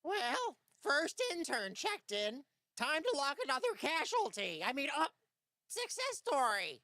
Well, first intern checked in. Time to lock another casualty. Success story.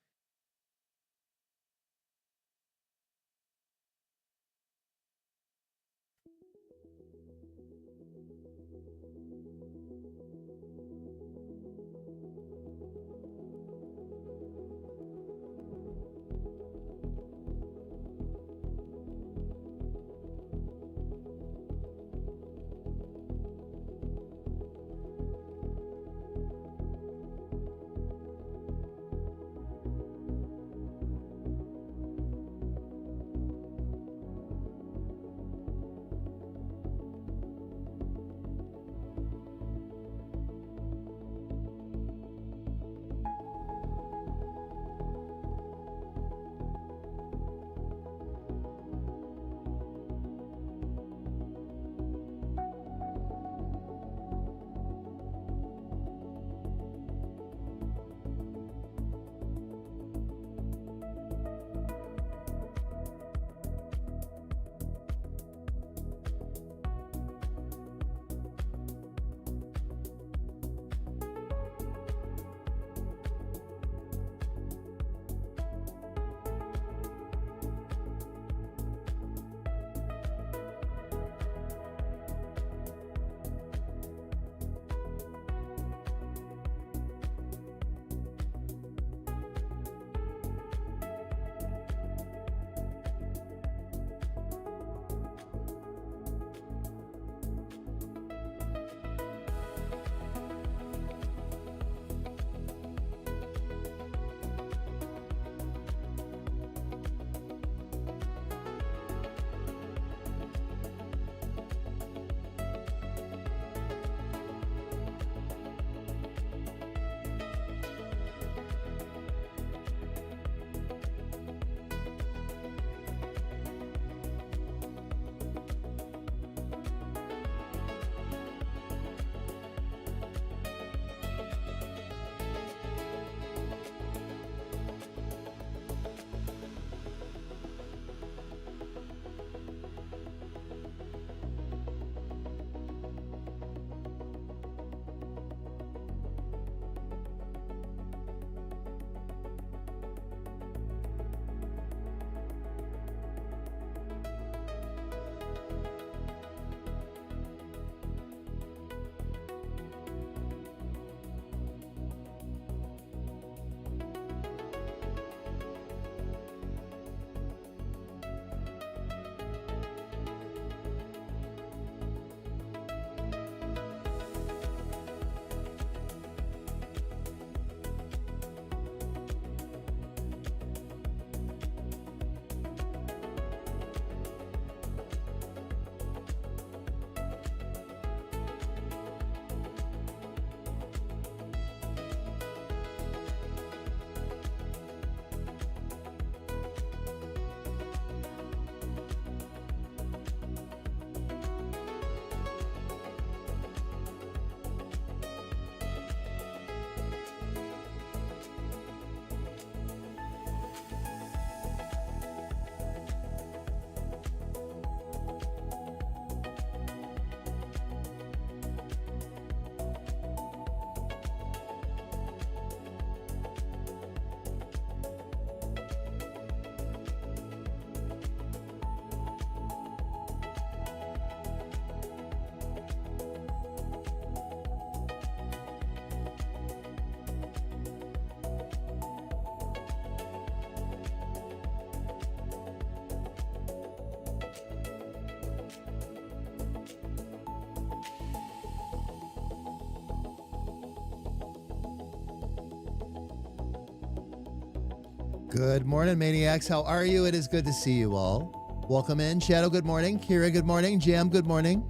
Good morning, Maniacs. How are you? It is good to see you all. Welcome in. Shadow, good morning. Kira, good morning. Jam, good morning.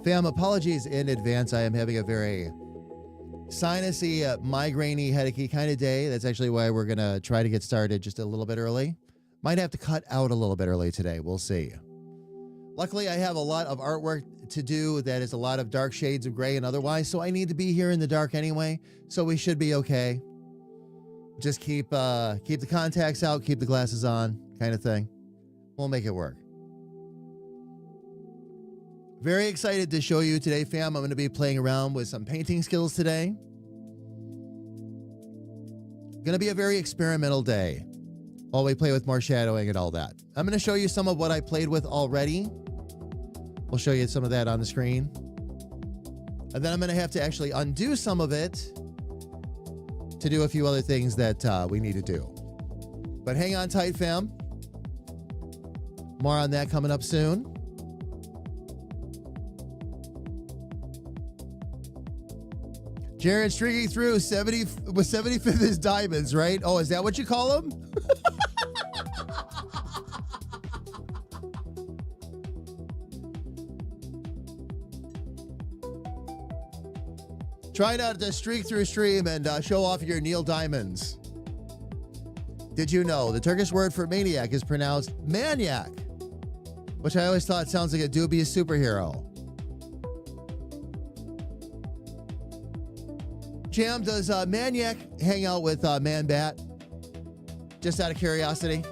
Fam, apologies in advance. I am having a very sinusy, migrainey, headachy kind of day. That's actually why we're going to try to get started just a little bit early. Might have to cut out a little bit early today. We'll see. Luckily, I have a lot of artwork to do that is a lot of dark shades of gray and otherwise, so I need to be here in the dark anyway, so we should be okay. Just keep the contacts out, keep the glasses on, kind of thing. We'll make it work. Very excited to show you today, fam. I'm going to be playing around with some painting skills today. Going to be a very experimental day while we play with more shadowing and all that. I'm going to show you some of what I played with already. We'll show you some of that on the screen. And then I'm going to have to actually undo some of it to do a few other things that we need to do. But hang on tight, fam. More on that coming up soon. Jared streaking through 70 with 75th is diamonds, right? Oh, is that what you call them? Try not to streak through stream and show off your Neil Diamonds. Did you know the Turkish word for maniac is pronounced maniac, which I always thought sounds like a dubious superhero. Jam, does Maniac hang out with Man Bat? Just out of curiosity.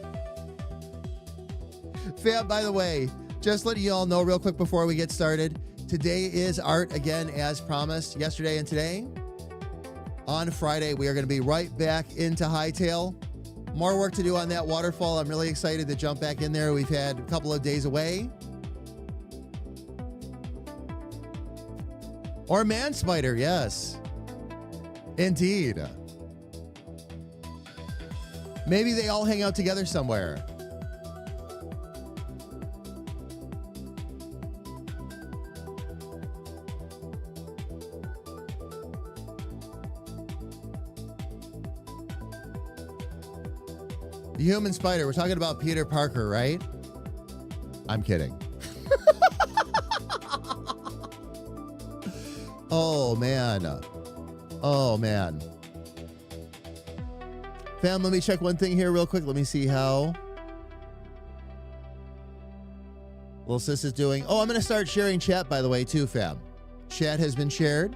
Fam, by the way, just letting you all know real quick before we get started, today is art again as promised, yesterday and today. On Friday, we are going to be right back into Hightail. More work to do on that waterfall. I'm really excited to jump back in there. We've had a couple of days away. Or Man Spider, yes. Indeed. Maybe they all hang out together somewhere. The human spider. We're talking about Peter Parker, right? I'm kidding. Oh, man. Oh, man. Fam, let me check one thing here real quick. Let me see how Little Sis is doing. Oh, I'm going to start sharing chat, by the way, too, fam. Chat has been shared.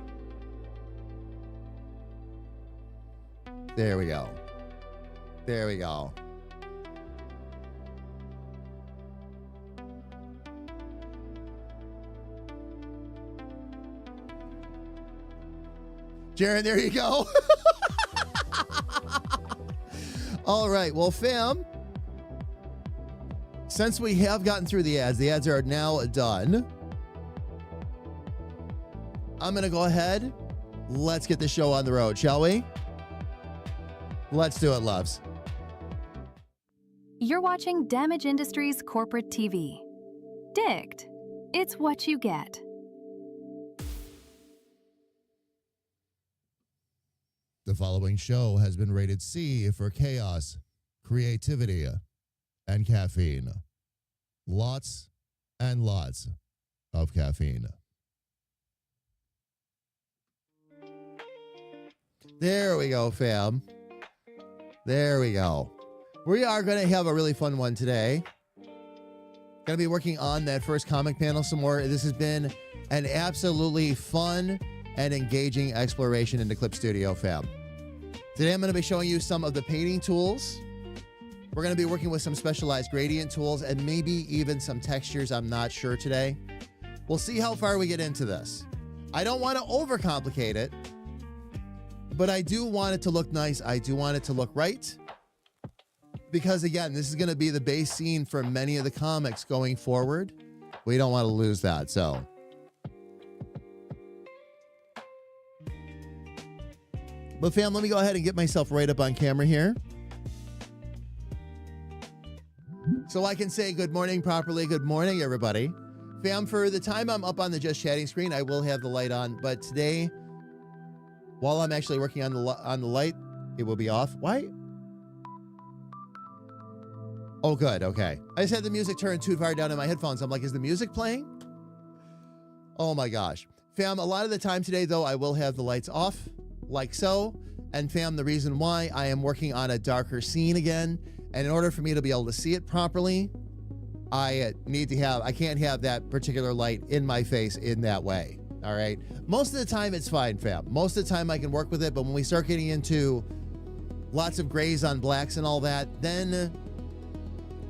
There we go. There we go. Jared, there you go. All right. Well, fam, since we have gotten through the ads are now done. I'm going to go ahead. Let's get the show on the road, shall we? Let's do it, loves. You're watching Damage Industries Corporate TV. Dicked. It's what you get. The following show has been rated C for chaos, creativity, and caffeine. Lots and lots of caffeine. There we go, fam. There we go. We are going to have a really fun one today. Going to be working on that first comic panel some more. This has been an absolutely fun and engaging exploration into Clip Studio, fam. Today I'm going to be showing you some of the painting tools. We're going to be working with some specialized gradient tools and maybe even some textures. I'm not sure today. We'll see how far we get into this. I don't want to overcomplicate it, but I do want it to look nice. I do want it to look right. Because again, this is going to be the base scene for many of the comics going forward. We don't want to lose that, so. But fam, let me go ahead and get myself right up on camera here. So I can say good morning properly. Good morning, everybody. Fam, for the time I'm up on the Just Chatting screen, I will have the light on. But today, while I'm actually working on the light, it will be off. Why? Oh, good. Okay. I just had the music turned too far down in my headphones. I'm like, is the music playing? Oh my gosh. Fam, a lot of the time today, though, I will have the lights off. Like so. And fam, the reason why I am working on a darker scene again, and in order for me to be able to see it properly, I can't have that particular light in my face in that way. All right. Most of the time it's fine, fam. Most of the time I can work with it, but when we start getting into lots of grays on blacks and all that, then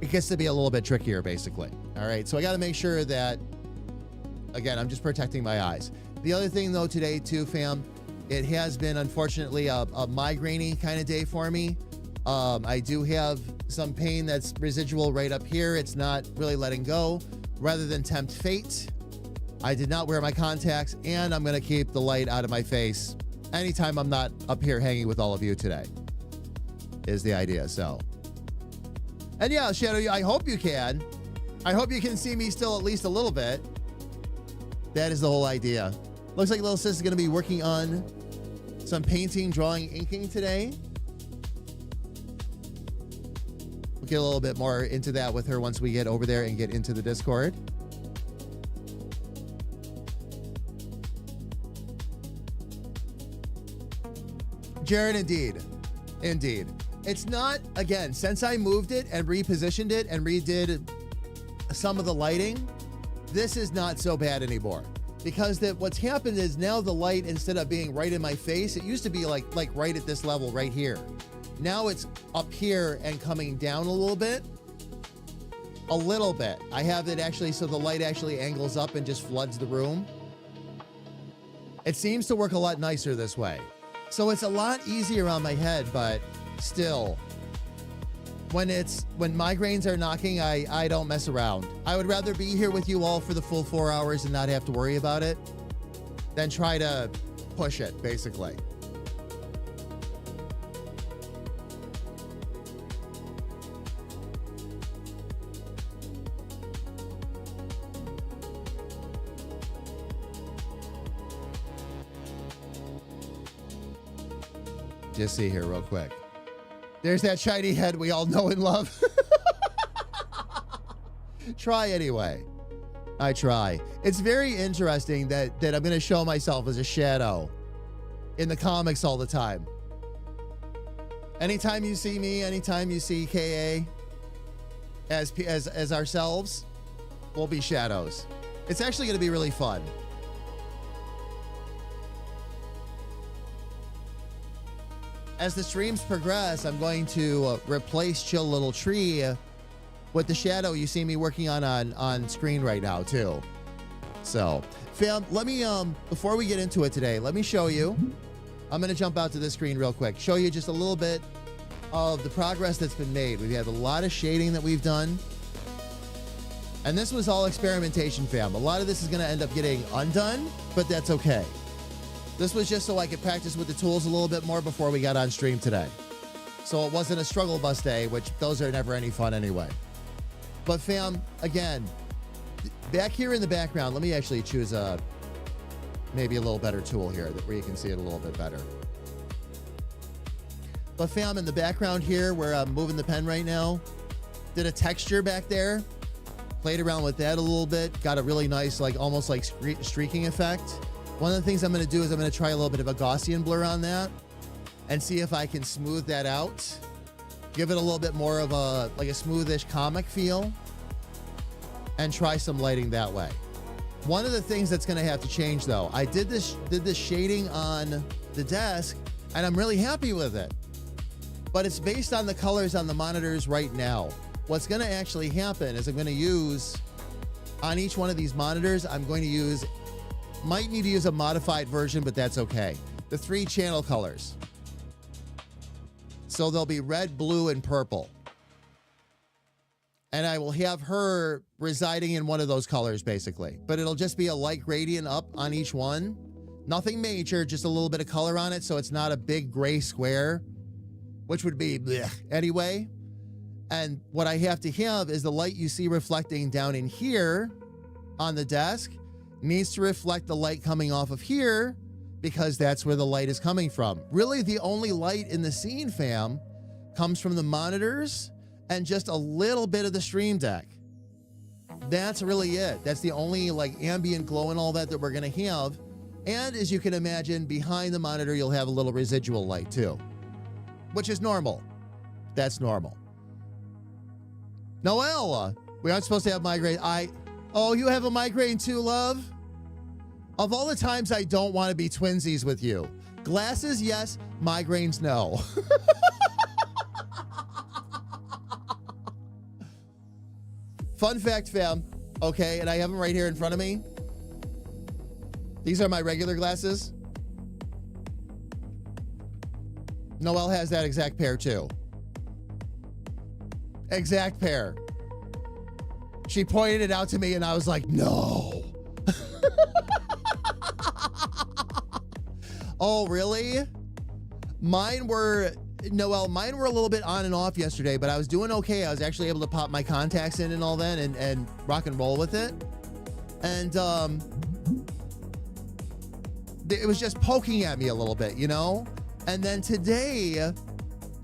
it gets to be a little bit trickier, basically. All right, so I got to make sure that, again, I'm just protecting my eyes. The other thing, though, today, too, fam, it has been, unfortunately, a migraine-y kind of day for me. I do have some pain that's residual right up here. It's not really letting go. Rather than tempt fate, I did not wear my contacts, and I'm going to keep the light out of my face anytime I'm not up here hanging with all of you today, is the idea. So, and yeah, Shadow, I hope you can. I hope you can see me still at least a little bit. That is the whole idea. Looks like little sis is going to be working on some painting, drawing, inking today. We'll get a little bit more into that with her once we get over there and get into the Discord. Jared, indeed. It's not, again, since I moved it and repositioned it and redid some of the lighting, this is not so bad anymore. Because what's happened is now the light, instead of being right in my face, it used to be like right at this level right here. Now it's up here and coming down a little bit. I have it actually so the light actually angles up and just floods the room. It seems to work a lot nicer this way. So it's a lot easier on my head, but still, when migraines are knocking, I don't mess around. I would rather be here with you all for the full 4 hours and not have to worry about it than try to push it, basically. Just see here real quick. There's that shiny head we all know and love. Try anyway. I try. It's very interesting that I'm going to show myself as a shadow in the comics all the time. Anytime you see me, anytime you see KA as ourselves, we'll be shadows. It's actually going to be really fun. As the streams progress, I'm going to replace Chill Little Tree with the shadow you see me working on screen right now, too. So, fam, let me, before we get into it today, let me show you. I'm going to jump out to this screen real quick, show you just a little bit of the progress that's been made. We've had a lot of shading that we've done. And this was all experimentation, fam. A lot of this is going to end up getting undone, but that's okay. This was just so I could practice with the tools a little bit more before we got on stream today. So it wasn't a struggle bus day, which those are never any fun anyway. But fam, again, back here in the background, let me actually choose maybe a little better tool here where you can see it a little bit better. But fam, in the background here where I'm moving the pen right now, did a texture back there, played around with that a little bit, got a really nice, almost like streaking effect. One of the things I'm going to do is I'm going to try a little bit of a Gaussian blur on that and see if I can smooth that out. Give it a little bit more of a smoothish comic feel and try some lighting that way. One of the things that's going to have to change though, I did this shading on the desk and I'm really happy with it. But it's based on the colors on the monitors right now. What's going to actually happen is I'm going to use, on each one of these monitors, might need to use a modified version, but that's okay. The 3 channel colors. So they'll be red, blue, and purple. And I will have her residing in one of those colors, basically. But it'll just be a light gradient up on each one. Nothing major, just a little bit of color on it, so it's not a big gray square, which would be blech anyway. And what I have to have is the light you see reflecting down in here on the desk needs to reflect the light coming off of here because that's where the light is coming from. Really, the only light in the scene, fam, comes from the monitors and just a little bit of the stream deck. That's really it. That's the only ambient glow and all that we're going to have. And as you can imagine, behind the monitor, you'll have a little residual light too, which is normal. That's normal. Noelle, we aren't supposed to have migraine. Oh, you have a migraine too, love? Of all the times I don't want to be twinsies with you. Glasses, yes. Migraines, no. Fun fact, fam. Okay, and I have them right here in front of me. These are my regular glasses. Noelle has that exact pair too. Exact pair. She pointed it out to me and I was like, no. Oh, really? Mine were a little bit on and off yesterday, but I was doing okay. I was actually able to pop my contacts in and all that and rock and roll with it. And it was just poking at me a little bit, you know? And then today,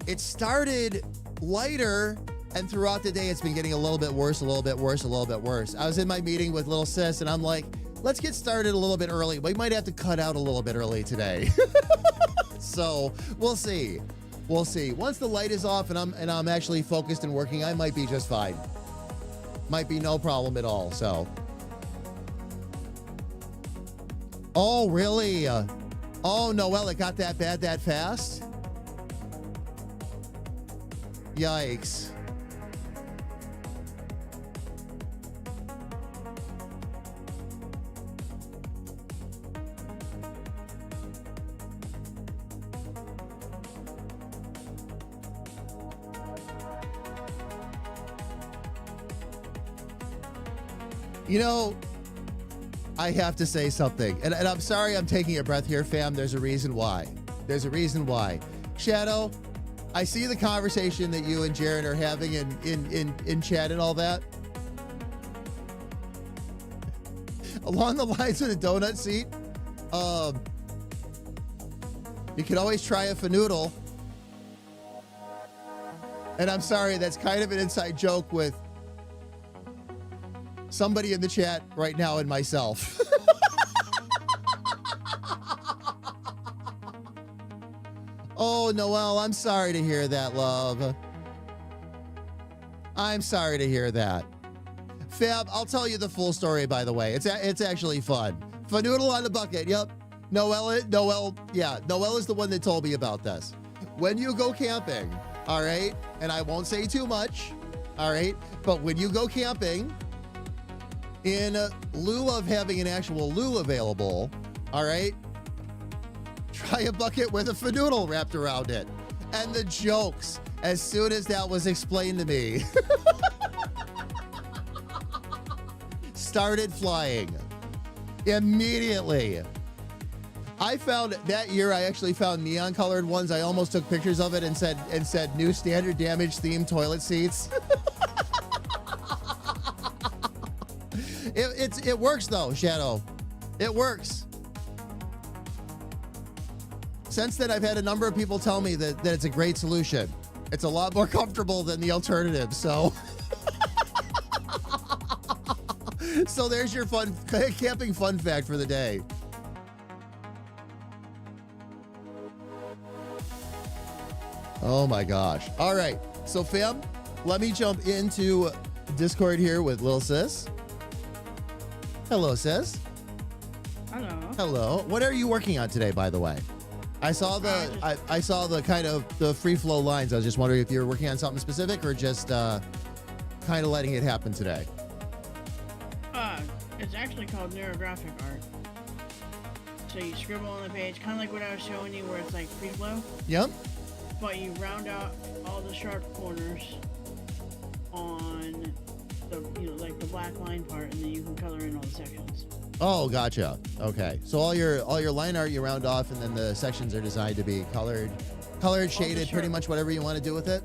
it started lighter, and throughout the day, it's been getting a little bit worse, a little bit worse, a little bit worse. I was in my meeting with little sis, and I'm like, let's get started a little bit early. We might have to cut out a little bit early today. So we'll see. We'll see. Once the light is off and I'm actually focused and working, I might be just fine. Might be no problem at all. So. Oh, really? Oh, Noelle, it got that bad that fast? Yikes. You know, I have to say something, and I'm sorry I'm taking a breath here, fam. There's a reason why. There's a reason why. Shadow, I see the conversation that you and Jaron are having in chat and all that. Along the lines of the donut seat, you can always try a fanoodle. And I'm sorry, that's kind of an inside joke with somebody in the chat right now and myself. Oh, Noelle, I'm sorry to hear that, love. I'm sorry to hear that. Fab, I'll tell you the full story, by the way. It's actually fun. Fanoodle on the bucket, yep. Noelle is the one that told me about this. When you go camping, all right, and I won't say too much, all right, but when you go camping, in lieu of having an actual loo available, all right, try a bucket with a fanoodle wrapped around it. And the jokes, as soon as that was explained to me, started flying immediately. I found that year, I actually found neon colored ones. I almost took pictures of it and said new standard damage themed toilet seats. It works though, Shadow. It works. Since then, I've had a number of people tell me that it's a great solution. It's a lot more comfortable than the alternative, so. So there's your fun camping fun fact for the day. Oh my gosh. All right. So fam, let me jump into Discord here with Lil Sis. Hello, Sis. Hello. Hello. What are you working on today, by the way? I saw the kind of the free flow lines. I was just wondering if you were working on something specific or just kind of letting it happen today. It's actually called neurographic art. So you scribble on the page, kind of like what I was showing you, where it's like free flow. Yep. But you round out all the sharp corners on the, like the black line part, and then you can color in all the sections. Oh, gotcha. Okay. So all your line art you round off, and then the sections are designed to be colored, shaded, pretty much whatever you want to do with it.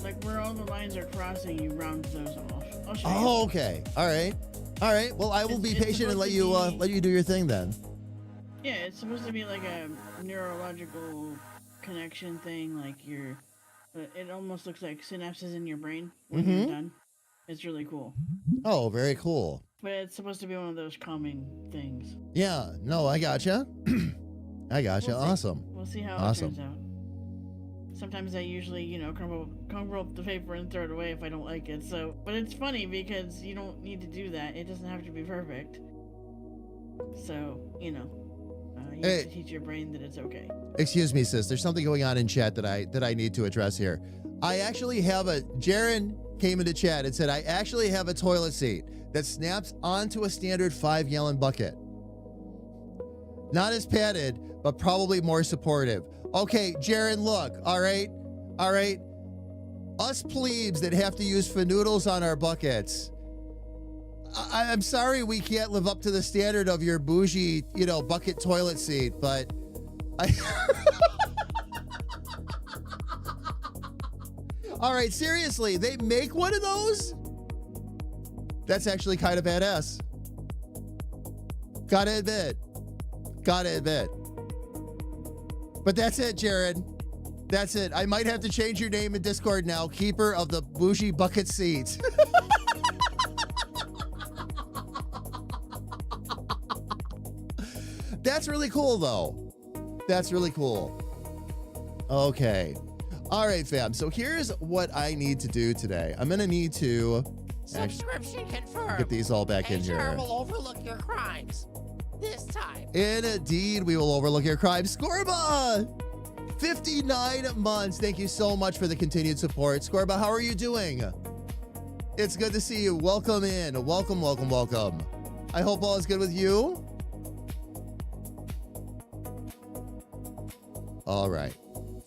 Like where all the lines are crossing, you round those off. I'll show you. Oh, okay. All right. Well, I will be patient and let you do your thing then. Yeah, it's supposed to be like a neurological connection thing, like it almost looks like synapses in your brain when you're done. It's really cool. Oh, very cool. But it's supposed to be one of those calming things. Yeah, no, I gotcha. I gotcha. We'll see. Awesome. We'll see how Awesome. it turns out. Sometimes I usually, crumble up the paper and throw it away if I don't like it. So, but it's funny because you don't need to do that. It doesn't have to be perfect. So, you have to teach your brain that it's okay. Excuse me, sis. There's something going on in chat that I need to address here. I actually have Jaron, came into chat and said, I actually have a toilet seat that snaps onto a standard 5-gallon bucket. Not as padded, but probably more supportive. Okay, Jaron, look, all right? Us plebes that have to use fanoodles on our buckets. I'm sorry we can't live up to the standard of your bougie, bucket toilet seat, but All right, seriously, they make one of those? That's actually kind of badass. Gotta admit. But that's it, Jared. That's it. I might have to change your name in Discord now. Keeper of the bougie bucket seats. That's really cool, though. That's really cool. Okay. All right, fam. So here's what I need to do today. I'm going to need to Subscription confirmed. get these all back in HR here. will overlook your crimes. This time. Indeed, we will overlook your crimes. Scorba! 59 months. Thank you so much for the continued support. Scorba, how are you doing? It's good to see you. Welcome in. Welcome. I hope all is good with you. All right.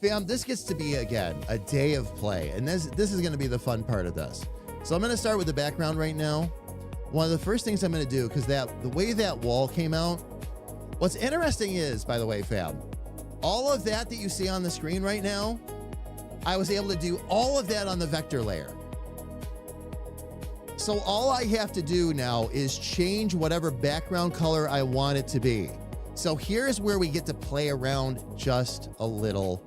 Fam, this gets to be, again, a day of play. And this is going to be the fun part of this. So I'm going to start with the background right now. One of the first things I'm going to do, because the way that wall came out, what's interesting is, by the way, fam, all of that you see on the screen right now, I was able to do all of that on the vector layer. So all I have to do now is change whatever background color I want it to be. So here's where we get to play around just a little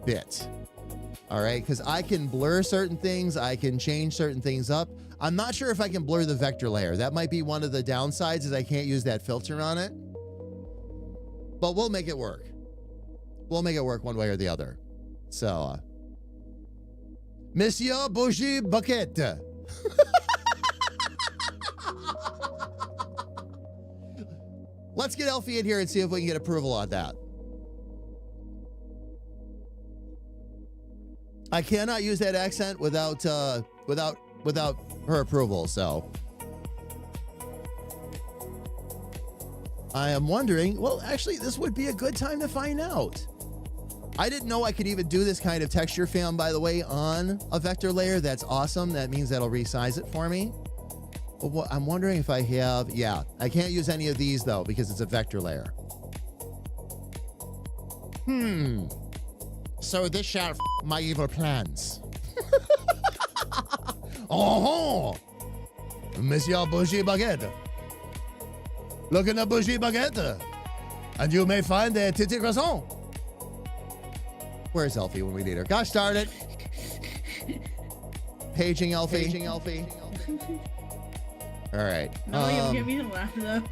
bit. All right, because I can blur certain things, I can change certain things up. I'm not sure if I can blur the vector layer. That might be one of the downsides, is I can't use that filter on it. But we'll make it work. We'll make it work one way or the other. So, Monsieur Bougie Bucket. Let's get Elfie in here and see if we can get approval on that. I cannot use that accent without her approval, so. I am wondering, well, actually, this would be a good time to find out. I didn't know I could even do this kind of texture, fam, by the way, on a vector layer. That's awesome. That means that'll resize it for me. But I'm wondering if I have, yeah, I can't use any of these, though, because it's a vector layer. So this shall my evil plans. Oh, Monsieur Bougie Baguette. Look in the Bougie Baguette, and you may find a titi croissant. Where's Elfie when we need her? Gosh darn it. Paging Elfie. All right. No, you'll get me to laugh, though.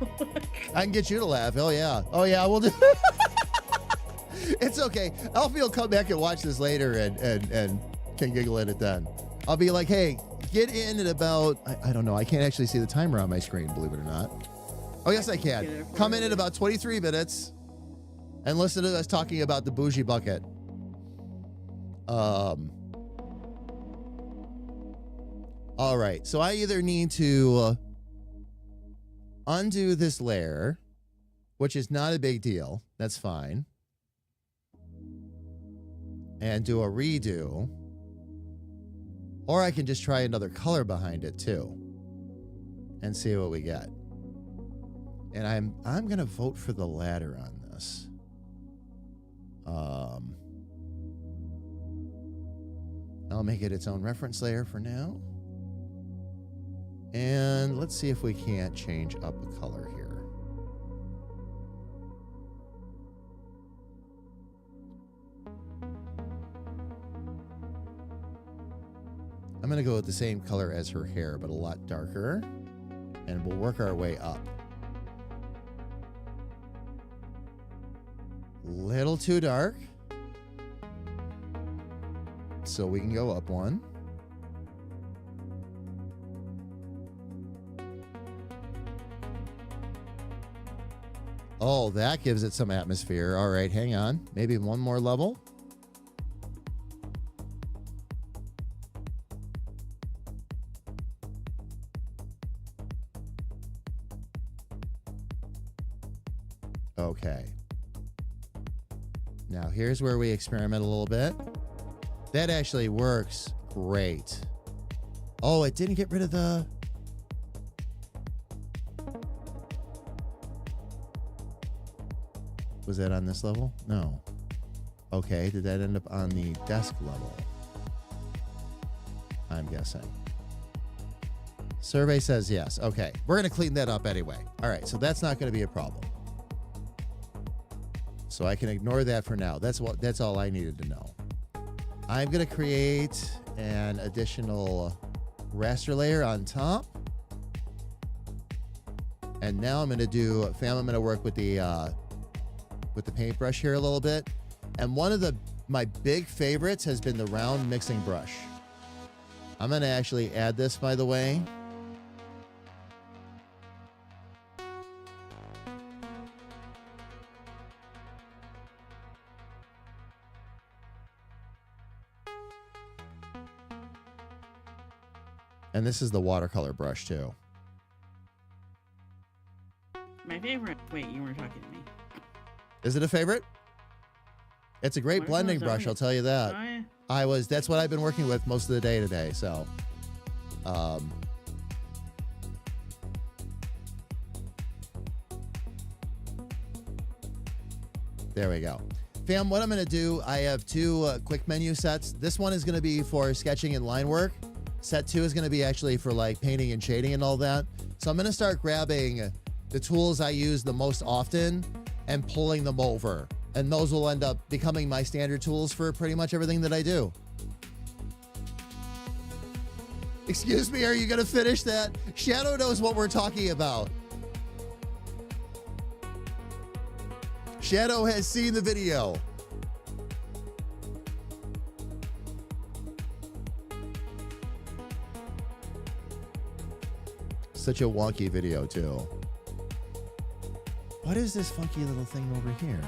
I can get you to laugh. Oh, yeah. We'll do. It's okay. Elfie will come back and watch this later and can giggle at it then. I'll be like, hey, get in at about, I don't know. I can't actually see the timer on my screen, believe it or not. Oh, yes, I can. Come in at about 23 minutes and listen to us talking about the bougie bucket. All right. So I either need to undo this layer, which is not a big deal. That's fine. And do a redo. Or I can just try another color behind it too. And see what we get. And I'm going to vote for the latter on this. I'll make it its own reference layer for now. And let's see if we can't change up a color here. I'm going to go with the same color as her hair, but a lot darker. And we'll work our way up. Little too dark. So we can go up one. Oh, that gives it some atmosphere. All right, hang on. Maybe one more level. Okay. Now here's where we experiment a little bit. That actually works great. Oh, it didn't get rid of the... Was that on this level? No. Okay, did that end up on the desk level? I'm guessing. Survey says yes. Okay, we're going to clean that up anyway. All right, so that's not going to be a problem. So I can ignore that for now. That's all I needed to know. I'm going to create an additional raster layer on top. And now I'm going to do, I'm going to work with the paintbrush here a little bit. And one of my big favorites has been the round mixing brush. I'm going to actually add this, by the way. And this is the watercolor brush too. My favorite. Wait, you weren't talking to me. Is it a favorite? It's a great blending brush, I'll tell you that. Oh, yeah. That's what I've been working with most of the day today, so. There we go. Fam, what I'm going to do, I have two quick menu sets. This one is going to be for sketching and line work. Set 2 is going to be actually for like painting and shading and all that. So I'm going to start grabbing the tools I use the most often and pulling them over. And those will end up becoming my standard tools for pretty much everything that I do. Excuse me, are you going to finish that? Shadow knows what we're talking about. Shadow has seen the video. Such a wonky video, too. What is this funky little thing over here?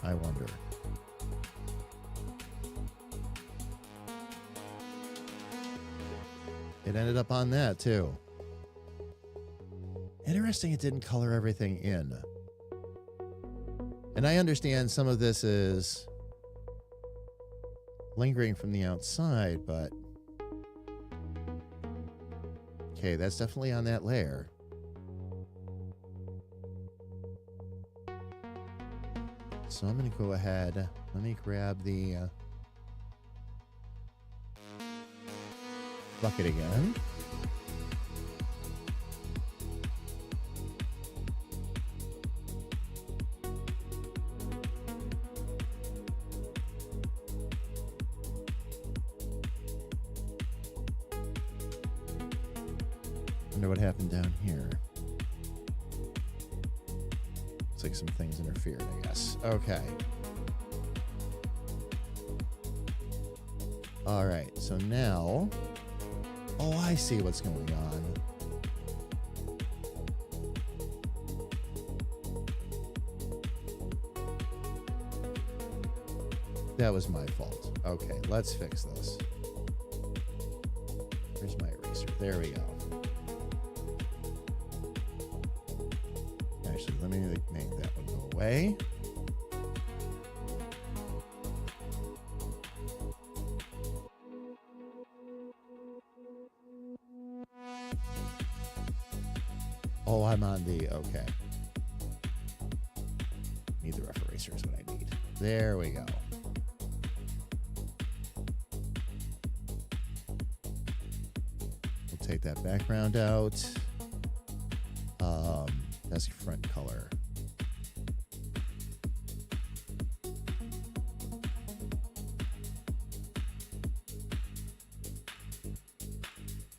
I wonder. It ended up on that, too. Interesting it didn't color everything in. And I understand some of this is lingering from the outside, but... Okay, that's definitely on that layer. So I'm going to go ahead. Let me grab the bucket again. Wonder what happened down here. Looks like some things interfered, I guess. Okay. All right, so now... Oh, I see what's going on. That was my fault. Okay, let's fix this. Where's my eraser? There we go. Actually, let me make that one go away. Oh, I'm on the... Okay. Need the rough eraser is what I need. There we go. We'll take that background out. That's front color.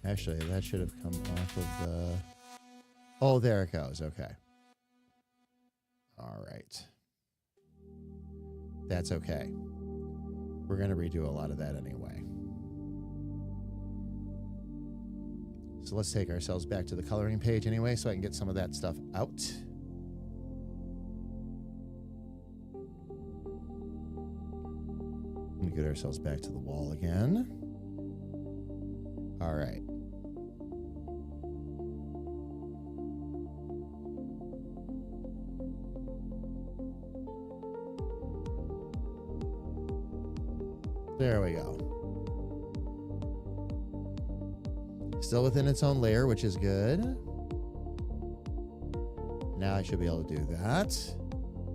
Actually, that should have come off of the... Oh, there it goes. Okay. All right. That's okay. We're going to redo a lot of that anyway. So let's take ourselves back to the coloring page anyway so I can get some of that stuff out. Let me get ourselves back to the wall again. All right. There we go. Still within its own layer, which is good. Now I should be able to do that.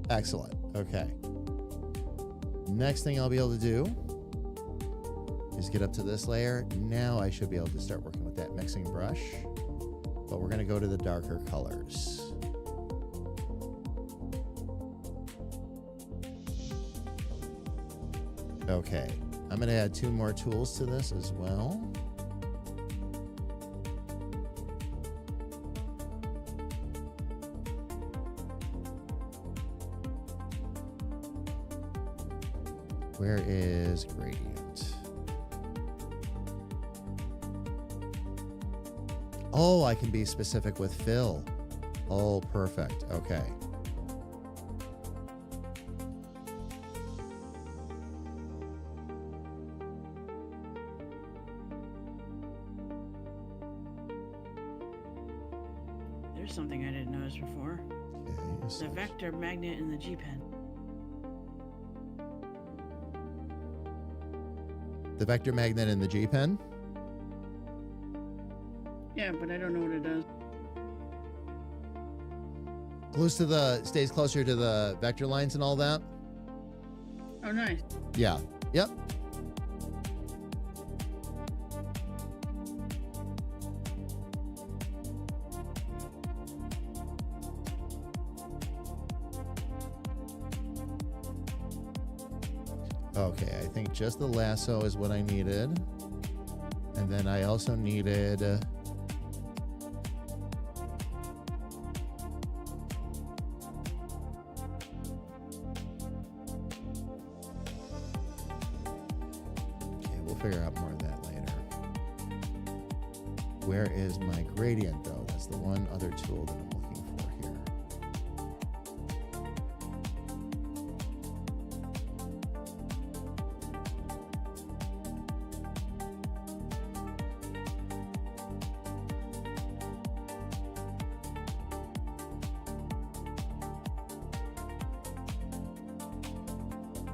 Excellent. Okay. Next thing I'll be able to do is get up to this layer. Now I should be able to start working with that mixing brush. But we're going to go to the darker colors. Okay. I'm going to add 2 more tools to this as well. Where is gradient? Oh, I can be specific with fill. Oh, perfect. Okay. There's something I didn't notice before. Okay, The vector magnet in the G-pen. the vector magnet in the G-pen. Yeah, but I don't know what it does. Stays closer to the vector lines and all that. Oh, nice. Yeah. Yep. Okay, I think just the lasso is what I needed. And then I also needed... Okay, we'll figure out more of that later. Where is my gradient, though? That's the one other tool that I'm looking for here.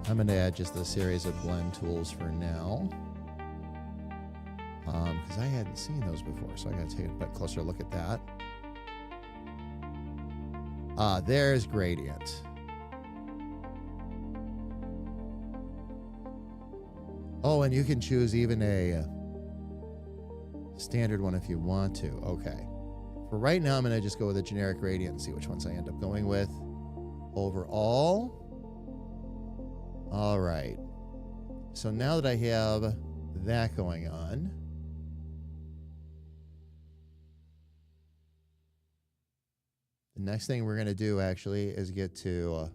I'm going to add just a series of blend tools for now. Because I hadn't seen those before, so I got to take a bit closer look at that. There's gradient. Oh, and you can choose even a standard one if you want to. Okay. For right now, I'm going to just go with a generic gradient and see which ones I end up going with. Overall. All right. So now that I have that going on, the next thing we're going to do actually is get to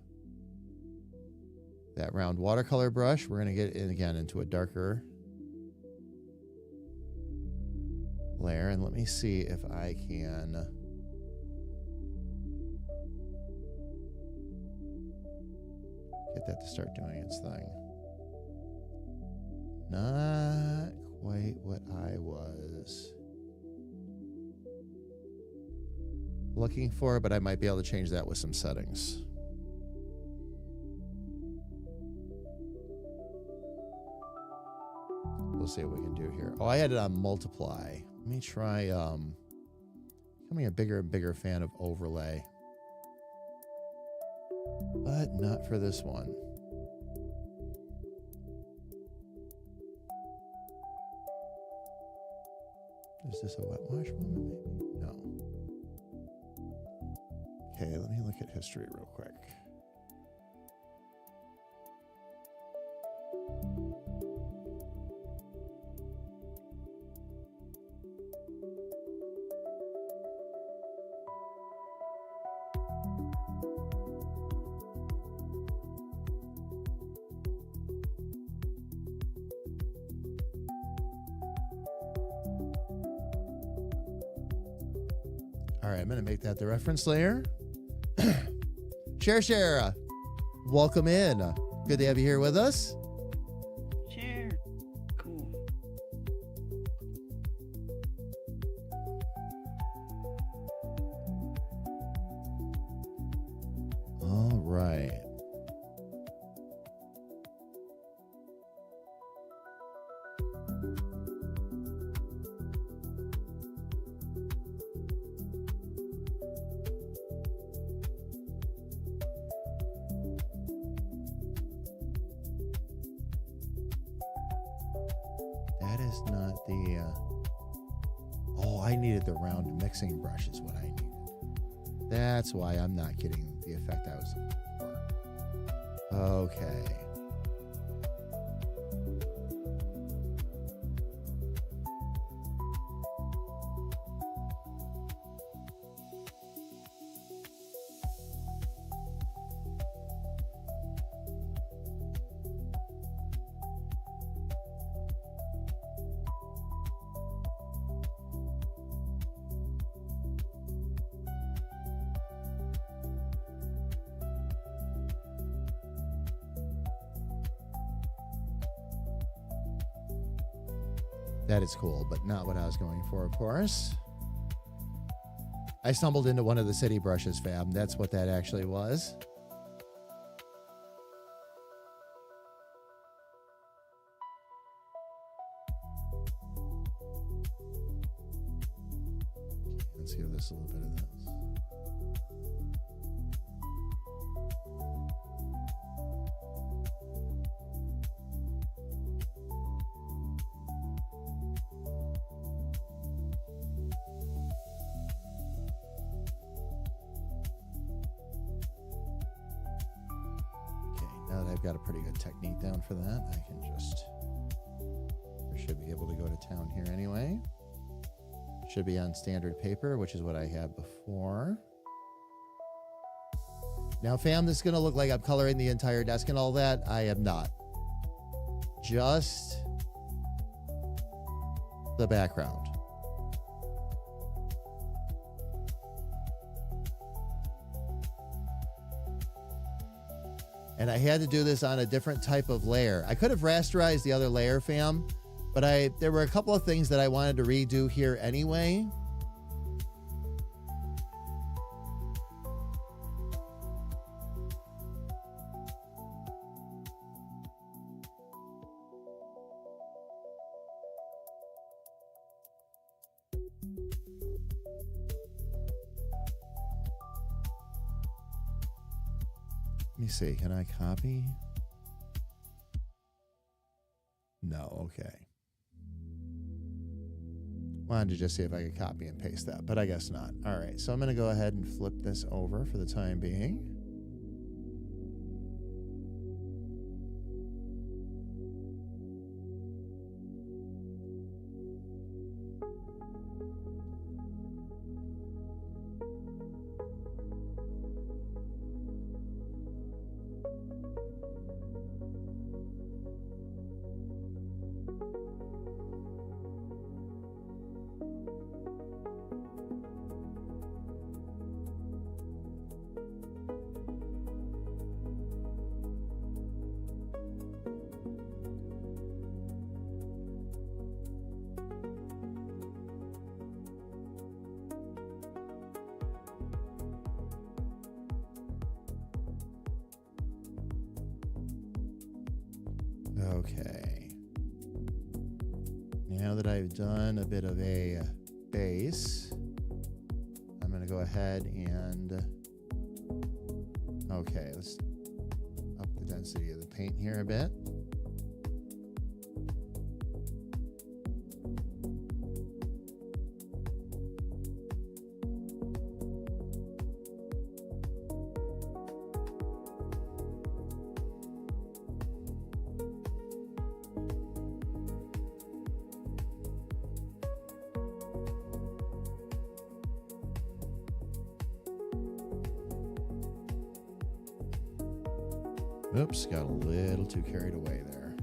that round watercolor brush. We're going to get in again into a darker layer. And let me see if I can get that to start doing its thing. Not quite what I was looking for, but I might be able to change that with some settings. We'll see what we can do here. Oh, I had it on multiply. Let me try becoming a bigger and bigger fan of overlay. But not for this one. Is this a wet wash moment, maybe? No. Okay, let me look at history real quick. All right, I'm going to make that the reference layer. Share. Welcome in. Good to have you here with us. Share. Cool. All right. is not the... Oh, I needed the round mixing brush is what I needed. That's why I'm not getting the effect I was looking for. Okay. That is cool, but not what I was going for, of course. I stumbled into one of the city brushes, fam. That's what that actually was. Let's give this a little bit of this. Now that I've got a pretty good technique down for that, I can just... I should be able to go to town here anyway. Should be on standard paper, which is what I had before. Now, fam, this is going to look like I'm coloring the entire desk and all that. I am not. Just the background. And I had to do this on a different type of layer. I could have rasterized the other layer, fam, but there were a couple of things that I wanted to redo here anyway. Let me see. Can I copy? No. Okay. Wanted to just see if I could copy and paste that, but I guess not. All right. So I'm going to go ahead and flip this over for the time being. Okay. Now that I've done a bit of a base, I'm going to go ahead and... Okay, let's up the density of the paint here a bit. Oops, got a little too carried away there.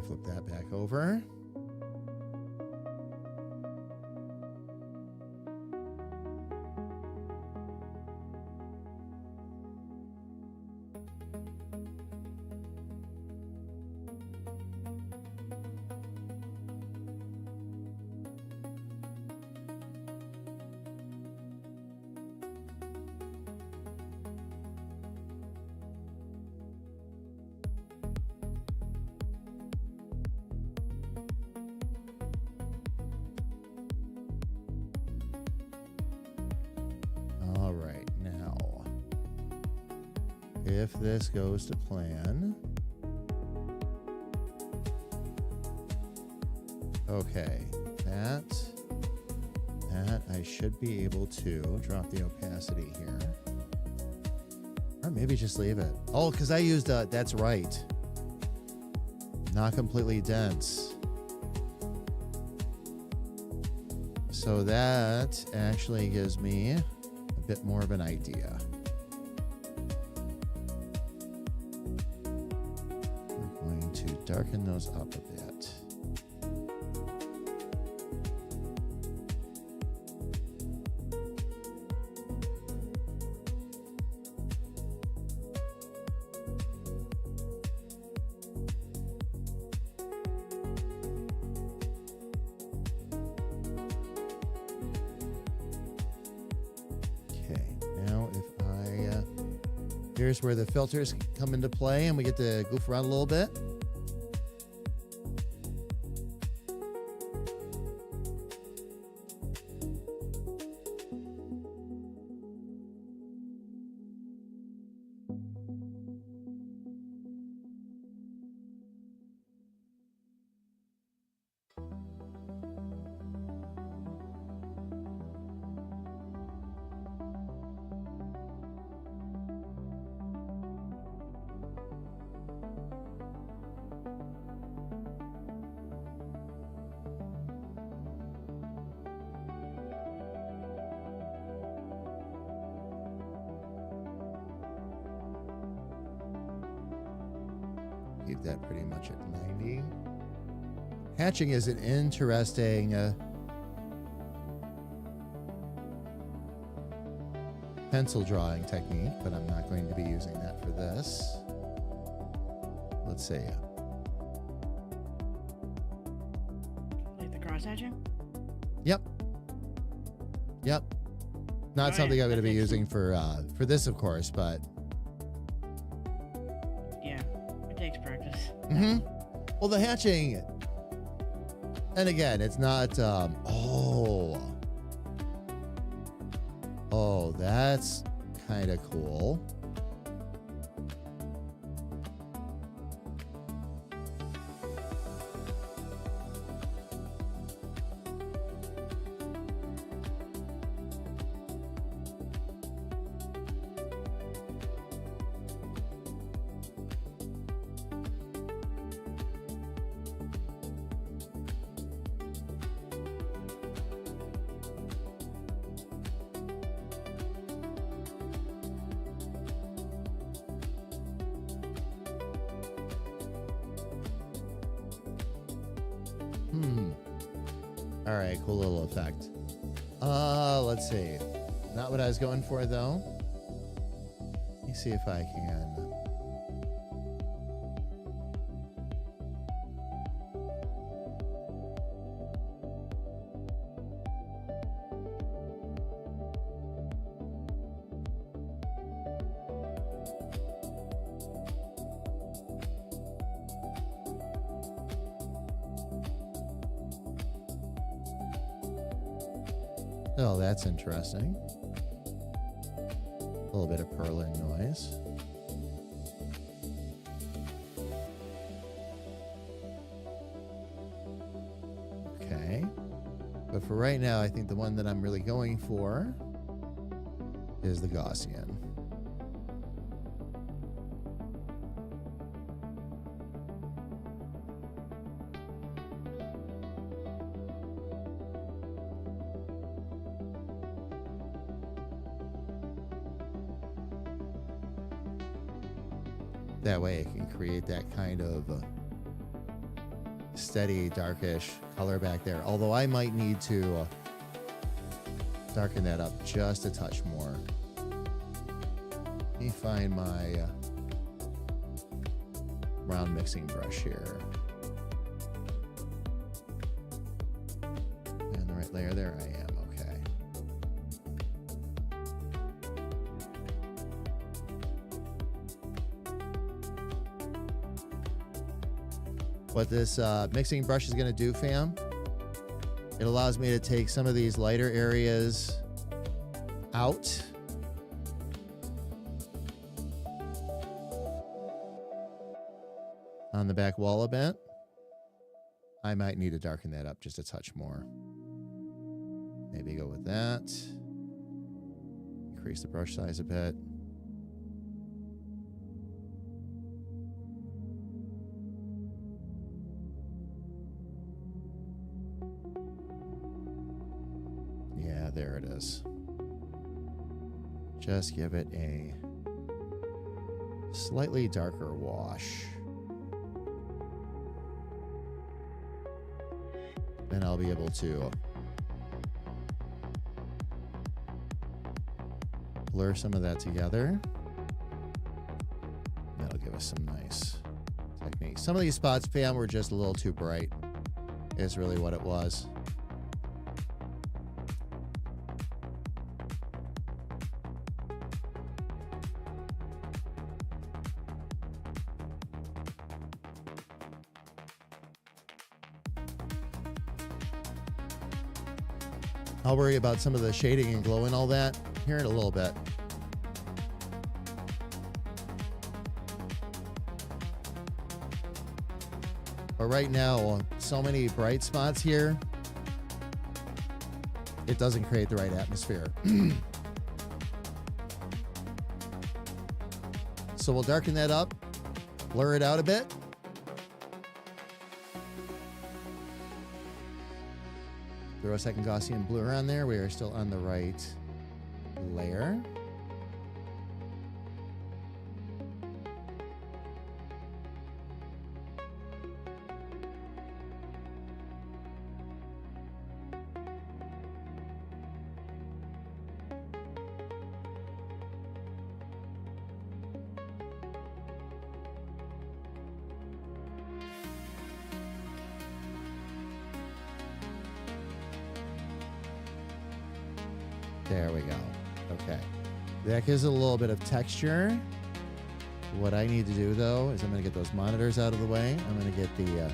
flip that back over. All right, now, if this goes to plan, okay, that I should be able to drop the opacity here, or maybe just leave it. Oh, because I used that's right, not completely dense. So that actually gives me a bit more of an idea. We're going to darken those up a bit. Here's where the filters come into play and we get to goof around a little bit. Keep that pretty much at 90. Hatching is an interesting pencil drawing technique, but I'm not going to be using that for this. Let's see. Like the cross hatching? Yep. Not something I'm going to be using for this, of course, but yeah, it takes practice. Well, the hatching, and again, it's not. Oh, that's kind of cool. All right, cool little effect. Let's see. Not what I was going for, though. Let me see if I can. Oh, that's interesting. A little bit of purling noise. Okay. But for right now, I think the one that I'm really going for is the Gaussian. That way it can create that kind of steady, darkish color back there. Although I might need to darken that up just a touch more. Let me find my round mixing brush here. And the right layer there, I am. Okay. What this mixing brush is going to do, fam, it allows me to take some of these lighter areas out. On the back wall a bit. I might need to darken that up just a touch more. Maybe go with that. Increase the brush size a bit. Yeah, there it is. Just give it a slightly darker wash. Then I'll be able to blur some of that together. That'll give us some nice technique. Some of these spots, fam, were just a little too bright, is really what it was. I'll worry about some of the shading and glow and all that here in a little bit. But right now, so many bright spots here, it doesn't create the right atmosphere. So we'll darken that up, blur it out a bit. Throw a second Gaussian blue around there. We are still on the right layer. There we go. Okay. That gives it a little bit of texture. What I need to do, though, is I'm going to get those monitors out of the way. I'm going to get the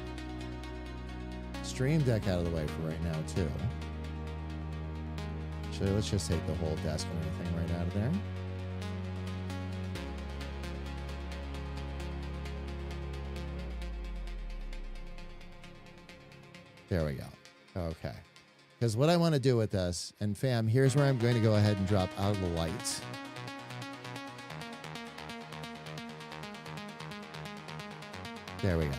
Stream Deck out of the way for right now, too. Actually, let's just take the whole desk and everything right out of there. There we go. Okay. Because what I want to do with this, and fam, here's where I'm going to go ahead and drop out of the lights. There we go.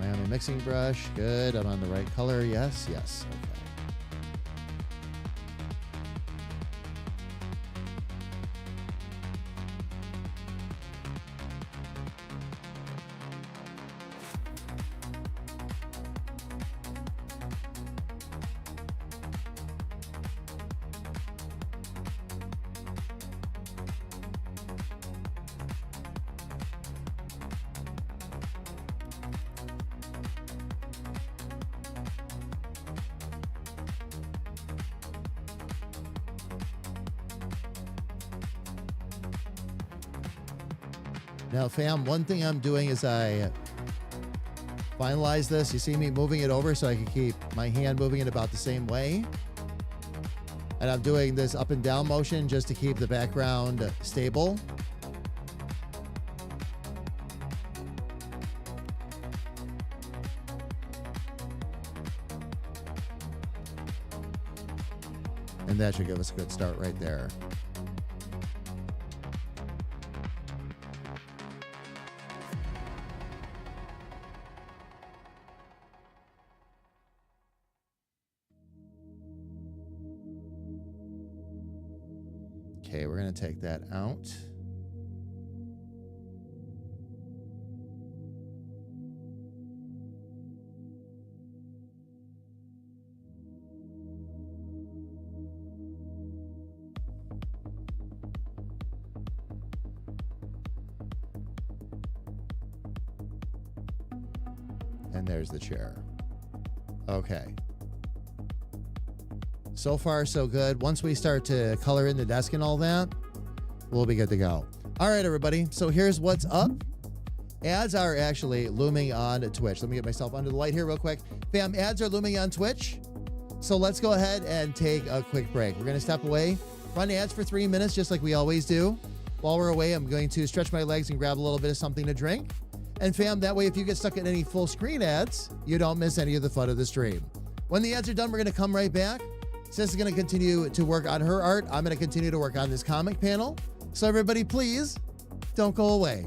Am I on the mixing brush? Good. I'm on the right color. Yes, yes. Okay. Now, fam, one thing I'm doing is I finalize this. You see me moving it over so I can keep my hand moving it about the same way. And I'm doing this up and down motion just to keep the background stable. And that should give us a good start right there. Okay, we're going to take that out. And there's the chair. Okay. So far, so good. Once we start to color in the desk and all that, we'll be good to go. All right, everybody. So here's what's up. Ads are actually looming on Twitch. Let me get myself under the light here real quick. Fam, ads are looming on Twitch. So let's go ahead and take a quick break. We're going to step away, run ads for 3 minutes, just like we always do. While we're away, I'm going to stretch my legs and grab a little bit of something to drink. And fam, that way, if you get stuck in any full screen ads, you don't miss any of the fun of the stream. When the ads are done, we're going to come right back. Sis is going to continue to work on her art. I'm going to continue to work on this comic panel. So everybody, please don't go away.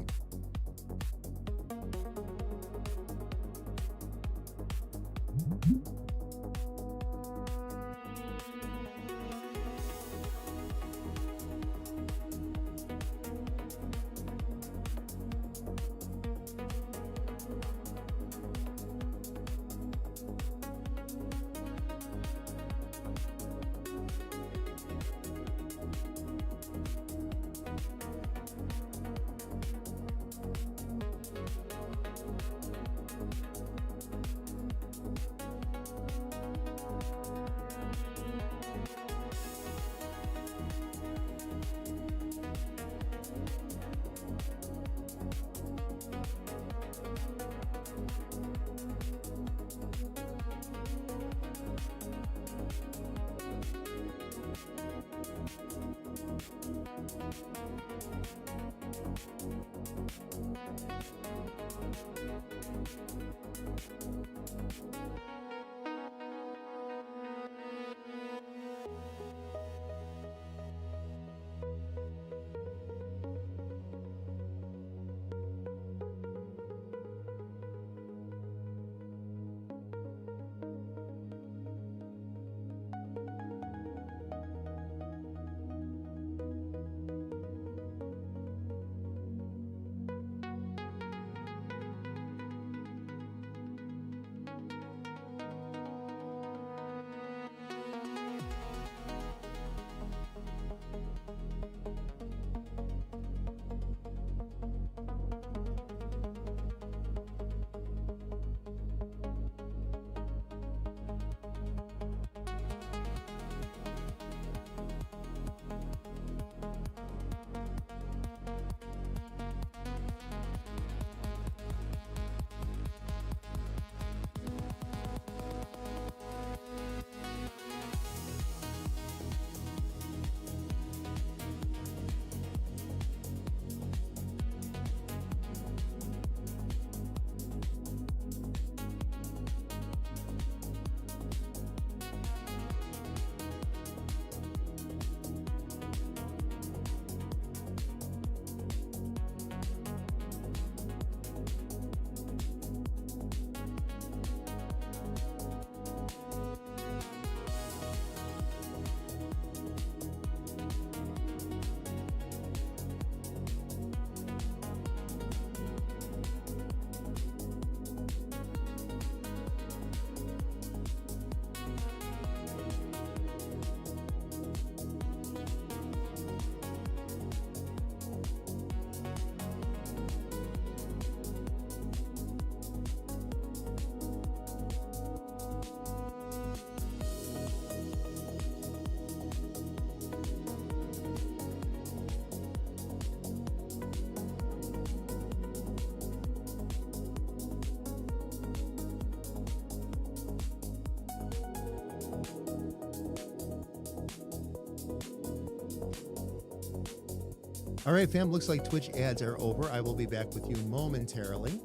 All right, fam, looks like Twitch ads are over. I will be back with you momentarily.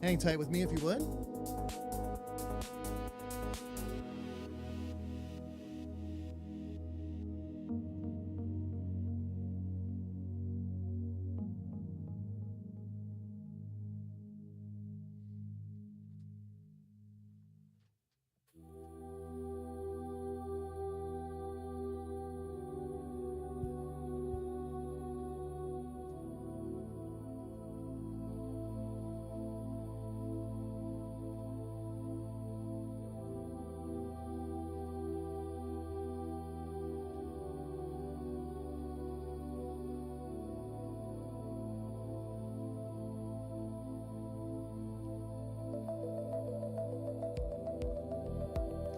Hang tight with me if you would.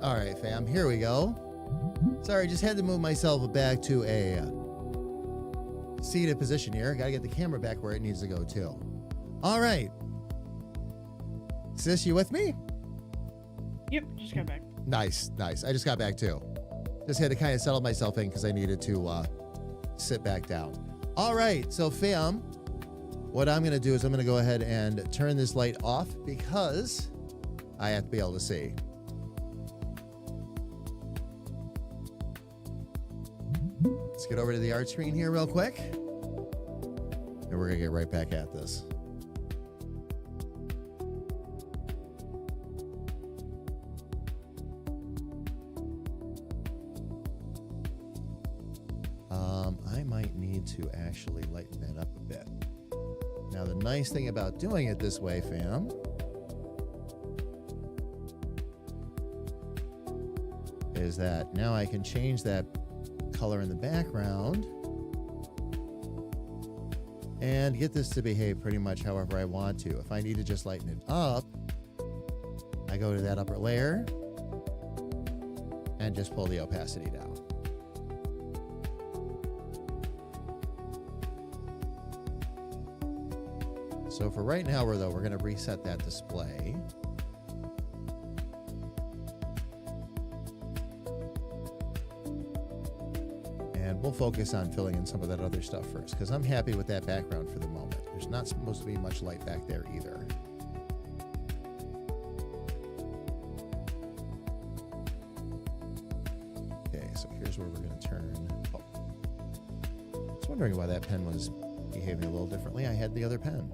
All right, fam, here we go. Sorry, just had to move myself back to a seated position here. Got to get the camera back where it needs to go, too. All right. Sis, you with me? Yep, just got back. Nice, nice. I just got back, too. Just had to kind of settle myself in because I needed to sit back down. All right, so fam, what I'm going to do is I'm going to go ahead and turn this light off because I have to be able to see. Let's get over to the art screen here real quick. And we're going to get right back at this. I might need to actually lighten that up a bit. Now, the nice thing about doing it this way, fam, is that now I can change that color in the background and get this to behave pretty much however I want to. If I need to just lighten it up, I go to that upper layer and just pull the opacity down. So for right now, we're going to reset that display. And we'll focus on filling in some of that other stuff first, because I'm happy with that background for the moment. There's not supposed to be much light back there either. Okay, so here's where we're going to turn. Oh. I was wondering why that pen was behaving a little differently. I had the other pen.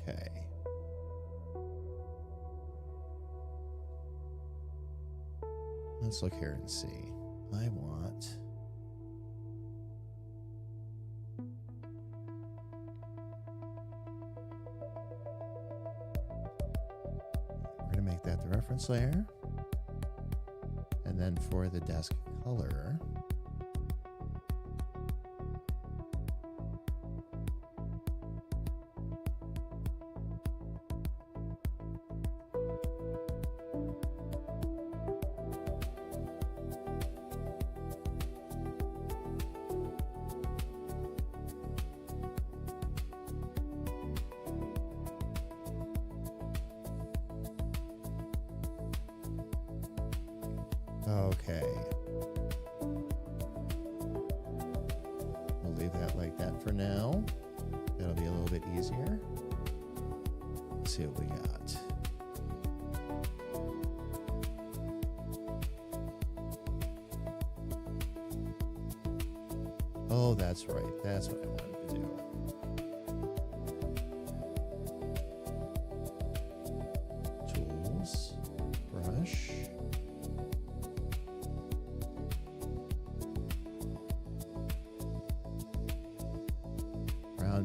Okay. Let's look here and see. I want... We're going to make that the reference layer. And then for the desk color... Okay. We'll leave that like that for now. That'll be a little bit easier. Let's see what we got. Oh, that's right. That's what I wanted to do. Tools, brush.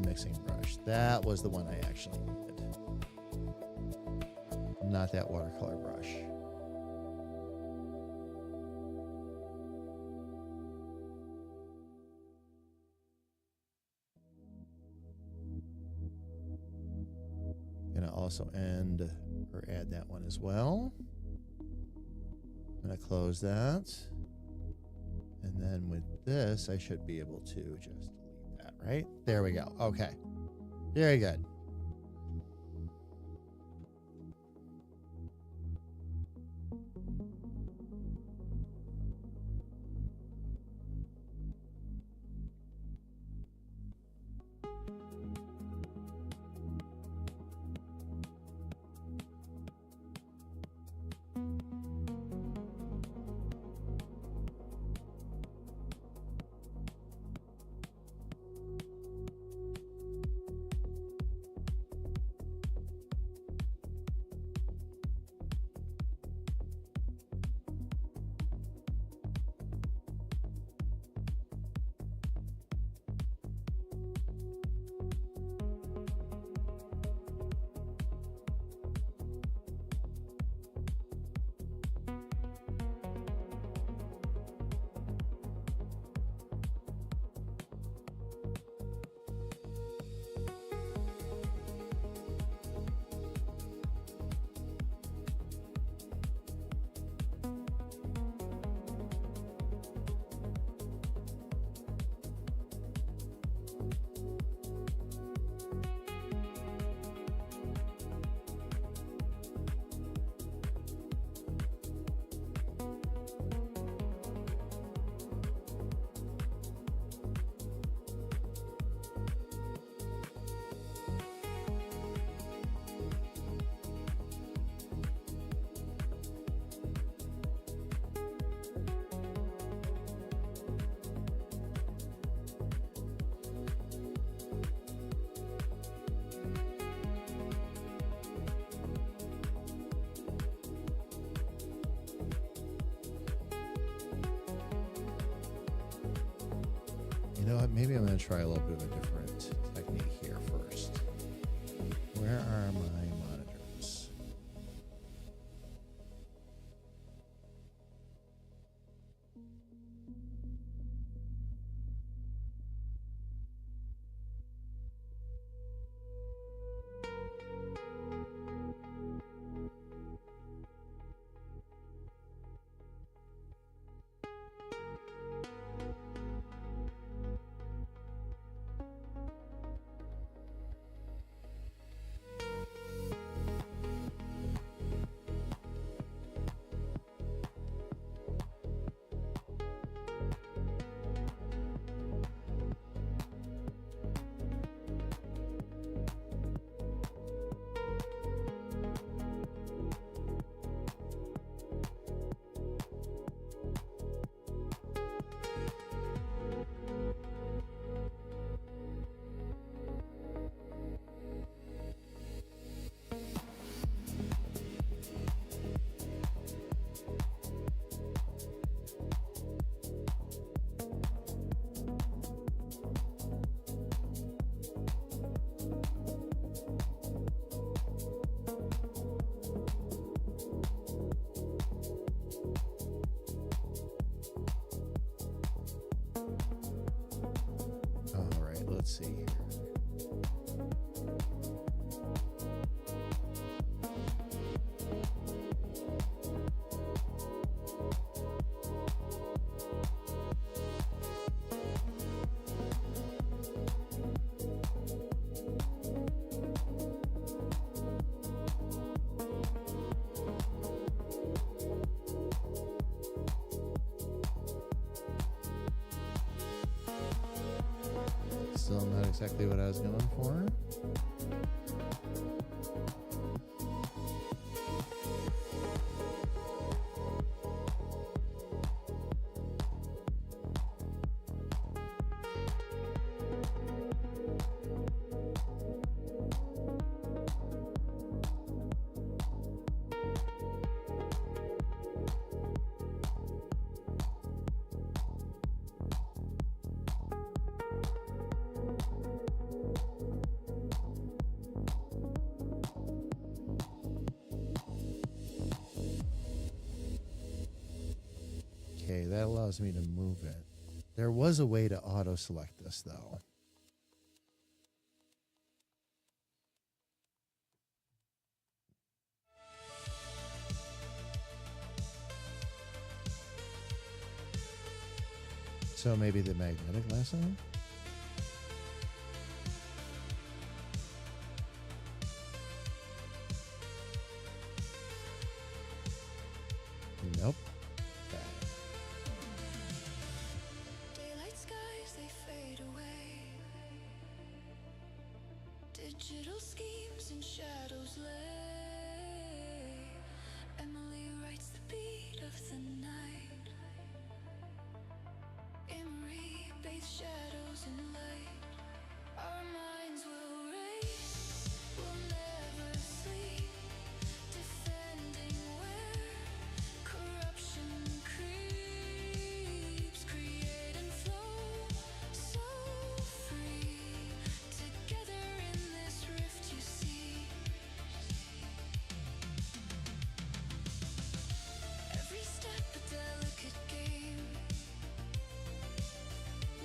Mixing brush. That was the one I actually needed. Not that watercolor brush. Gonna also end or add that one as well. I'm gonna close that. And then with this, I should be able to just right? There we go. Okay. Very good. You know what? Maybe I'm going to try a little bit of a different technique here first. Where are my monitors? All right, let's see here. Still not exactly what I was going for. Okay, that allows me to move it. There was a way to auto select this though. So maybe the magnetic lasso? Nope. Okay. Daylight skies, they fade away. Digital schemes and shadows lay. Emily writes the beat of the night. Emery bathes shadows in light. Our minds will race, we'll never sleep. Defending where corruption creeps. Create and flow, so free. Together in this rift you see. Every step a delicate game.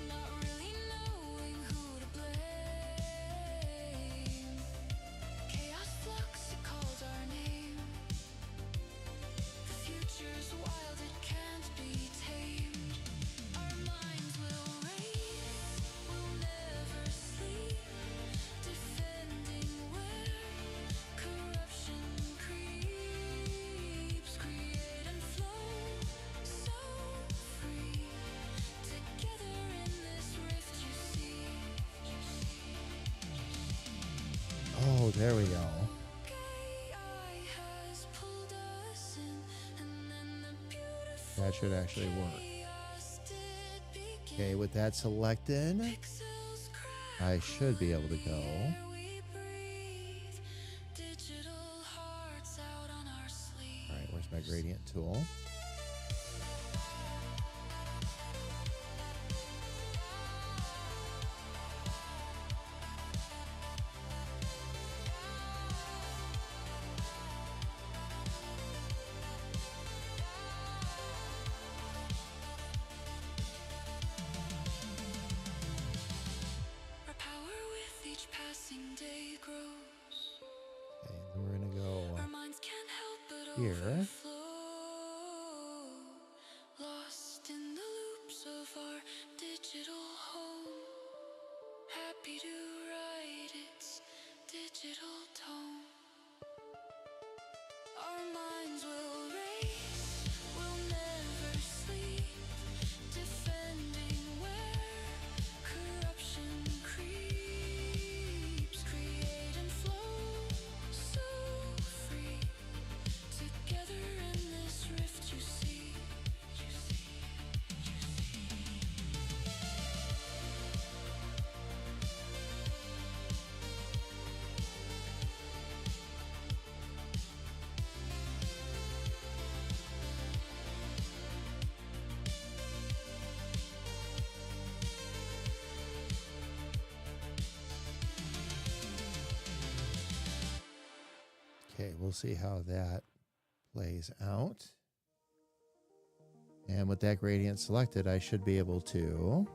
Not really knowing who to blame. Chaos flux, it calls our name. The future's wild, it can't be tamed. Our minds will race, we'll never sleep. Defending where corruption creeps. Create and flow, so free. Together in this rift you see. Oh, there we go. AI has pulled us in, and then the beautiful That should actually work. chaos did begin. Okay, with that selected, Pixels I should be able to go. where we breathe. Digital hearts out on our sleeve. All right, where's my gradient tool? here. overflow, lost in the loops of our digital home. Happy to write its digital tone. Our minds will race, will never sleep, defending where corruption creeps. Create and flow, so free. Together in this rift you see. Okay, we'll see how that plays out. And with that gradient selected, I should be able to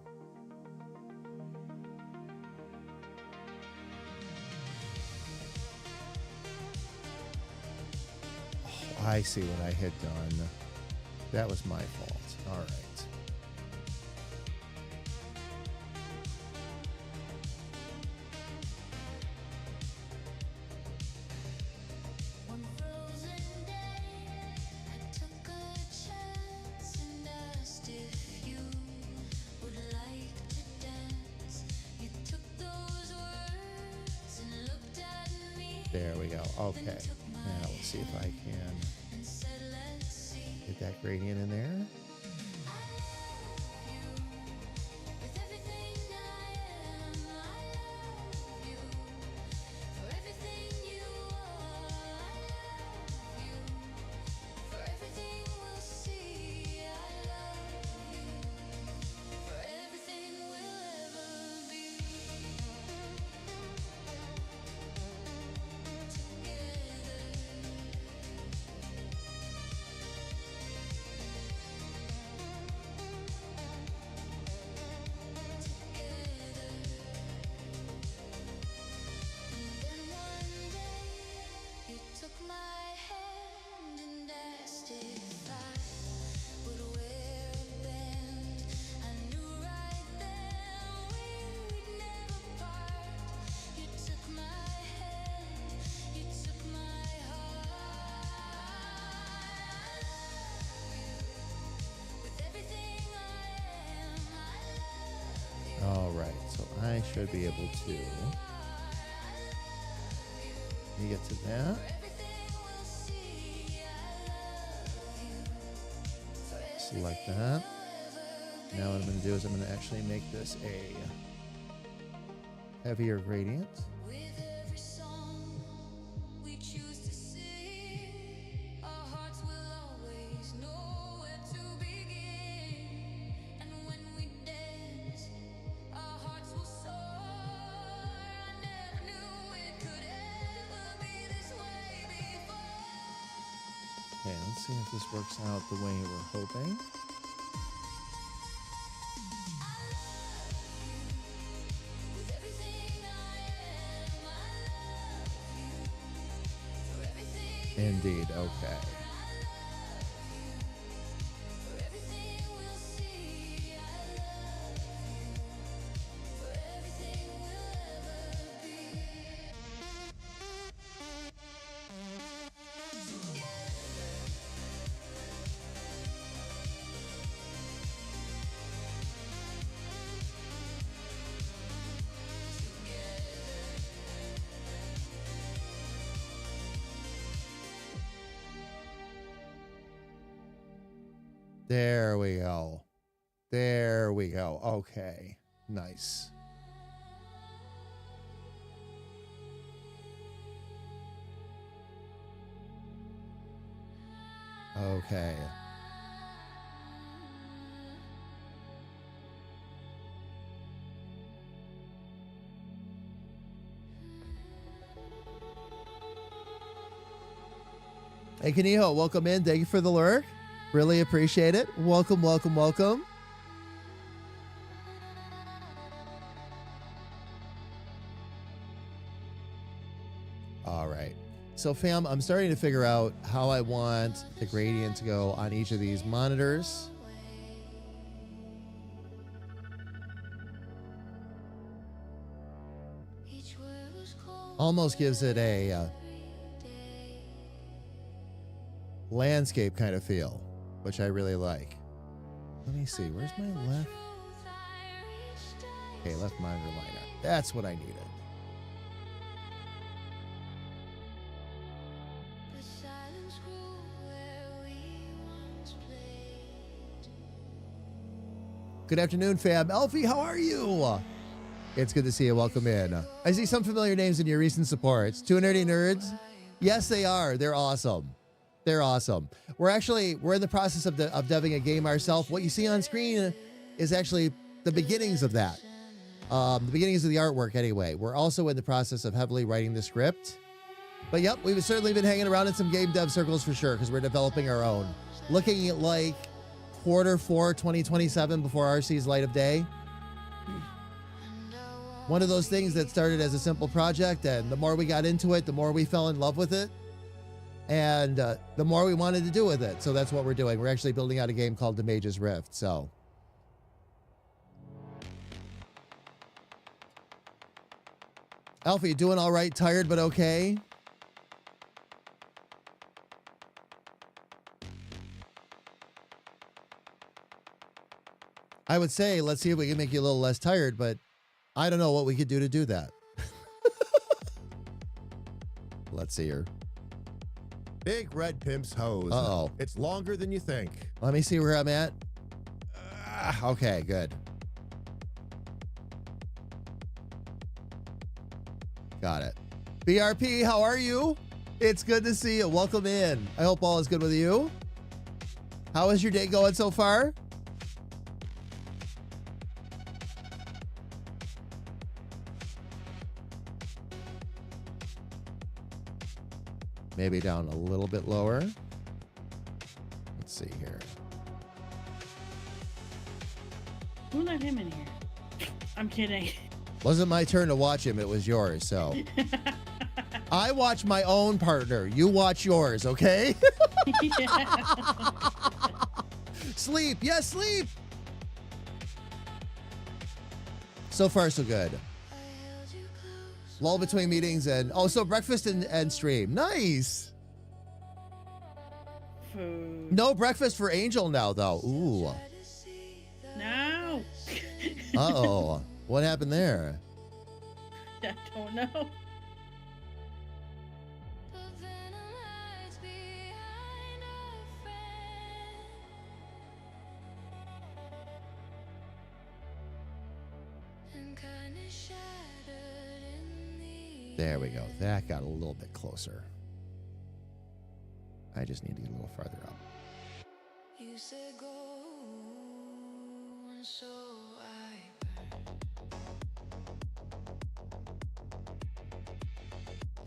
I see what I had done. That was my fault. All right. One frozen day, I took a chance and asked if you would like to dance. You took those words and looked at me. There we go. Okay. Now we'll see if I can And said, let's see. get that gradient in there. With everything I am, I love you. For everything you are, I love you. For everything we'll see, I love you. For everything we'll ever be. Then one day you took my hand and asked if I would wear a band. I knew right then we'd never part. You took my hand, you took my heart. I love you with everything I am. I love you. All right. So I should be able to let me get to that. Select that. Now what I'm going to do is I'm going to actually make this a heavier gradient. With every song we choose to sing, our hearts will always know where to begin. And when we dance, our hearts will soar. I never knew it could ever be this way before. Okay, let's see if this works out the way we're hoping. With everything I am, I love you. For everything Indeed. Okay. For everything we'll see, I love you. For everything we'll ever be. There we go. There we go. Okay. Nice. Okay. Hey, Kaniho, welcome in. Thank you for the lurk. Really appreciate it. Welcome, welcome, welcome. All right. So fam, I'm starting to figure out how I want the gradient to go on each of these monitors. Each word was cold Almost gives it a every day. landscape kind of feel, which I really like. Let me see, where's my left? Truth I reached out. Okay, left monitor liner. That's what I needed. But silence grew where we once played. Good afternoon, fam. Elfie, how are you? It's good to see you. Welcome in. I see some familiar names in your recent supports. Two Nerdy Nerds. Yes, they are. They're awesome. They're awesome. We're in the process of deving a game ourselves. What you see on screen is actually the beginnings of that. The beginnings of the artwork, anyway. We're also in the process of heavily writing the script. But yep, we've certainly been hanging around in some game dev circles for sure, because we're developing our own. Looking at like Q4 2027 before RC's light of day. One of those things that started as a simple project, and the more we got into it, the more we fell in love with it. And the more we wanted to do with it. So that's what we're doing. We're actually building out a game called The Mage's Rift. So Alfie, you doing all right? Tired but okay? I would say, let's see if we can make you a little less tired, but I don't know what we could do to do that. Let's see here. Big Red Pimp's hose. Uh-oh. It's longer than you think. Let me see where I'm at. Okay, good. Got it. BRP, how are you? It's good to see you. Welcome in. I hope all is good with you. How is your day going so far? Maybe down a little bit lower. Let's see here. Who let him in here? I'm kidding. Wasn't my turn to watch him, it was yours, so. I watch my own partner. You watch yours, okay? Sleep. Yes, sleep. So far, so good. I held you close. Lull between meetings and so breakfast and stream. Nice. Food. No breakfast for Angel now, though. Ooh. Tried to see the No. Uh-oh. What happened there? I don't know. the venom hides behind a friend. And kindness shattered in the There we go. That got a little bit closer. I just need to get a little farther up. You said go, and so I burned.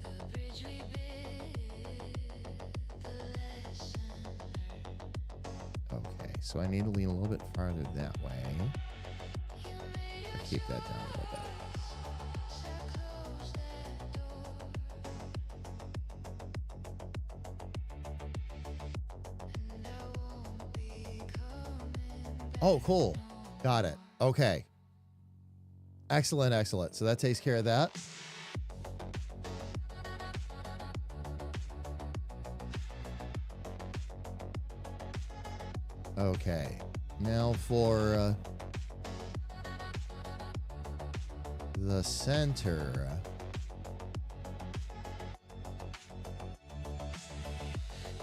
The bridge we built, the lesson learned. Okay, so I need to lean a little bit farther that way. You made Or your keep that down a little bit. said close that door. And I won't be coming back. Oh, cool. Got it. Okay. Excellent, excellent. So that takes care of that. Okay. Now for the center.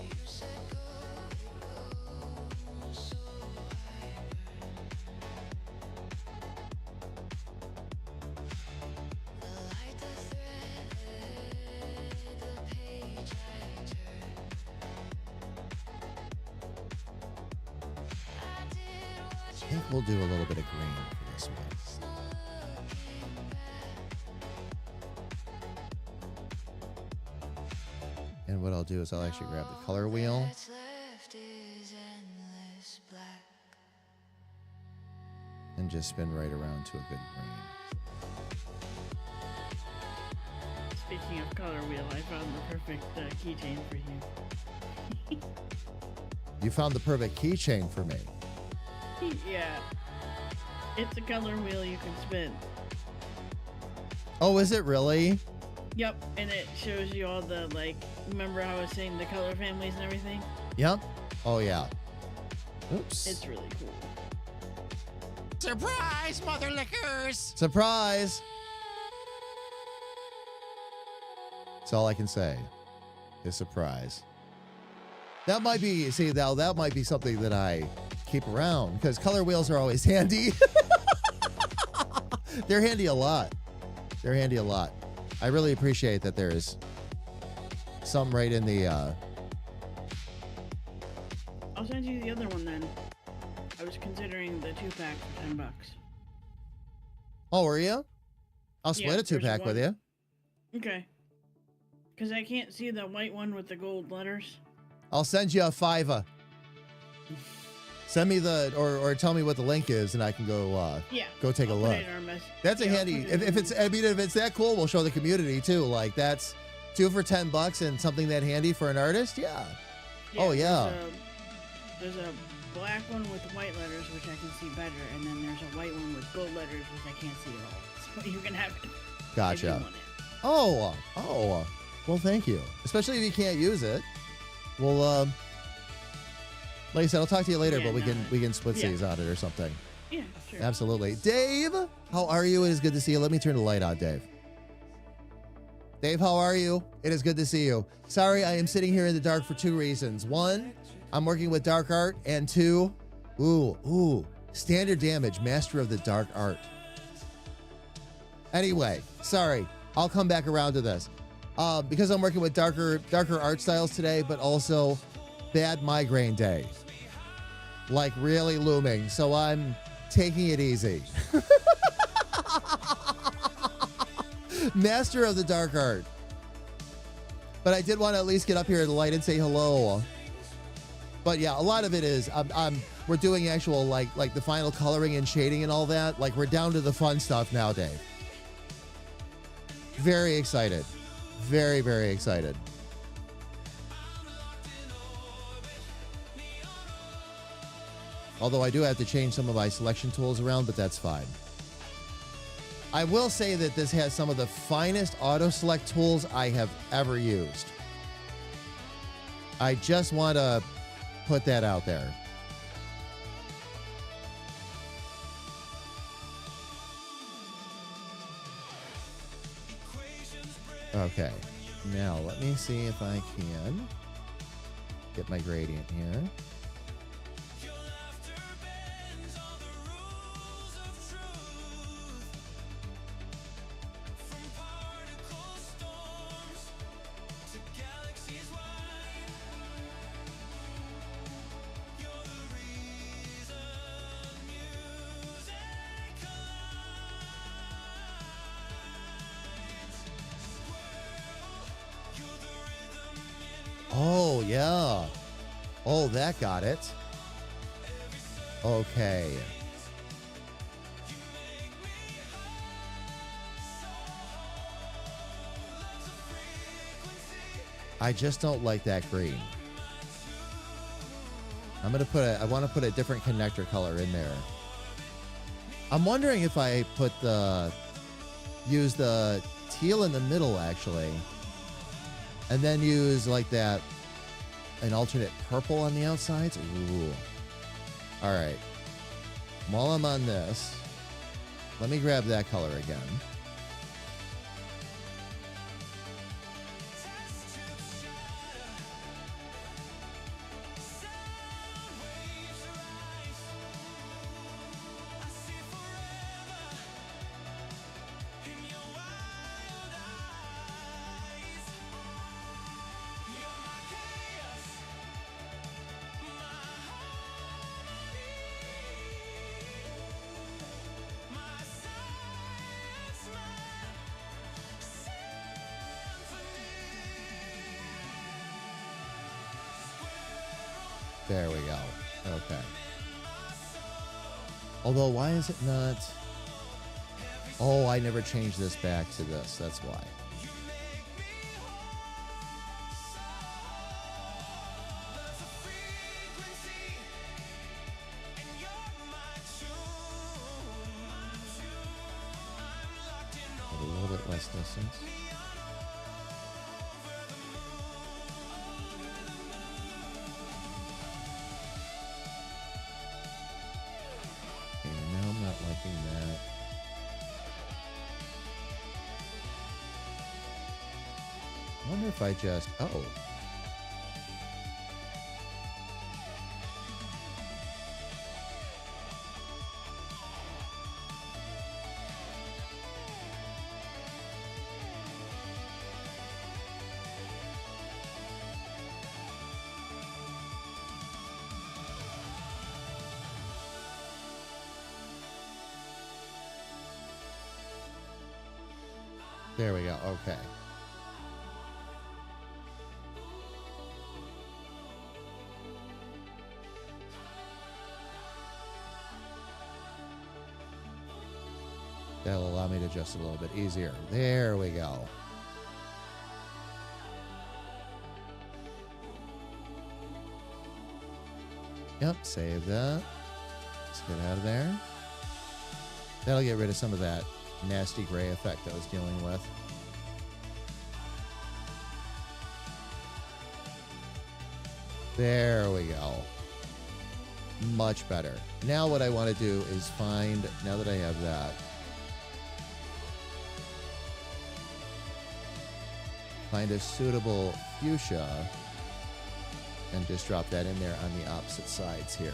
You said go, and so I burned. The light that thread, the page I turned. I did what I you think we'll do a little bit of green for this one. was, no looking back. And what I'll do is I'll actually grab the color wheel. What's left is endless black. And just spin right around to a good green. Speaking of color wheel, I found the perfect keychain for you. You found the perfect keychain for me. Yeah. It's a color wheel you can spin. Oh, is it really? Yep, and it shows you all the, like, remember how I was saying the color families and everything? Yep. Oh, yeah. Oops. It's really cool. Surprise, mother lickers! Surprise! That's all I can say is surprise. That might be, see, now that might be something that I keep around because color wheels are always handy. They're handy a lot. They're handy a lot. I really appreciate that there's some right in the, I'll send you the other one then. I was considering the 2-pack for $10. oh, were you? I'll split Yeah, a 2-pack with there's you. Okay. Because I can't see the white one with the gold letters. I'll send you a $5. Send me the, or tell me what the link is and I can go, Yeah. go take a I'll put look. it in our That's a yeah, I'll handy. put it If in- it's, I mean, if it's that cool, we'll show the community too. Like that's 2 for $10 and something that handy for an artist. Yeah. Oh, yeah. There's a black one with white letters, which I can see better, and then there's a white one with gold letters, which I can't see at all. So you can have it. If you Gotcha. want it. Oh. Well, thank you. Especially if you can't use it. Well, like I said, I'll talk to you later, Yeah, but we no. can split Yeah. these on it or something. Yeah, sure. Absolutely. Dave, how are you? It is good to see you. Let me turn the light on, Dave. Dave, how are you? It is good to see you. Sorry, I am sitting here in the dark for 2 reasons. 1, I'm working with dark art, and 2, standard damage, master of the dark art. Anyway, sorry. I'll come back around to this. Because I'm working with darker art styles today, but also bad migraine day. Like really looming. So I'm taking it easy. Master of the dark art. But I did want to at least get up here in the light and say hello. But yeah, a lot of it is we're doing actual like the final coloring and shading and all that. Like we're down to the fun stuff now, Dave. Very excited. Very, very excited. Although I do have to change some of my selection tools around, but that's fine. I will say that this has some of the finest auto select tools I have ever used. I just want to put that out there. Okay, now let me see if I can get my gradient here. Oh, yeah. Oh, that got it. Okay. I just don't like that green. I'm going to put I want to put a different connector color in there. I'm wondering if I use the teal in the middle actually. And then use like that, an alternate purple on the outsides. Ooh. All right. While I'm on this, let me grab that color again. There we go. Okay. Although, why is it not? Oh, I never changed this back to this. That's why. distance. Okay, now I'm not liking that. I wonder if I just... Oh. There we go. Okay. That'll allow me to adjust a little bit easier. There we go. Yep, save that. Let's get out of there. That'll get rid of some of that nasty gray effect I was dealing with. There we go. Much better. Now what I want to do is find, now that I have that, find a suitable fuchsia and just drop that in there on the opposite sides here.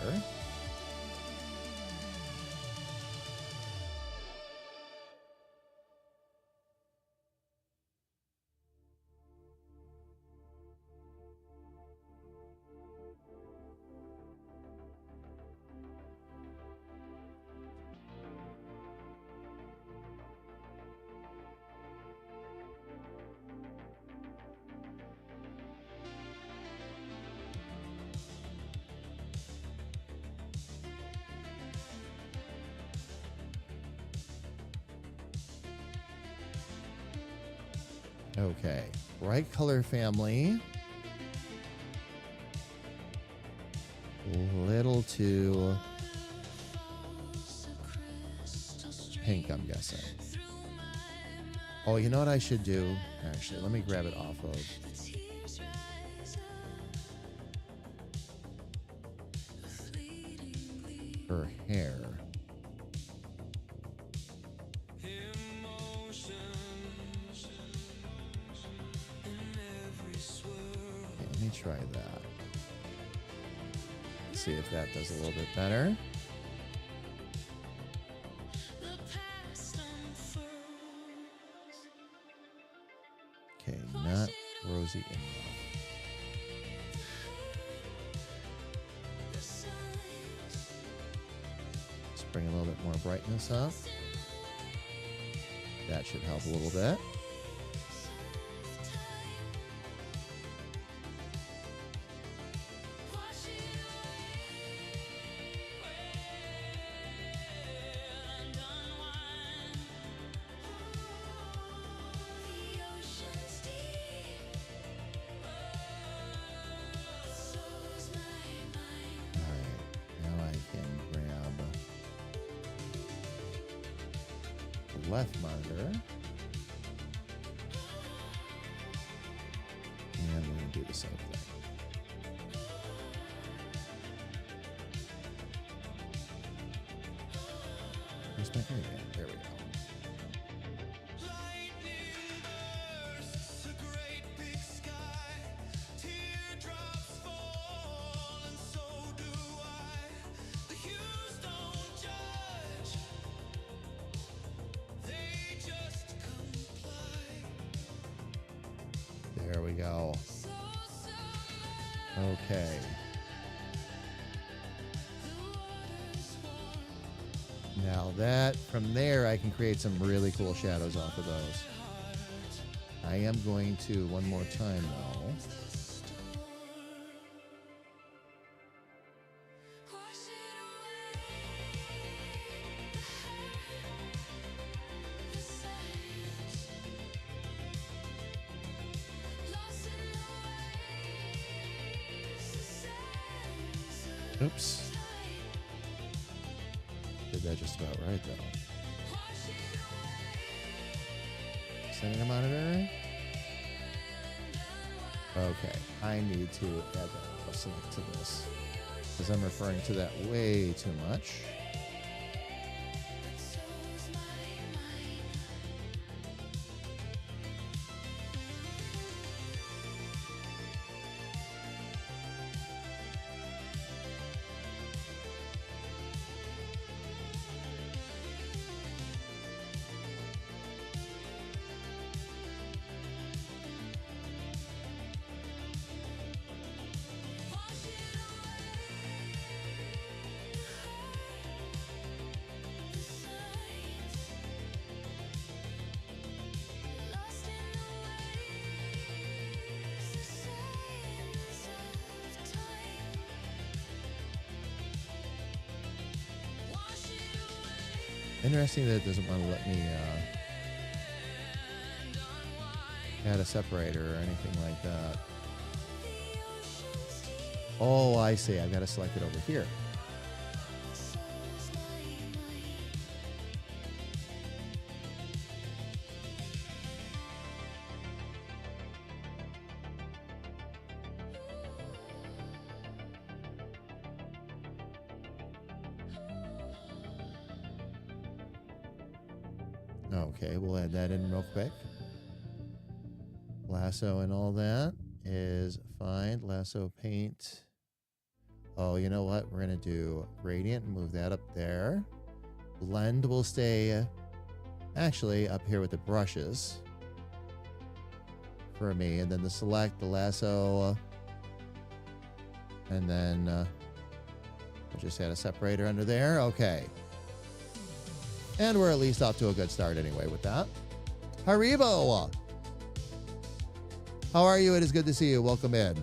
Okay, bright color family. Little too pink, I'm guessing. Oh, you know what I should do? Actually, let me grab it off of. Her hair. Let me try that. See if that does a little bit better. Okay, not rosy enough. Let's bring a little bit more brightness up. That should help a little bit. Left monitor. And we're going to do the same thing. Where's my area? There we go. There we go. Okay. Now that, from there, I can create some really cool shadows off of those. I am going to, one more time though. Oops. Did that just about right, though. center monitor. Okay, I need to add a select to this because I'm referring to that way too much. Interesting that it doesn't want to let me add a separator or anything like that. Oh, I see. I've got to select it over here. Okay, we'll add that in real quick. Lasso and all that is fine. Lasso paint. Oh, you know what? We're going to do gradient and move that up there. Blend will stay actually up here with the brushes for me. And then the select, the lasso, and then we'll just add a separator under there. Okay. And we're at least off to a good start anyway with that. Haribo! How are you? It is good to see you. Welcome in.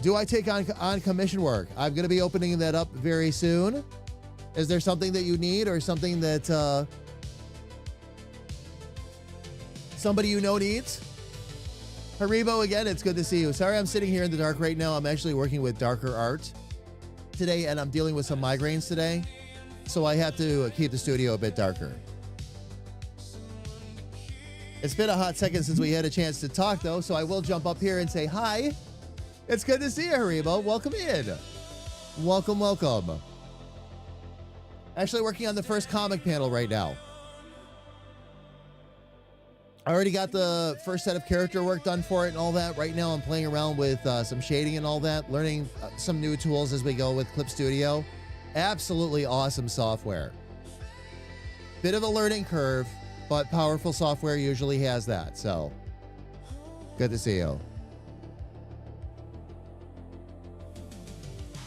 Do I take on commission work? I'm going to be opening that up very soon. Is there something that you need or something that somebody you know needs? Haribo, again, it's good to see you. Sorry I'm sitting here in the dark right now. I'm actually working with darker art today, and I'm dealing with some migraines today. So I have to keep the studio a bit darker. It's been a hot second since we had a chance to talk, though, so I will jump up here and say hi. It's good to see you, Haribo. Welcome in. Welcome, welcome. Actually working on the first comic panel right now. I already got the first set of character work done for it and all that. Right now I'm playing around with some shading and all that, learning some new tools as we go with Clip Studio. Absolutely awesome software. Bit of a learning curve, but powerful software usually has that. So, good to see you.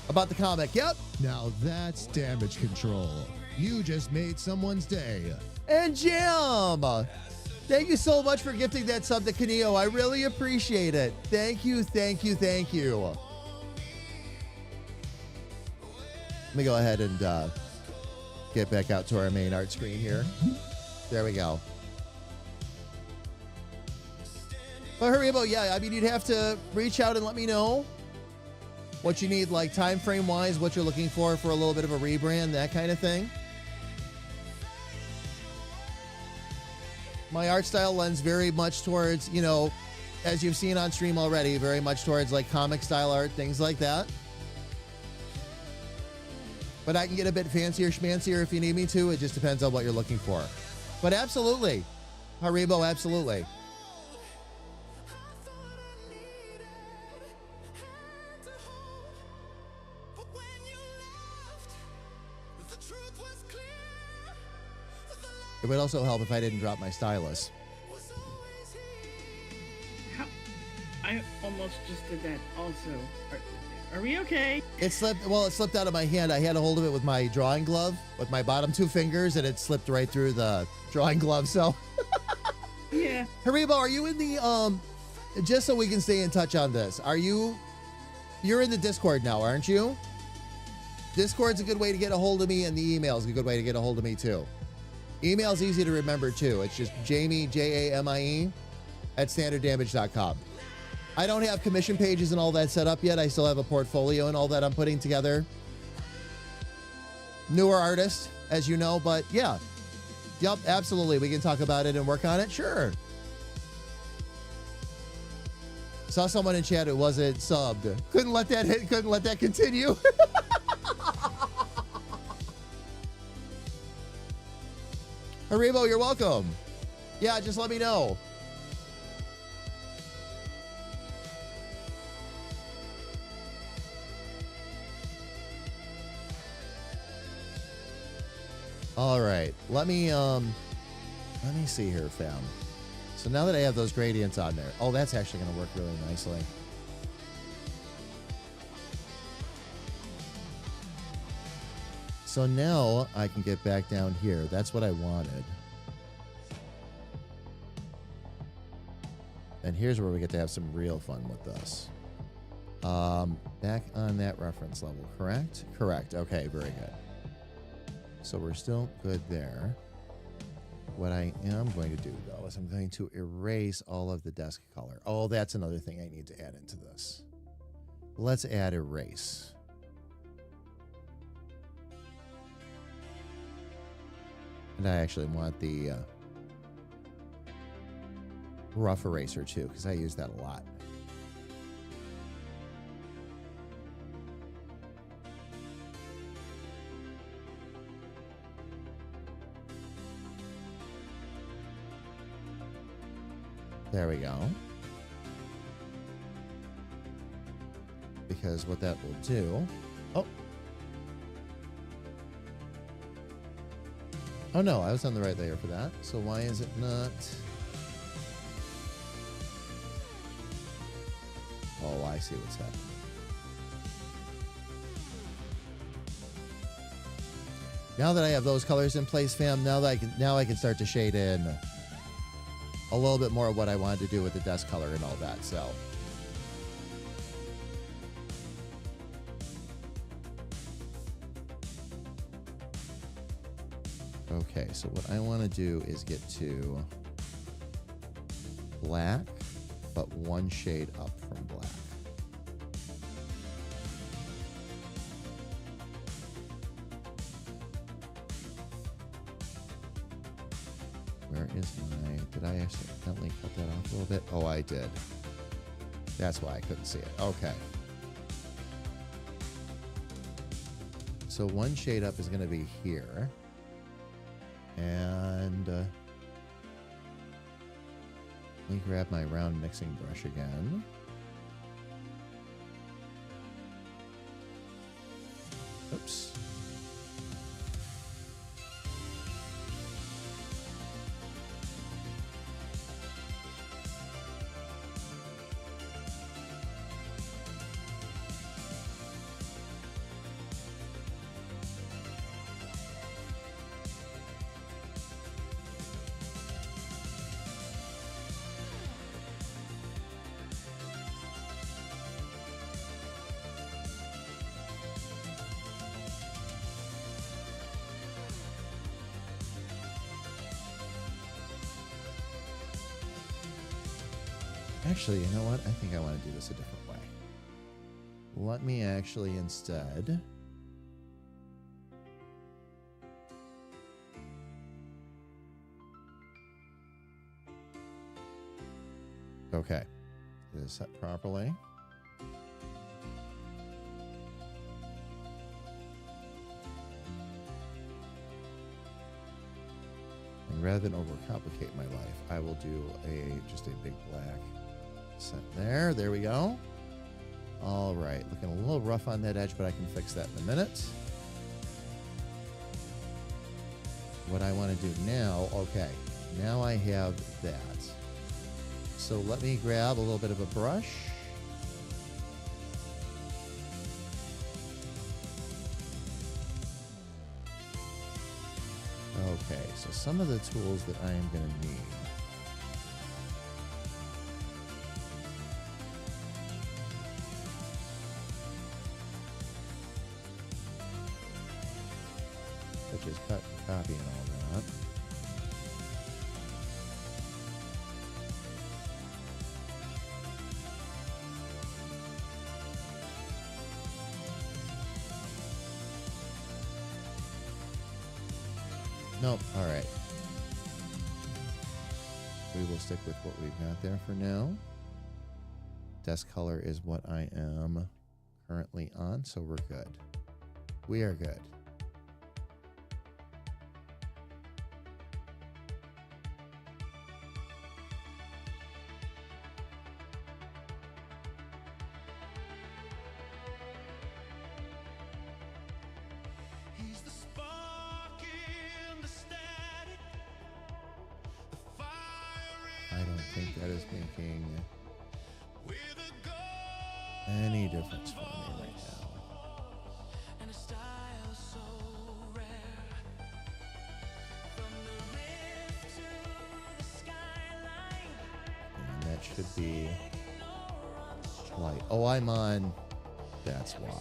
About the comic, yep. Now that's damage control. You just made someone's day. And Jim, thank you so much for gifting that sub to Kaneo. I really appreciate it. Thank you, thank you, thank you. Let me go ahead and get back out to our main art screen here. There we go. But Haribo, yeah, I mean, you'd have to reach out and let me know what you need, like time frame wise, what you're looking for a little bit of a rebrand, that kind of thing. My art style lends very much towards, you know, as you've seen on stream already, very much towards like comic style art, things like that. But I can get a bit fancier schmancier if you need me to. It just depends on what you're looking for. But absolutely. Haribo, absolutely. It would also help if I didn't drop my stylus. I almost just did that also. Are we okay? It slipped out of my hand. I had a hold of it with my drawing glove, with my bottom two fingers, and it slipped right through the drawing glove, so. Yeah. Haribo, are you in the, just so we can stay in touch on this, you're in the Discord now, aren't you? Discord's a good way to get a hold of me, and the email's a good way to get a hold of me, too. Email's easy to remember, too. It's just Jamie, Jamie, @standarddamage.com. I don't have commission pages and all that set up yet. I still have a portfolio and all that I'm putting together. Newer artist, as you know, but yeah. Yep, absolutely. We can talk about it and work on it. Sure. Saw someone in chat who wasn't subbed. Couldn't let that hit. Couldn't let that continue. Haribo, you're welcome. Yeah, just let me know. All right, let me see here, fam. So now that I have those gradients on there, oh, that's actually going to work really nicely. So now I can get back down here. That's what I wanted. And here's where we get to have some real fun with this. Back on that reference level, correct? Correct. Okay, very good. So we're still good there. What I am going to do, though, is I'm going to erase all of the desk color. Oh, that's another thing I need to add into this. Let's add erase. And I actually want the rough eraser, too, because I use that a lot. There we go. Because what that will do... Oh no, I was on the right layer for that. So why is it not... Oh, I see what's happening. Now that I have those colors in place, fam, now I can start to shade in a little bit more of what I wanted to do with the desk color and all that. So okay, so what I want to do is get to black, but one shade up from black. Where is my... Did I accidentally cut that off a little bit? Oh, I did. That's why I couldn't see it. Okay. So one shade up is going to be here. And let me grab my round mixing brush again. Oops. Actually, you know what? I think I want to do this a different way. Let me actually instead... Okay. Is it set properly? And rather than overcomplicate my life, I will do just a big black set there. There we go. All right. Looking a little rough on that edge, but I can fix that in a minute. What I want to do now, okay, now I have that. So let me grab a little bit of a brush. Okay, so some of the tools that I am going to need. Such as cut and copy and all that. Nope. All right. We will stick with what we've got there for now. desk color is what I am currently on, so we're good. We are good. I don't think that is making any difference for me right now. And that should be light. Oh, I'm on. That's why.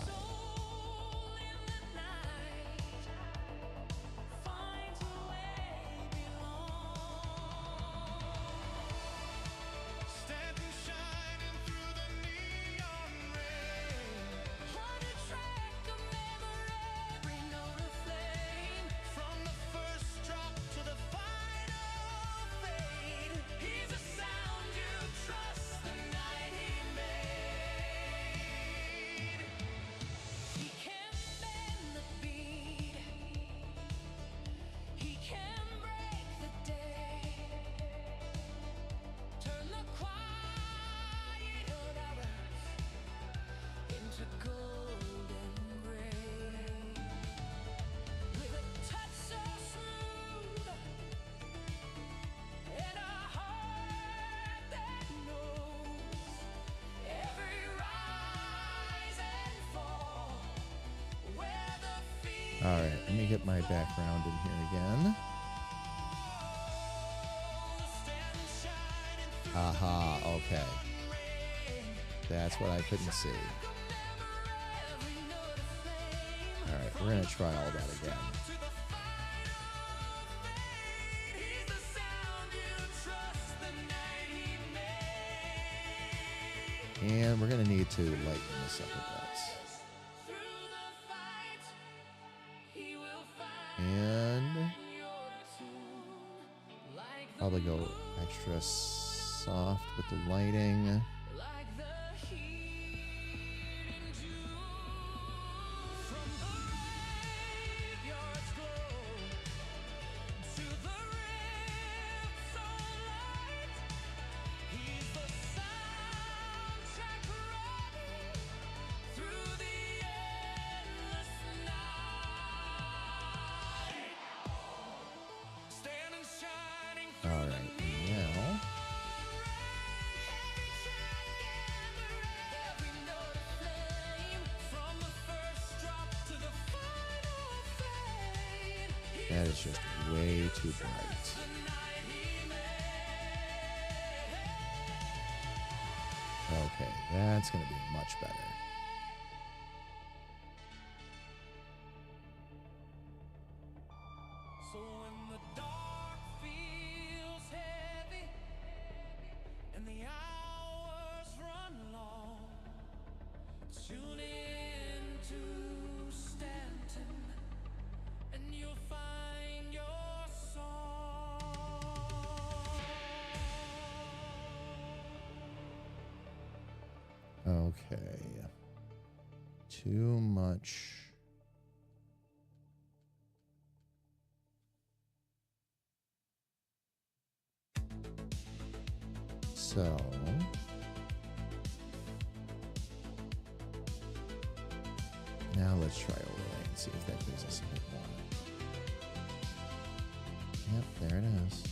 All right, let me get my background in here again. Aha, okay. That's what I couldn't see. All right, we're going to try all that again. And we're going to need to lighten this up a bit. And probably go extra soft with the lighting. All right, now that is just way too bright. Okay, that's going to be much better. Okay. Too much. So now let's try overlay and see if that gives us a bit more. Yep, there it is.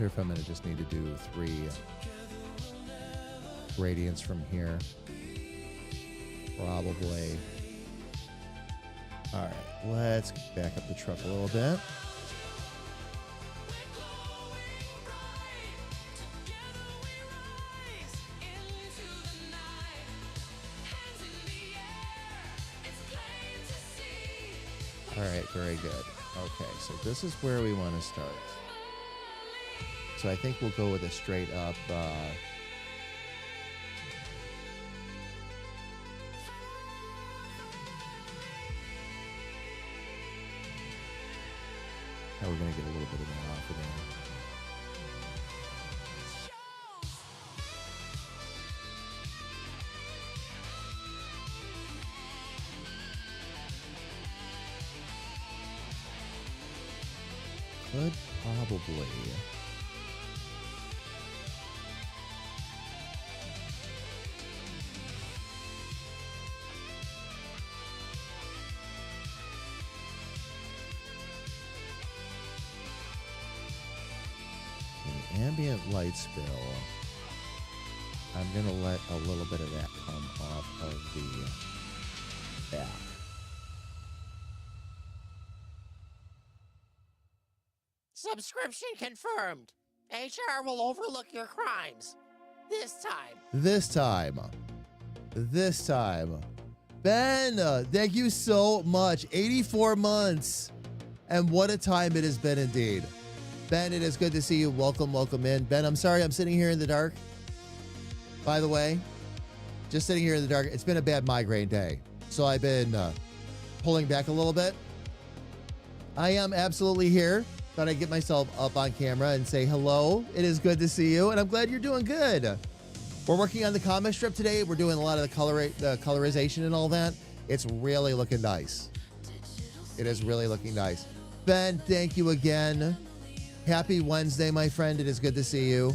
wonder if I'm going to just need to do 3 gradients from here. Probably. All right, let's back up the truck a little bit. All right, very good. Okay, so this is where we want to start. So I think we'll go with a straight up how we're going to get a little bit of that off again. Could probably. The ambient light spill. I'm going to let a little bit of that come off of the back. Subscription confirmed. HR will overlook your crimes. This time. This time. Ben, thank you so much. 84 months. And what a time it has been indeed. Ben, it is good to see you. Welcome, welcome in. Ben, I'm sorry I'm sitting here in the dark. By the way, just sitting here in the dark. It's been a bad migraine day. So I've been pulling back a little bit. I am absolutely here. Thought I'd get myself up on camera and say hello. It is good to see you, and I'm glad you're doing good. We're working on the comic strip today. We're doing a lot of the colorization and all that. It's really looking nice. It is really looking nice. Ben, thank you again. Happy Wednesday, my friend. It is good to see you.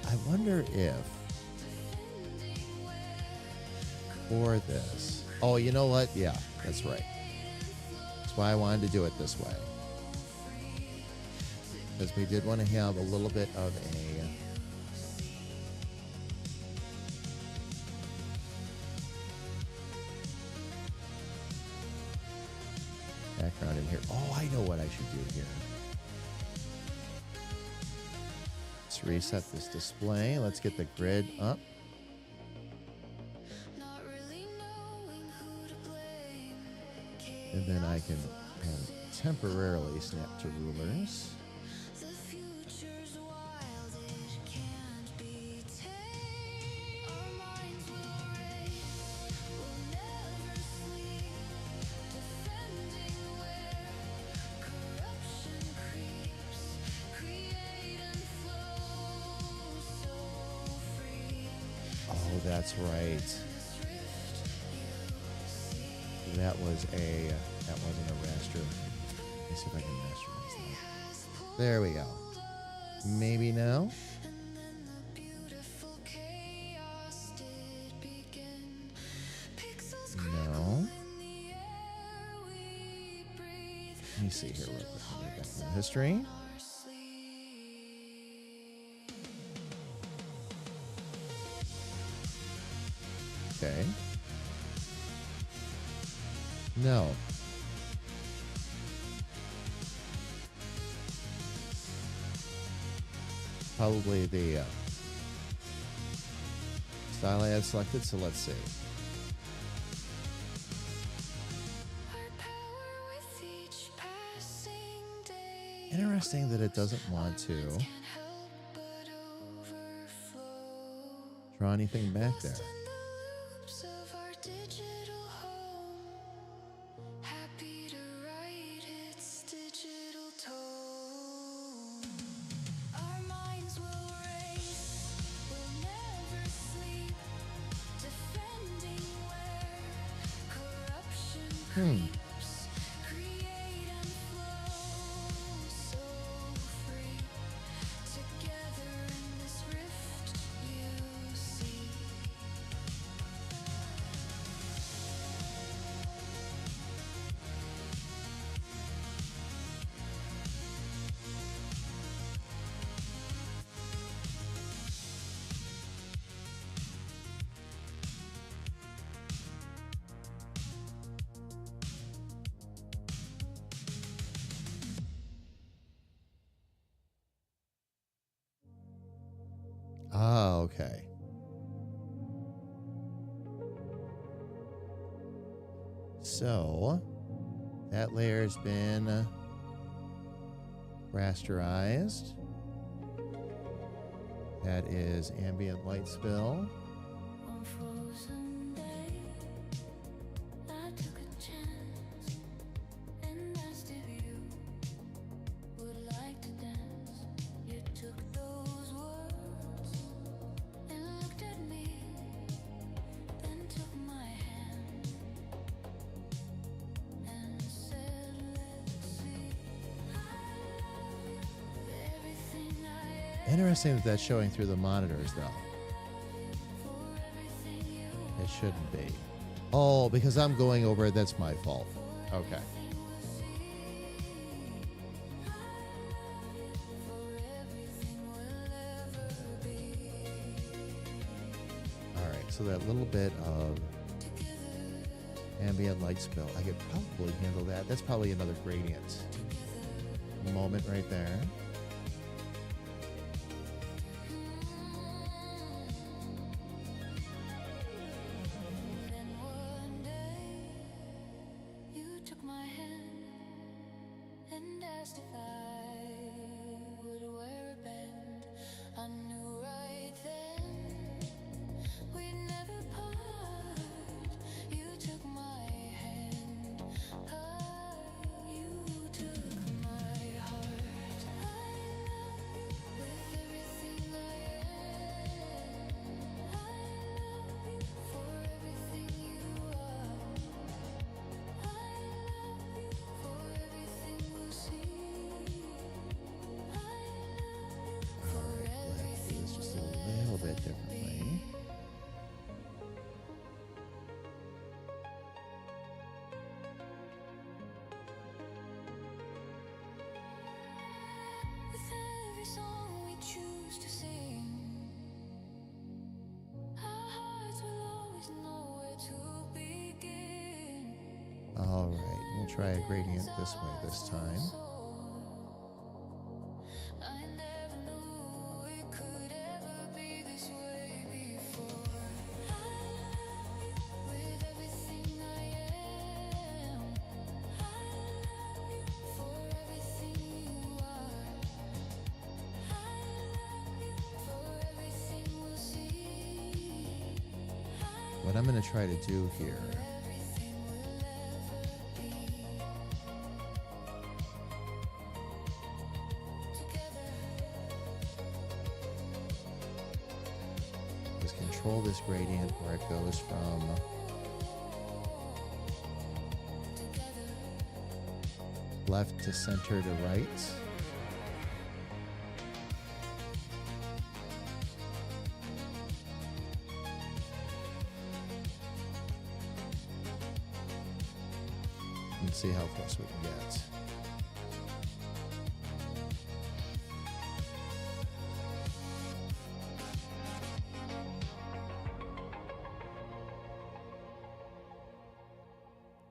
I wonder if for this. Oh, you know what? Yeah, that's right. That's why I wanted to do it this way. Because we did want to have a little bit of a background in here. Oh, I know what I should do here. Let's reset this display. Let's get the grid up. And then I can temporarily snap to rulers. Oh, that's right. That wasn't a raster. Let me see if I can rasterize that. There we go. Maybe now. No. Let me see here real quick. Let me get back to the history. Okay. No. Probably the style I had selected, so let's see. Interesting that it doesn't want to draw anything back there. Ah, okay. So that layer's been rasterized. That is ambient light spill. One frozen day, I took a chance and asked if you would like to dance. You took those words and looked at me, then took my hand and said, let's see. Everything I am, Interesting that that's showing through the monitors, though. for everything you It shouldn't be. Oh, because I'm going over it, that's my fault. Okay. All right, so that little bit of ambient light spill, I could probably handle that. That's probably another gradient moment right there. Then one day you took my hand and asked if I would wear a band. I knew right then we'd never part. You took my hand, you took my heart. I love you with everything I am. I love you for everything you are. I love you for everything we'll see. I love you All right, let's do this just a little bit differently. with every song we choose to sing. Our hearts will always know where to begin. All right, we'll try a gradient this way this time. I never knew it could ever be this way before. I love you with everything I am. I love you for everything you are. I love you for everything we'll see. What I'm going to try to do here Everything we'll ever be. Together. is control this gradient where it goes from left to center to right. And see how close we can get.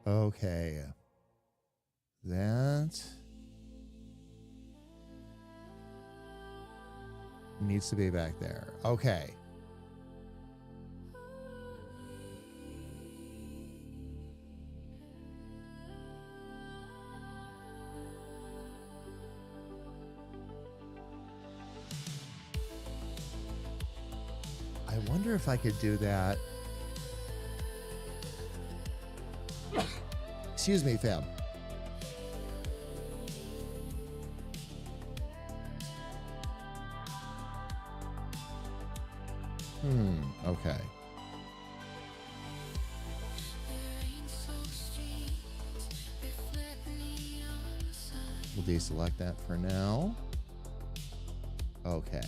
Okay. That needs to be back there. Okay. I wonder if I could do that. Excuse me, fam. Okay. We'll deselect that for now. Okay.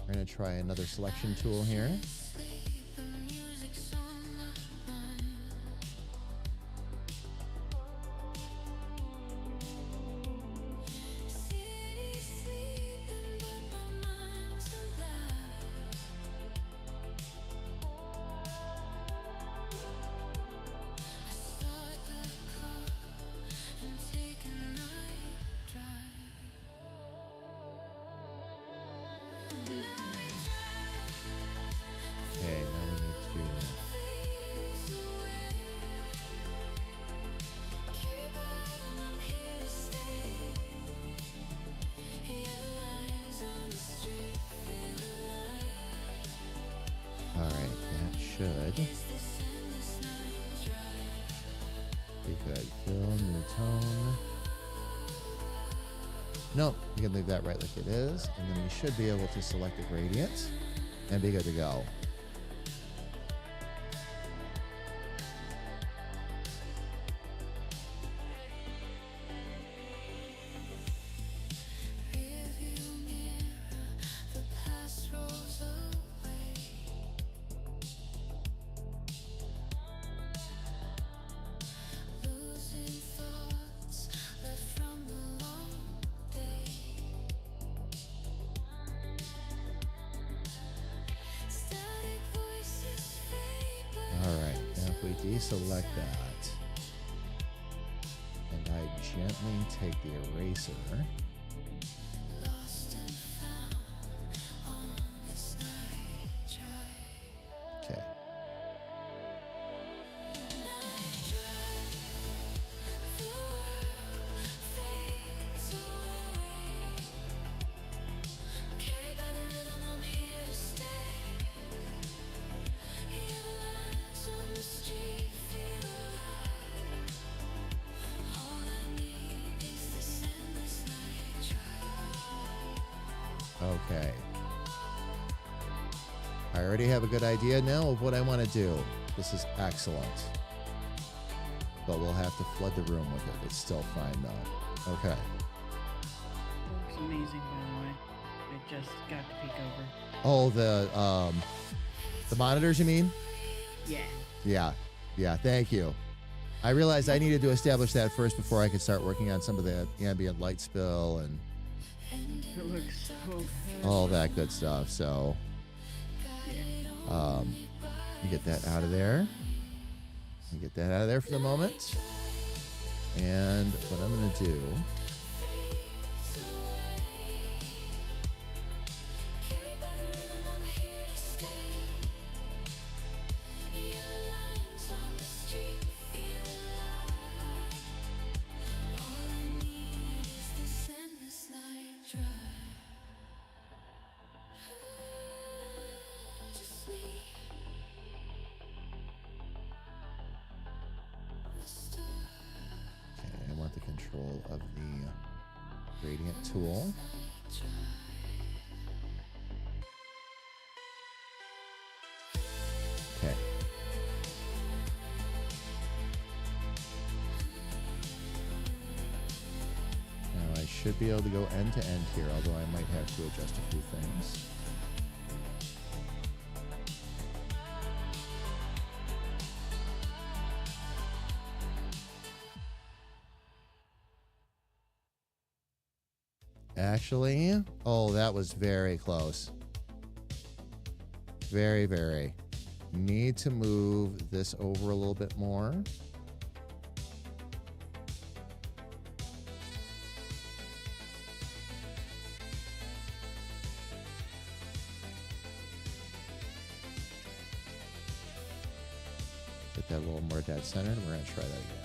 We're going to try another selection tool here. should be good. Fill, new tone. Nope, you can leave that right like it is, and then we should be able to select a gradient and be good to go. Deselect that, and I gently take the eraser. Okay. Okay. I already have a good idea now of what I want to do. This is excellent. But we'll have to flood the room with it. It's still fine though. Okay. Looks amazing, by the way. I just got to peek over. Oh, the monitors, you mean? Yeah. Yeah, thank you. I realized I needed to establish that first before I could start working on some of the ambient light spill and It looks so good. all that good stuff. So, you get that out of there. You get that out of there for the moment. And what I'm going to do. Okay, I want the control of the gradient tool. Okay. Now I should be able to go end to end here, although I might have to adjust a few things. Actually, oh, that was very close. Very, very. Need to move this over a little bit more. Get that a little more dead centered. We're going to try that again.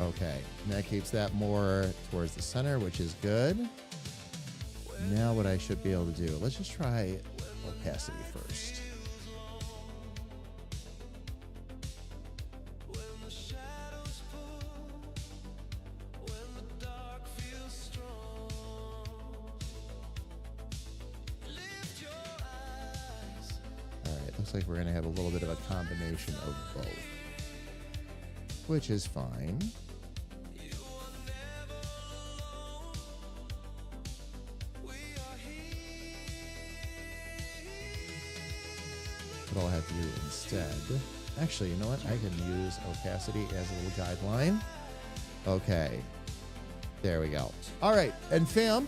Okay, and that keeps that more towards the center, which is good. Now what I should be able to do, let's just try opacity first. All right, looks like we're going to have a little bit of a combination of both, which is fine. What I'll have to do instead, actually, you know what? I can use opacity as a little guideline. Okay, there we go. All right, and fam,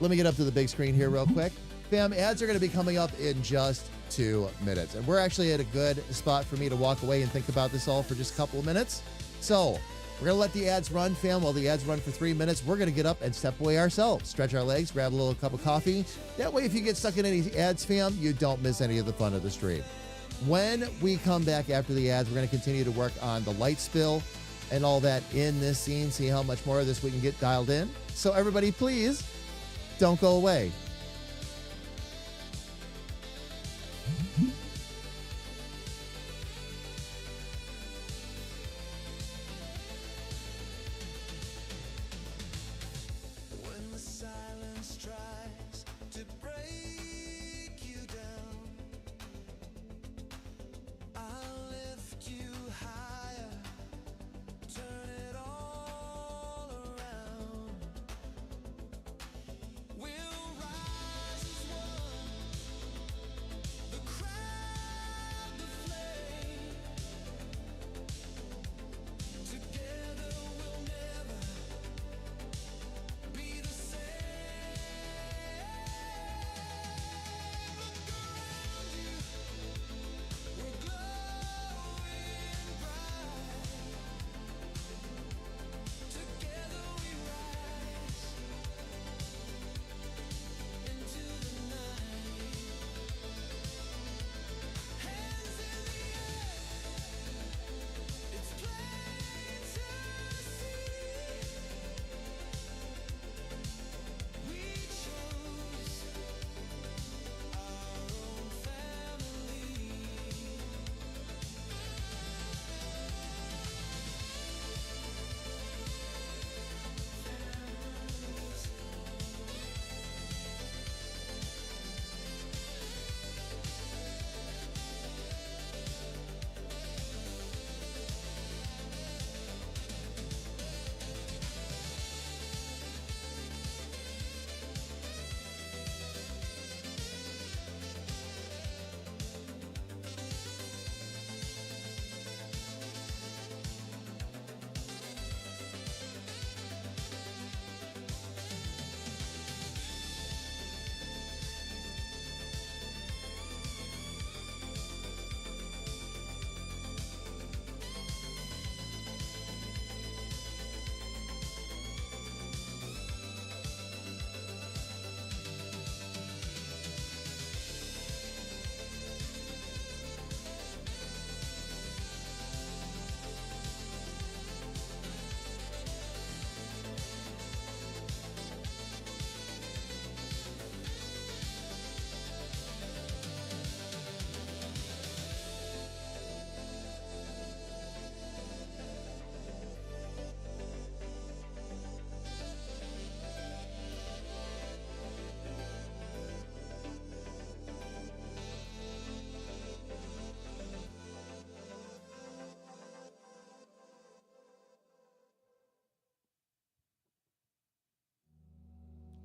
let me get up to the big screen here real quick. Fam, ads are going to be coming up in just 2 minutes, and we're actually at a good spot for me to walk away and think about this all for just a couple of minutes. So we're going to let the ads run, fam. While the ads run for 3 minutes, we're going to get up and step away ourselves, stretch our legs, grab a little cup of coffee. That way, if you get stuck in any ads, fam, you don't miss any of the fun of the stream. When we come back after the ads, we're going to continue to work on the light spill and all that in this scene, see how much more of this we can get dialed in. So everybody, please don't go away. When the silence tries to break you down, I'll lift you higher, turn it all around. We'll rise as one, the crowd, the flame. Together we'll never be the same. Look around you, we're glowing bright. Together we rise into the night. Hands in the air, it's plain to see. We chose our own family.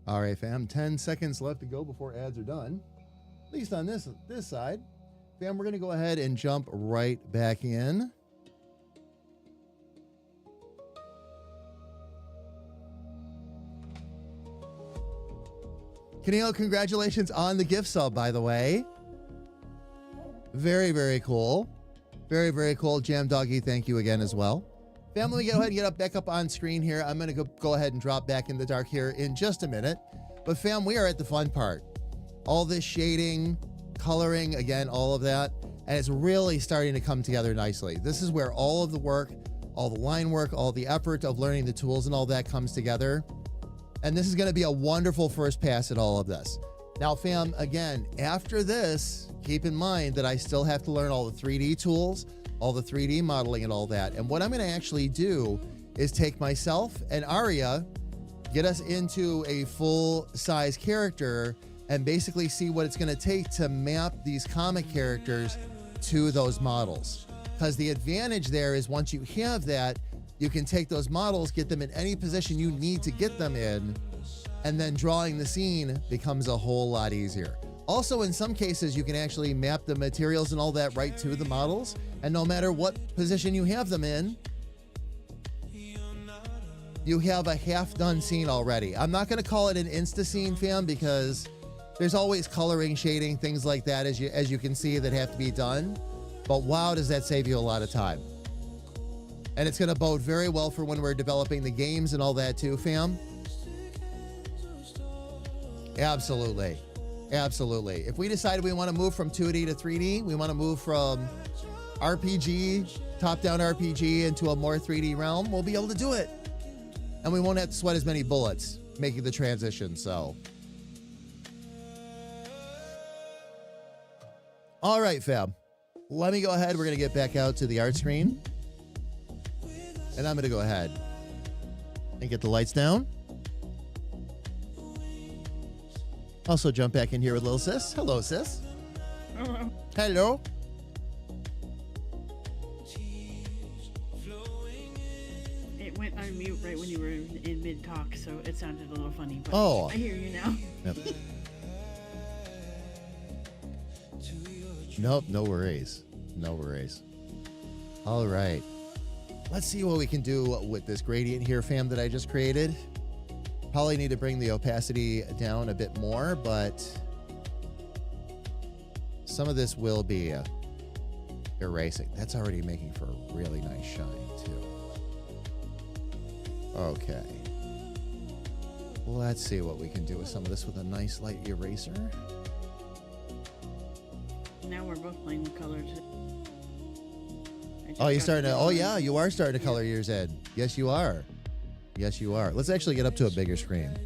All right, fam, 10 seconds left to go before ads are done. At least on this side. Fam, we're going to go ahead and jump right back in. Keneal, congratulations on the gift sub, by the way. Very, very cool. Very, very cool. Jam Doggy, thank you again as well. Fam, let me go ahead and get back up on screen here. I'm going to go ahead and drop back in the dark here in just a minute. But fam, we are at the fun part. All this shading, coloring, again, all of that. And it's really starting to come together nicely. This is where all of the work, all the line work, all the effort of learning the tools and all that comes together. And this is going to be a wonderful first pass at all of this. Now, fam, again, after this, keep in mind that I still have to learn all the 3D tools, all the 3D modeling and all that. And what I'm going to actually do is take myself and Arya, get us into a full-size character, and basically see what it's going to take to map these comic characters to those models. Because the advantage there is once you have that, you can take those models, get them in any position you need to get them in, and then drawing the scene becomes a whole lot easier. Also, in some cases, you can actually map the materials and all that right to the models, and no matter what position you have them in, you have a half-done scene already. I'm not going to call it an insta-scene, fam, because there's always coloring, shading, things like that, as you can see, that have to be done. But wow, does that save you a lot of time. And it's going to bode very well for when we're developing the games and all that too, fam. Absolutely. Absolutely. If we decide we want to move from 2D to 3D, we want to move from RPG, top-down RPG into a more 3D realm, we'll be able to do it. And we won't have to sweat as many bullets making the transition, so. All right, fam. Let me go ahead. We're going to get back out to the art screen. And I'm going to go ahead and get the lights down. Also jump back in here with little sis. Hello, sis. Hello. Hello. It went on mute right when you were in mid talk, so it sounded a little funny. But Oh. I hear you now. Yep. Nope, no worries. No worries. All right. Let's see what we can do with this gradient here, fam, that I just created. Probably need to bring the opacity down a bit more, but some of this will be erasing. That's already making for a really nice shine, too. Okay. Let's see what we can do with some of this with a nice light eraser. Now we're both playing with color too. I just Oh, you're got starting to. the Oh, color. yeah, you are starting to color yours in. Yes, you are. Yes, you are. Let's actually get up to a bigger screen.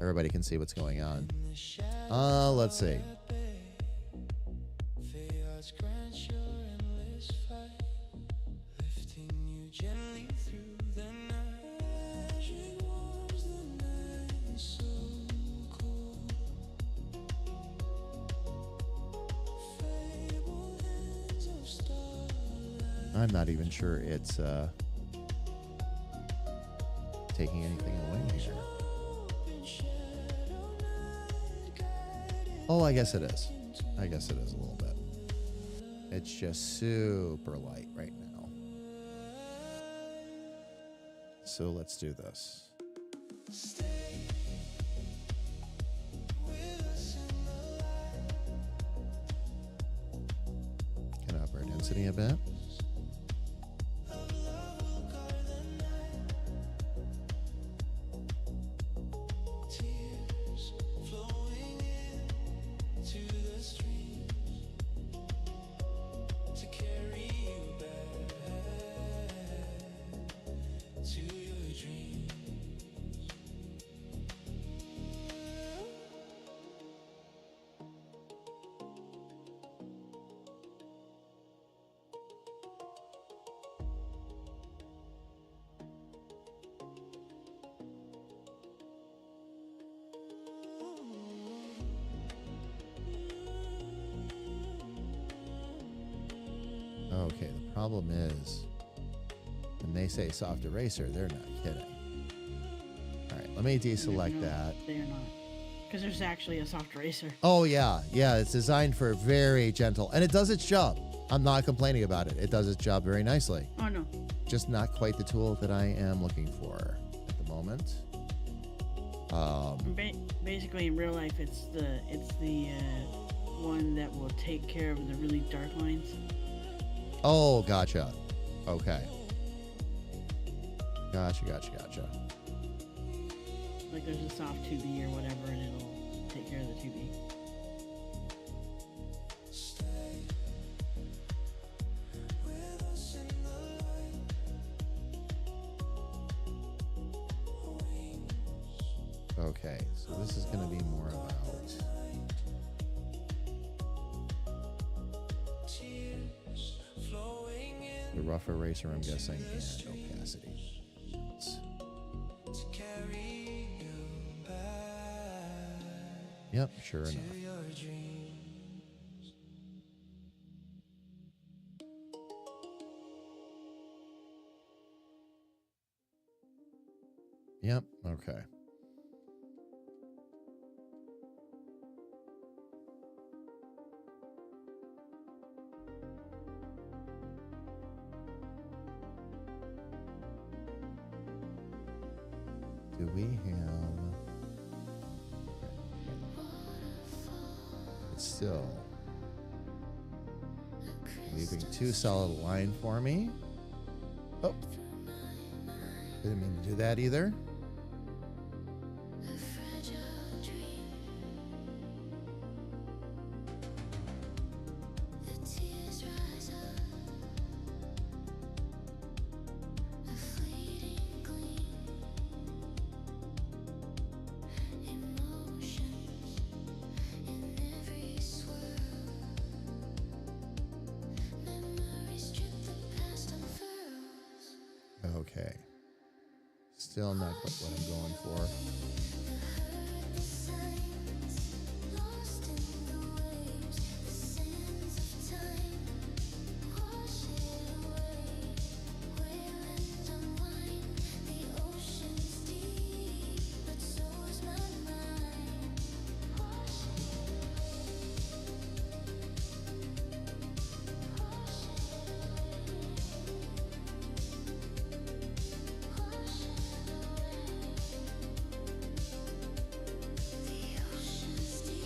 Everybody can see what's going on. Let's see. I'm not even sure it's taking anything away here. Oh, I guess it is. I guess it is a little bit. It's just super light right now. So let's do this. Can I up our density a bit? Okay, the problem is when they say soft eraser, they're not kidding. All right, let me deselect No, that. They are not. Because there's actually a soft eraser. Oh, yeah. Yeah, it's designed for very gentle. And it does its job. I'm not complaining about it. It does its job very nicely. Oh no. Just not quite the tool that I am looking for at the moment. Basically, in real life, it's the one that will take care of the really dark lines. Oh, gotcha. Okay. Gotcha. Like there's a soft 2B or whatever, and it'll take care of the 2B. Okay, so this is going to be more about the rough eraser, I'm guessing, and opacity. Yep, sure enough. Yep, okay. Do we have... It's still leaving too solid a line for me. Oh, didn't mean to do that either. Okay. Still not quite what I'm going for. Lost in the waves, the sands of time. Wash it away, where and unwind. The ocean's deep, but so is my mind. Wash it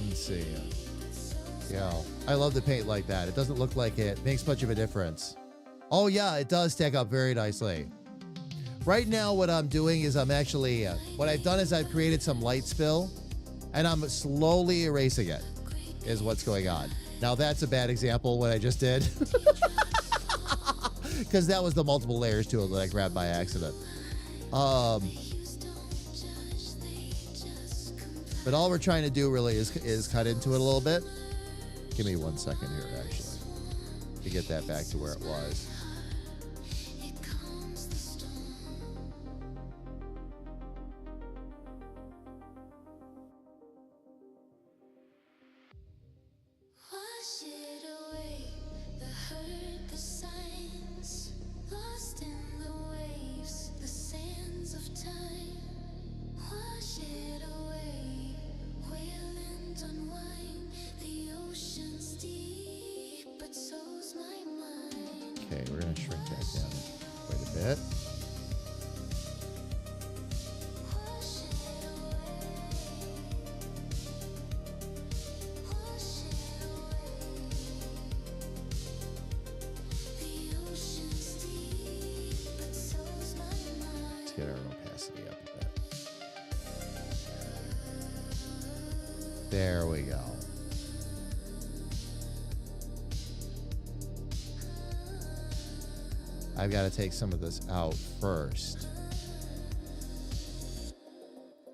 Let's see. Yeah, I love the paint like that. It doesn't look like it makes much of a difference. Oh yeah, it does stack up very nicely. Right now, what I'm doing is I'm actually, what I've done is I've created some light spill, and I'm slowly erasing it, is what's going on. Now that's a bad example, what I just did. Because that was the multiple layers tool that I grabbed by accident. But all we're trying to do really is cut into it a little bit. Give me 1 second here, actually, to get that back to where it was. Wash it away, the hurt, the signs. Lost in the waves, the sands of time. Wash it away, wail and unwind. The ocean's deep, but so's my mind. Okay, we're going to shrink that down quite a bit. Wash it away, wash it away. The ocean's deep, but so's my mind. Let's get our opacity up a bit. There we go. I've got to take some of this out first.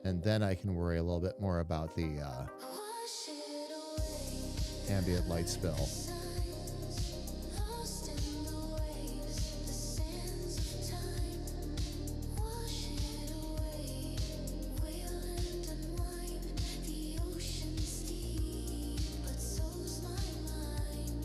And then I can worry a little bit more about the Wash it away. ambient light spill. Lost in the waves, the sands of time. Wash it away, wail and unwind. The ocean's deep, but so's my mind.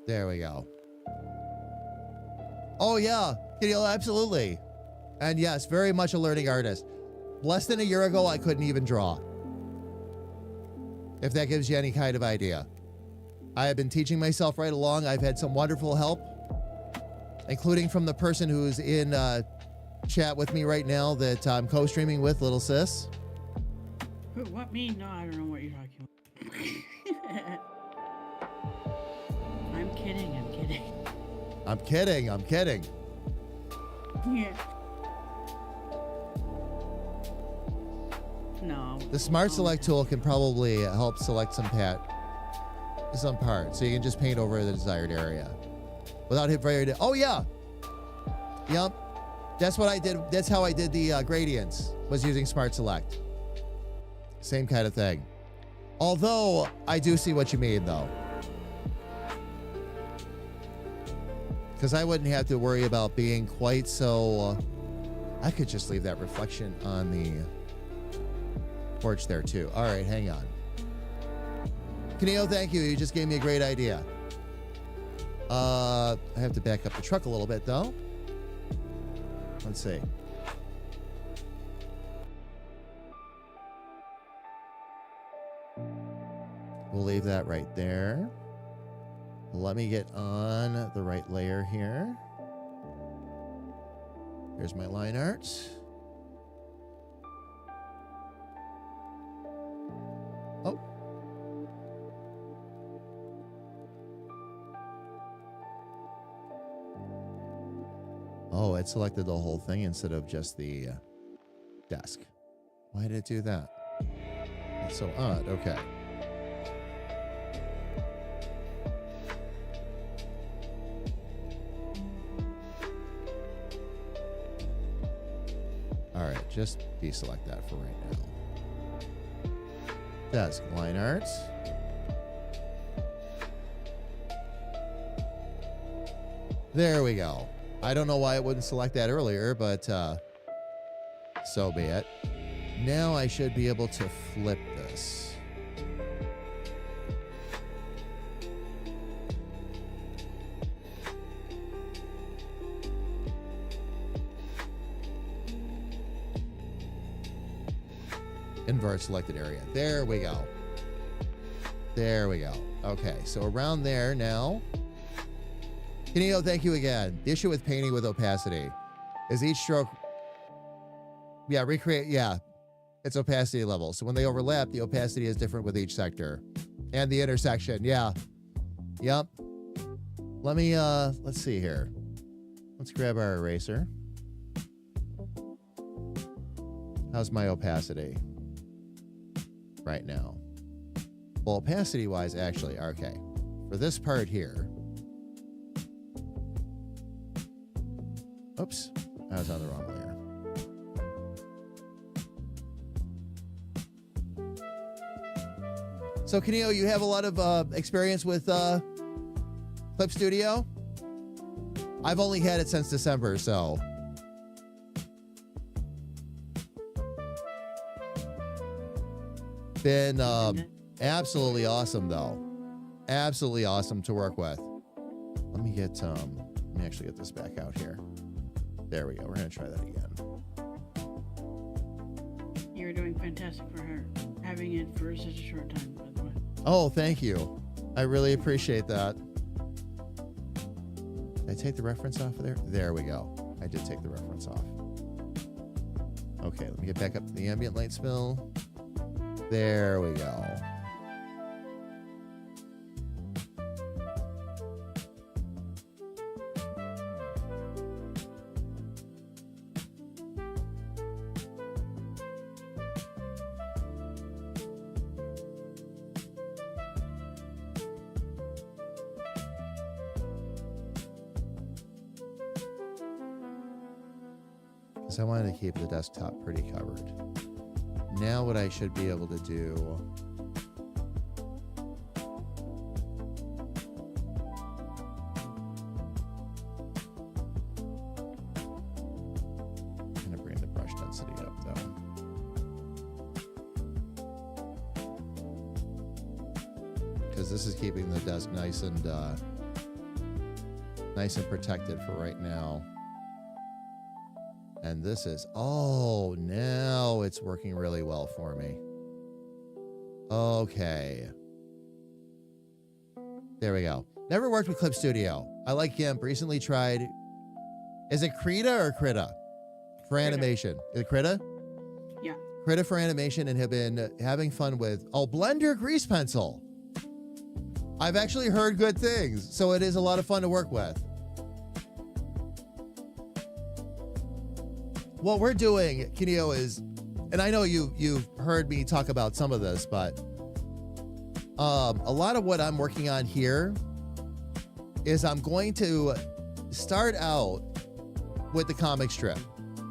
There we go. Oh yeah, absolutely. And yes, very much a learning artist. Less than a year ago, I couldn't even draw. If that gives you any kind of idea. I have been teaching myself right along. I've had some wonderful help, including from the person who's in chat with me right now that I'm co-streaming with, Little Sis. Who? What? Me? No, I don't know what you're talking about. I'm kidding. I'm kidding. I'm kidding. I'm kidding. Yeah. No. The Smart Oh, Select tool can probably help select some parts, so you can just paint over the desired area without hit very. Oh yeah, yep. That's what I did. That's how I did the gradients. Was using Smart Select. Same kind of thing. Although I do see what you mean though, because I wouldn't have to worry about being quite so. I could just leave that reflection on the porch there too. All right, hang on. Kaneo, thank you. You just gave me a great idea. I have to back up the truck a little bit though. Let's see. We'll leave that right there. Let me get on the right layer here. Here's my line art. Oh. Oh, it selected the whole thing instead of just the desk. Why did it do that? That's so odd. Okay. just deselect that for right now. Desk line art. There we go. I don't know why it wouldn't select that earlier, but so be it. Now I should be able to flip this. Invert selected area. There we go. There we go. Okay, so around there now. Kenio, thank you again. The issue with painting with opacity is each stroke. Yeah, recreate. Yeah, it's opacity level. So when they overlap, the opacity is different with each sector. And the intersection. Yeah. Yep. Let me, let's see here. Let's grab our eraser. How's my opacity right now? Well, opacity wise, actually, okay. For this part here. Oops, I was on the wrong layer. So, Kenio, you have a lot of experience with Clip Studio? I've only had it since December, so. Been absolutely awesome, though. Absolutely awesome to work with. Let me actually get this back out here. There we go. We're going to try that again. You're doing fantastic for her, having it for such a short time, by the way. Oh, thank you. I really appreciate that. Did I take the reference off of there? There we go. I did take the reference off. Okay, let me get back up to the ambient light spill. There we go. Because I wanted to keep the desktop pretty covered. Now what I should be able to do I'm going to bring the brush density up though. Because this is keeping the desk nice and protected for right now. And this is, oh, now it's working really well for me. Okay. There we go. Never worked with Clip Studio. I like GIMP. Recently tried, is it Krita or Krita? For animation. Is it Krita? Yeah. Krita for animation, and have been having fun with, Blender Grease Pencil. I've actually heard good things, so it is a lot of fun to work with. What we're doing, Kenio, is, and I know you've heard me talk about some of this, but a lot of what I'm working on here is I'm going to start out with the comic strip.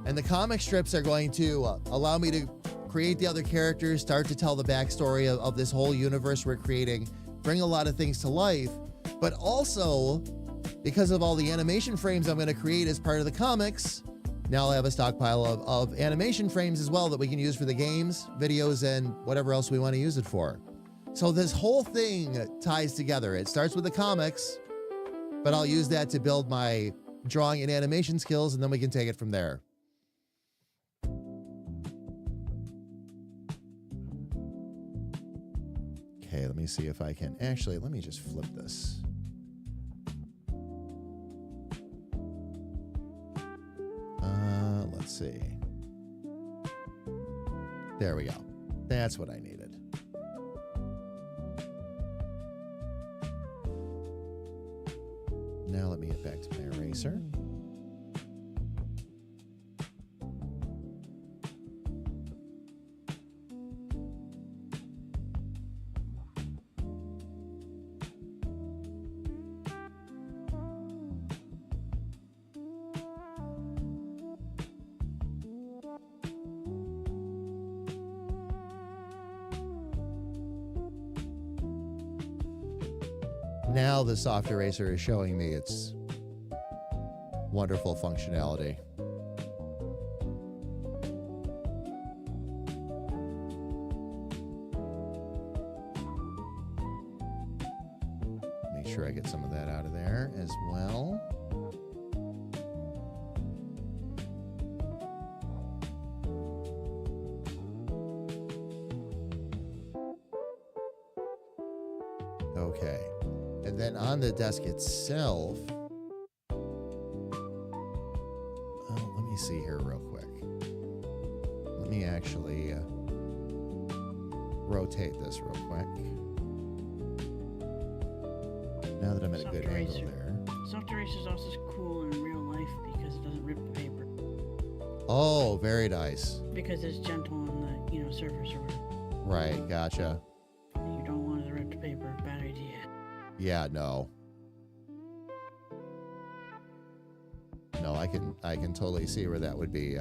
And the comic strips are going to allow me to create the other characters, start to tell the backstory of this whole universe we're creating, bring a lot of things to life, but also, because of all the animation frames I'm going to create as part of the comics, now I'll have a stockpile of animation frames as well that we can use for the games, videos, and whatever else we want to use it for. So this whole thing ties together. It starts with the comics, but I'll use that to build my drawing and animation skills, and then we can take it from there. Okay, let me see if I can. Actually, let me just flip this. Let's see. There we go. That's what I needed. Now let me get back to my eraser. Now the soft eraser is showing me its wonderful functionality. Make sure I get some of that out of there as well. Okay. And then on the desk itself, let me see here real quick. Let me actually rotate this real quick. Now that I'm at a Soft good angle eraser. there. Soft eraser is also cool in real life because it doesn't rip the paper. Oh, very nice. Because it's gentle on the, surface or whatever. Right, gotcha. You don't want it to rip the paper. Bad idea. Yeah, no. No, I can totally see where that would be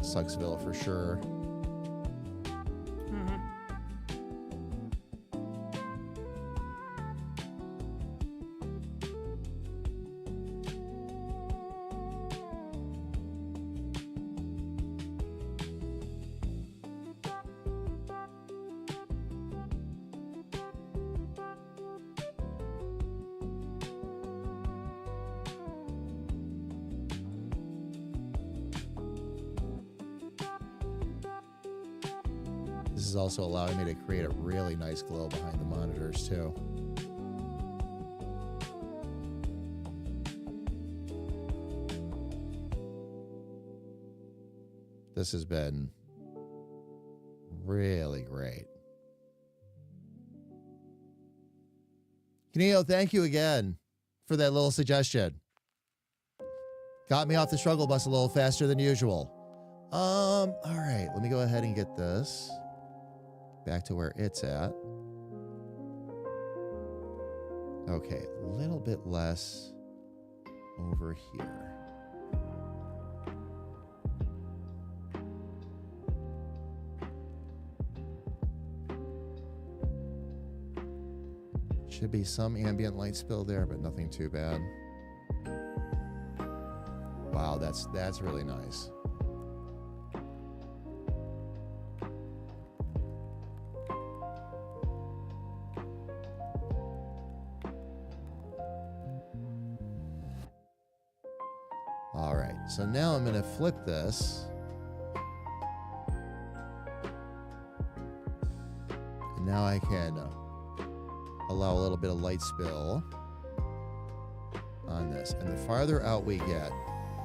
Sucksville for sure. Mm-hmm. This is also allowing me to create a really nice glow behind the monitors too. This has been really great. Kenio, thank you again for that little suggestion. Got me off the struggle bus a little faster than usual. All right, let me go ahead and get this back to where it's at. Okay, a little bit less over here. Should be some ambient light spill there, but nothing too bad. Wow, that's really nice. All right, so now I'm going to flip this. And now I can allow a little bit of light spill on this. And the farther out we get,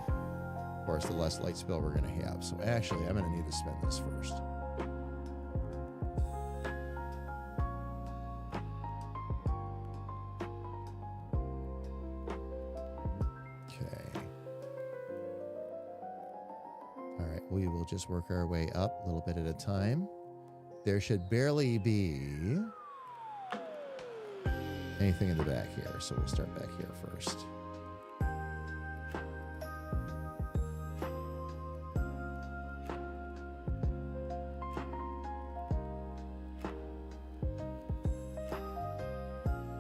of course, the less light spill we're going to have. So actually, I'm going to need to spin this first. Okay. All right, we will just work our way up a little bit at a time. There should barely be anything in the back here, so we'll start back here first.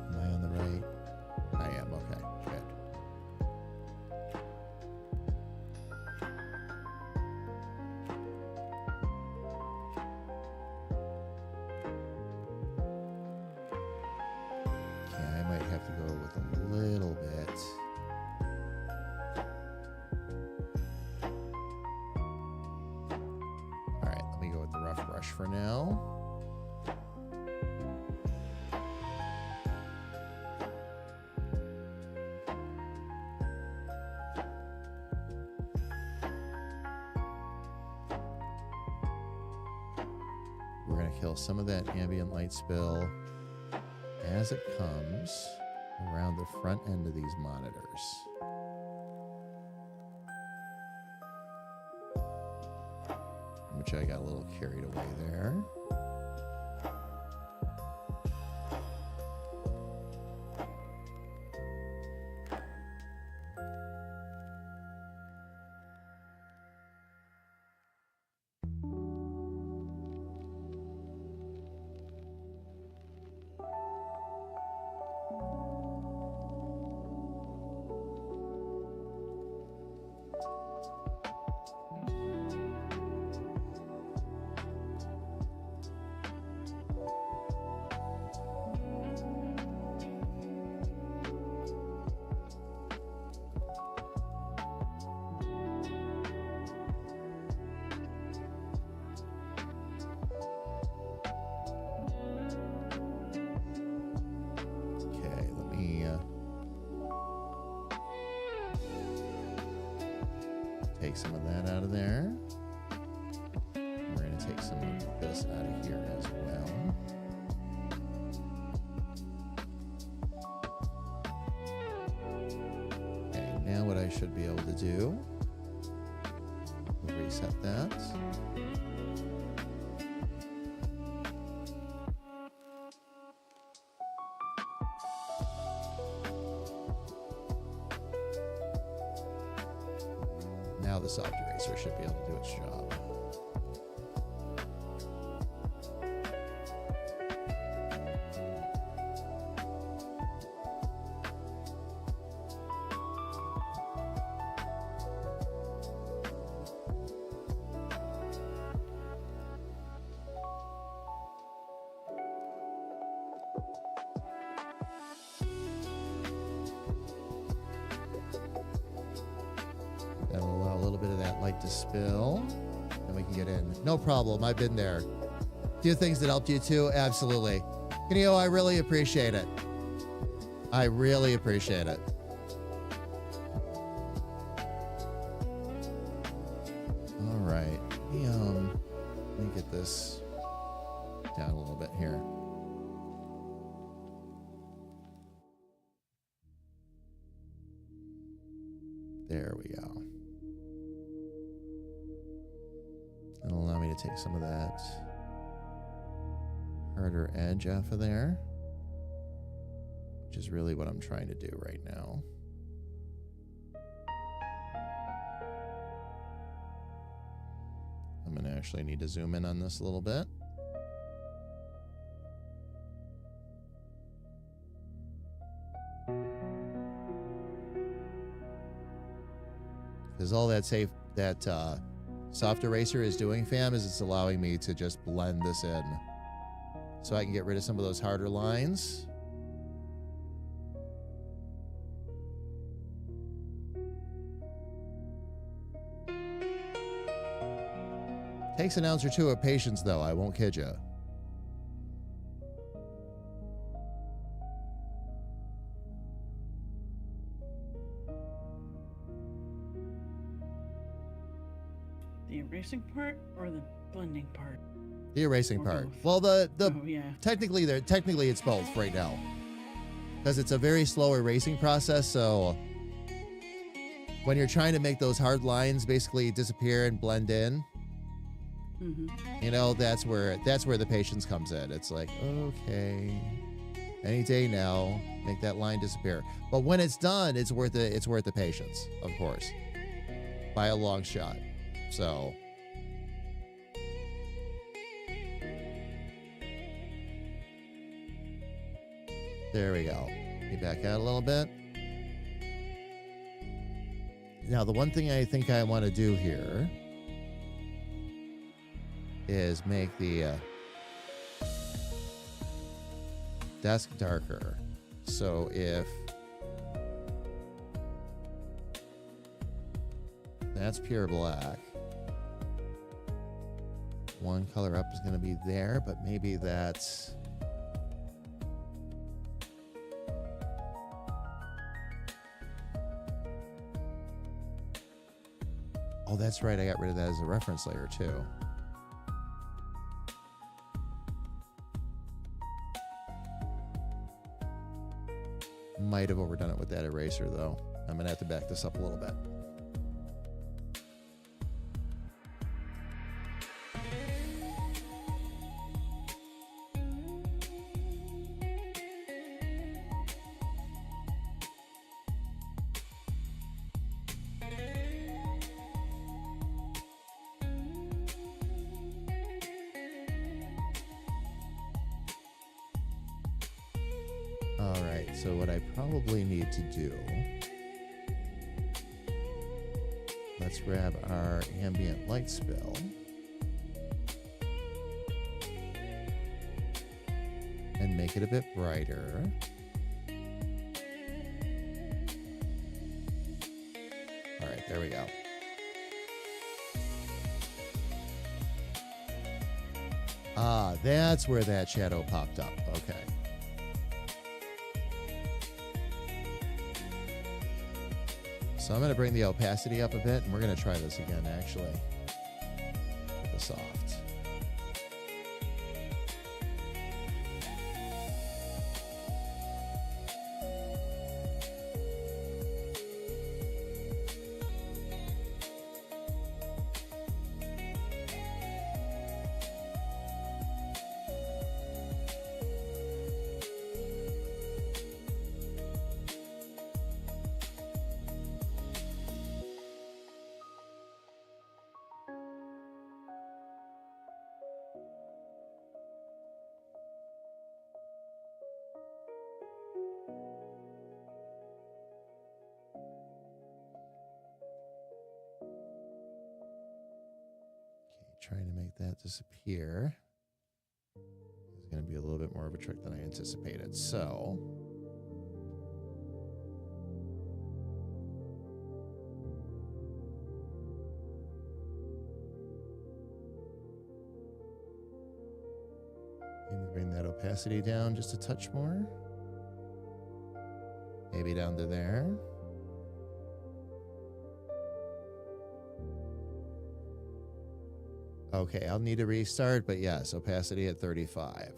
Am I on the right? I am, okay, good. Okay, I might have to go with a little bit. All right, let me go with the rough brush for now. We're going to kill some of that ambient light spill as it comes around the front end of these monitors. Which I got a little carried away there. of there. We're going to take some of this out of here as well. Okay, now what I should be able to do, we'll reset that. Now the soft eraser should be able to do its job. That'll allow a little bit of that light to spill. Then we can get in. No problem. I've been there. A few things that helped you too. Absolutely. Kenio, I really appreciate it. I really appreciate it. All right. Let me get this down a little bit here. There we go. That'll allow me to take some of that harder edge off of there, which is really what I'm trying to do right now. I'm going to actually need to zoom in on this a little bit. Because all that soft eraser is doing, fam, is it's allowing me to just blend this in. So I can get rid of some of those harder lines. Takes an ounce or two of patience, though. I won't kid you. The erasing part or the blending part? The erasing Or part. both. Well, the Oh, yeah. technically it's both right now, because it's a very slow erasing process. So when you're trying to make those hard lines basically disappear and blend in, you know, that's where the patience comes in. It's like, okay, any day now, make that line disappear. But when it's done, it's worth it. It's worth the patience, of course, by a long shot. So. There we go. You back out a little bit. Now, the one thing I think I want to do here is make the desk darker. So if that's pure black, one color up is going to be there, but maybe that's... Oh, that's right. I got rid of that as a reference layer, too. Might have overdone it with that eraser, though. I'm going to have to back this up a little bit. All right, so what I probably need to do, let's grab our ambient light spill. And make it a bit brighter. All right, there we go. Ah, that's where that shadow popped up. Okay. So I'm going to bring the opacity up a bit, and we're going to try this again, actually. With the soft. Trying to make that disappear is going to be a little bit more of a trick than I anticipated. So maybe bring that opacity down just a touch more. Maybe down to there. Okay, I'll need to restart, but yes, opacity at 35.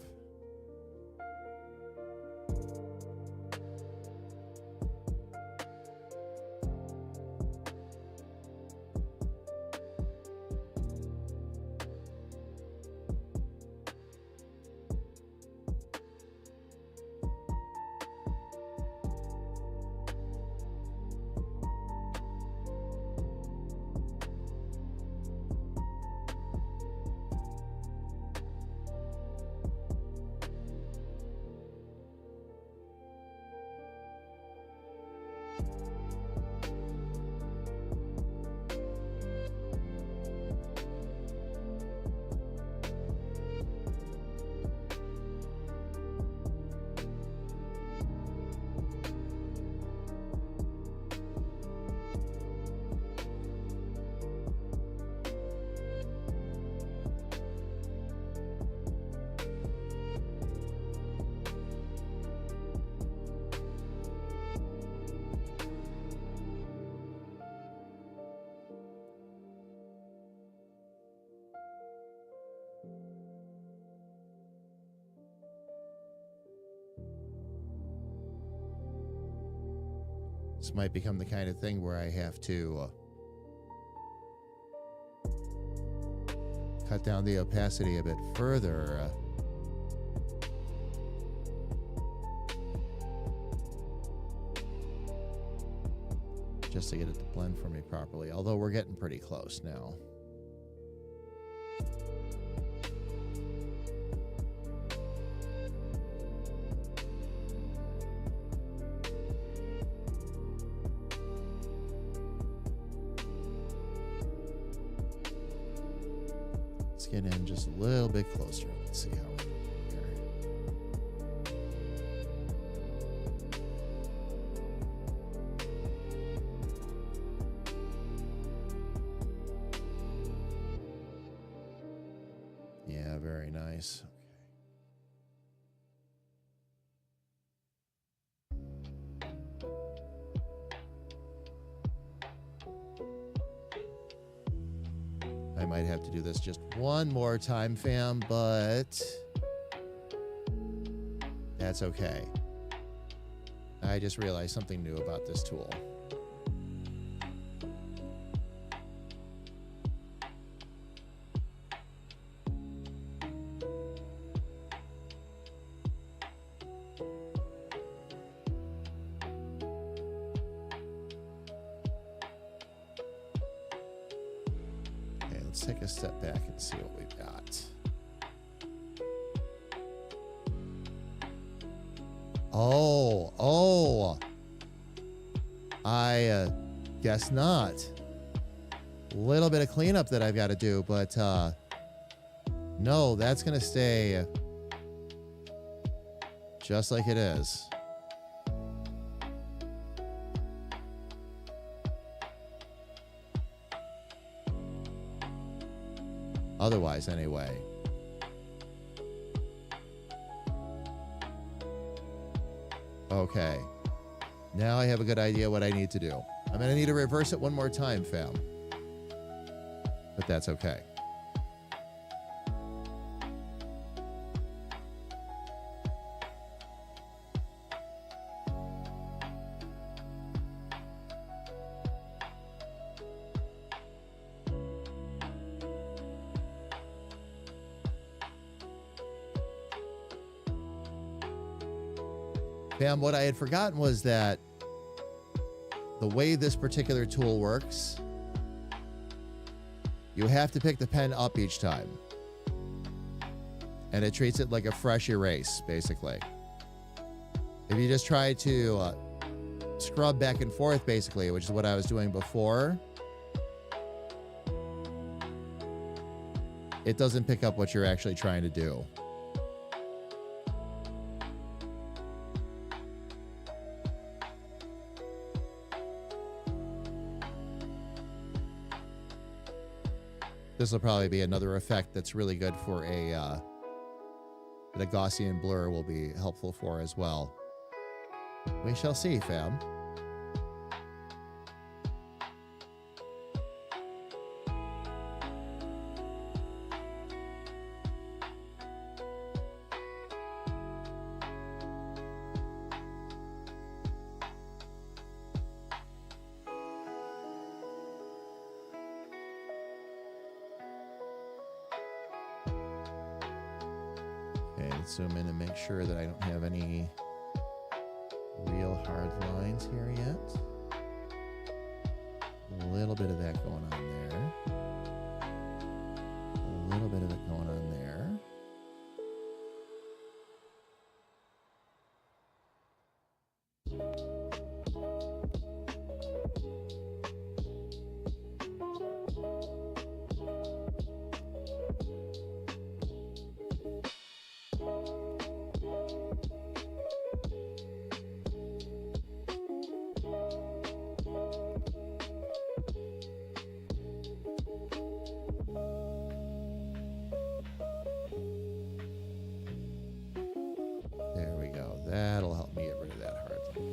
This might become the kind of thing where I have to cut down the opacity a bit further. Just to get it to blend for me properly, although we're getting pretty close now. Let's get in just a little bit closer. Let's see how we do here. Yeah, very nice. I might have to do this just one more time, fam, but that's okay. I just realized something new about this tool. Let's take a step back and see what we've got. Oh, I guess not. A little bit of cleanup that I've got to do, but no, that's going to stay just like it is. Otherwise, anyway. Okay. Now I have a good idea what I need to do. I'm going to need to reverse it one more time, fam. But that's okay. Fam, what I had forgotten was that the way this particular tool works, you have to pick the pen up each time. And it treats it like a fresh erase, basically. If you just try to scrub back and forth, basically, which is what I was doing before, it doesn't pick up what you're actually trying to do. This will probably be another effect that's really good for that a Gaussian blur will be helpful for as well. We shall see, fam. Okay, let's zoom in and make sure that I don't have any real hard lines here yet. A little bit of that going on there. A little bit of it going on there. There we go. That'll help me get rid of that hard line.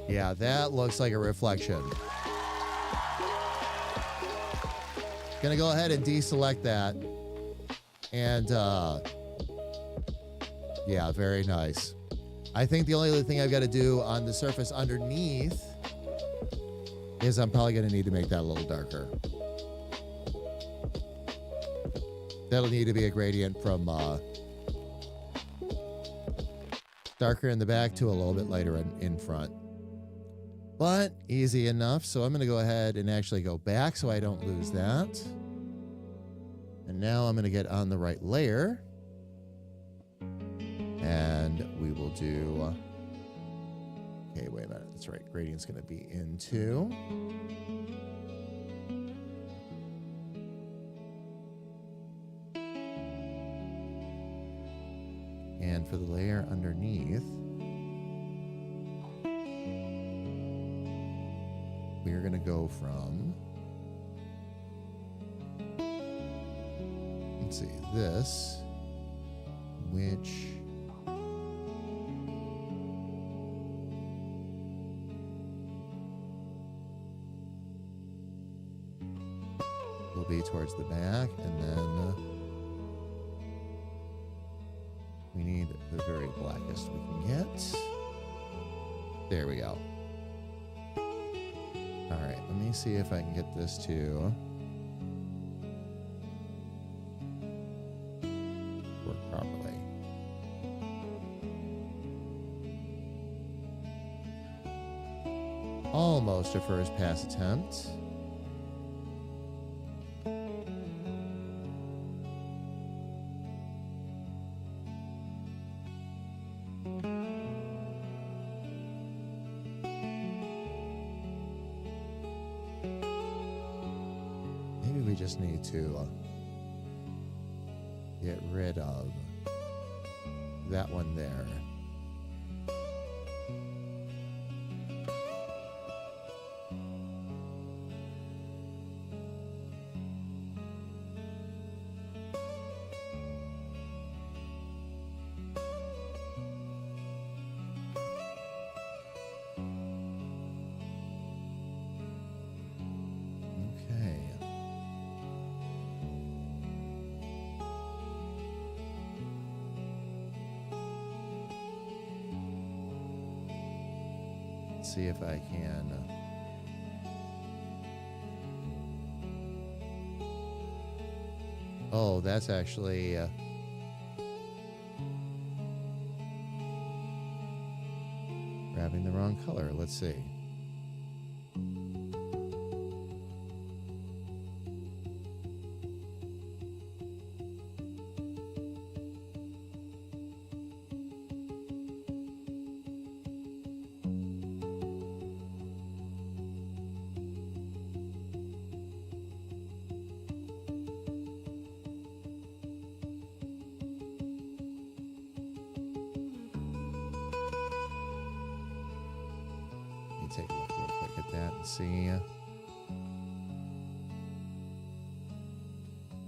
Yeah, that looks like a reflection. Gonna go ahead and deselect that. And yeah, very nice. I think the only other thing I've got to do on the surface underneath is I'm probably going to need to make that a little darker. That'll need to be a gradient from darker in the back to a little bit lighter in front. But easy enough. So I'm going to go ahead and actually go back so I don't lose that. And now I'm going to get on the right layer. And we will do, okay, wait a minute. That's right. Gradient's going to be into. And for the layer underneath, we are going to go from, let's see, this, which will be towards the back, and then we need the very blackest we can get. There we go. All right, let me see if I can get this to work properly. Almost a first pass attempt. Maybe we just need to get rid of that one there. Let's see if I can. Oh, that's actually. Grabbing the wrong color. Let's see. Let me take a look real quick at that and see.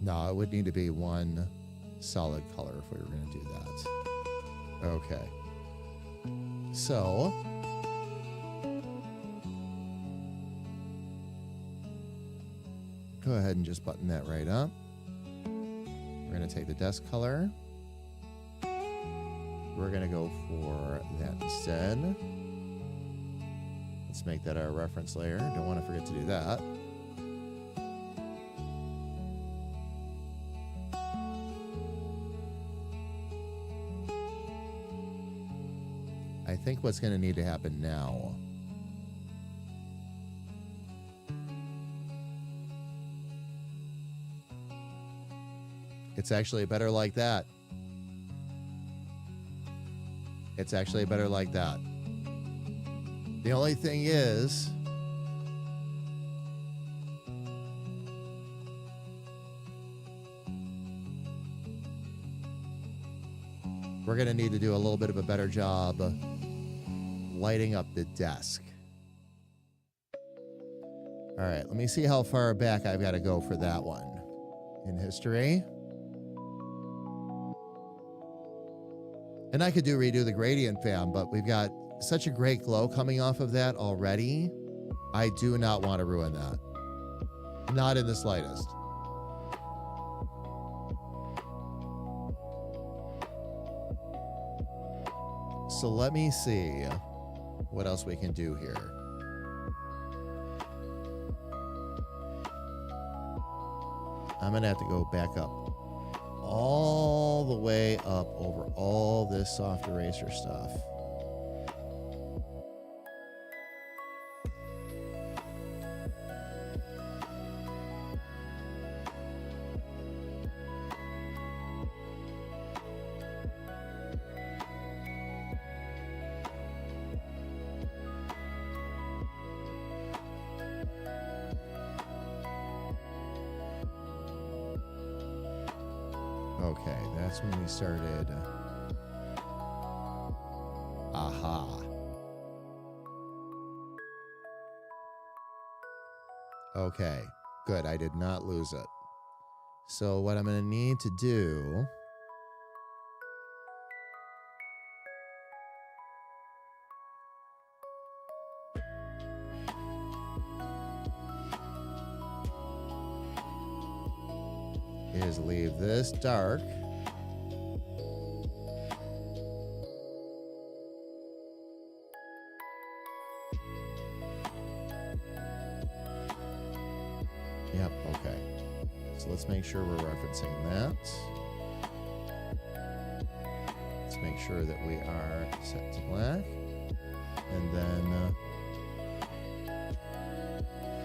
No, it would need to be one solid color if we were going to do that. Okay. So, go ahead and just button that right up. We're going to take the desk color. We're going to go for that instead. Let's make that our reference layer. Don't want to forget to do that. I think what's going to need to happen now it's actually better like that. It's actually better like that. The only thing is, we're going to need to do a little bit of a better job lighting up the desk. All right, let me see how far back I've got to go for that one in history. And I could redo the gradient fam, but we've got such a great glow coming off of that already. I do not want to ruin that. Not in the slightest. So let me see what else we can do here. I'm going to have to go back up all the way up over all this soft eraser stuff. Okay, that's when we started. Aha. Okay, good. I did not lose it. So what I'm going to need to do is leave this dark. Yep, okay. So let's make sure we're referencing that. Let's make sure that we are set to black. And then,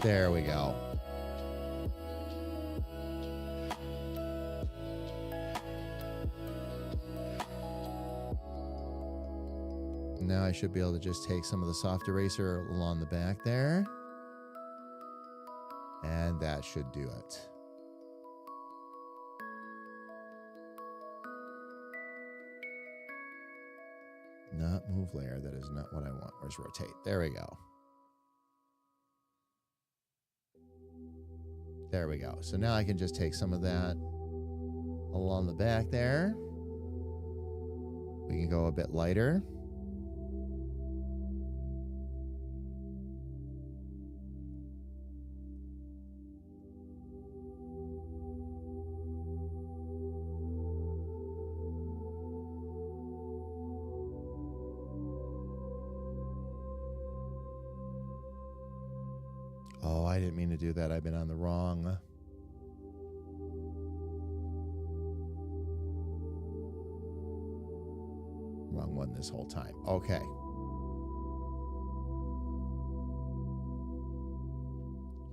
there we go. Now I should be able to just take some of the soft eraser along the back there. And that should do it. Not move layer. That is not what I want. Where's rotate? There we go. There we go. So now I can just take some of that along the back there. We can go a bit lighter. I didn't mean to do that. I've been on the wrong one this whole time. Okay.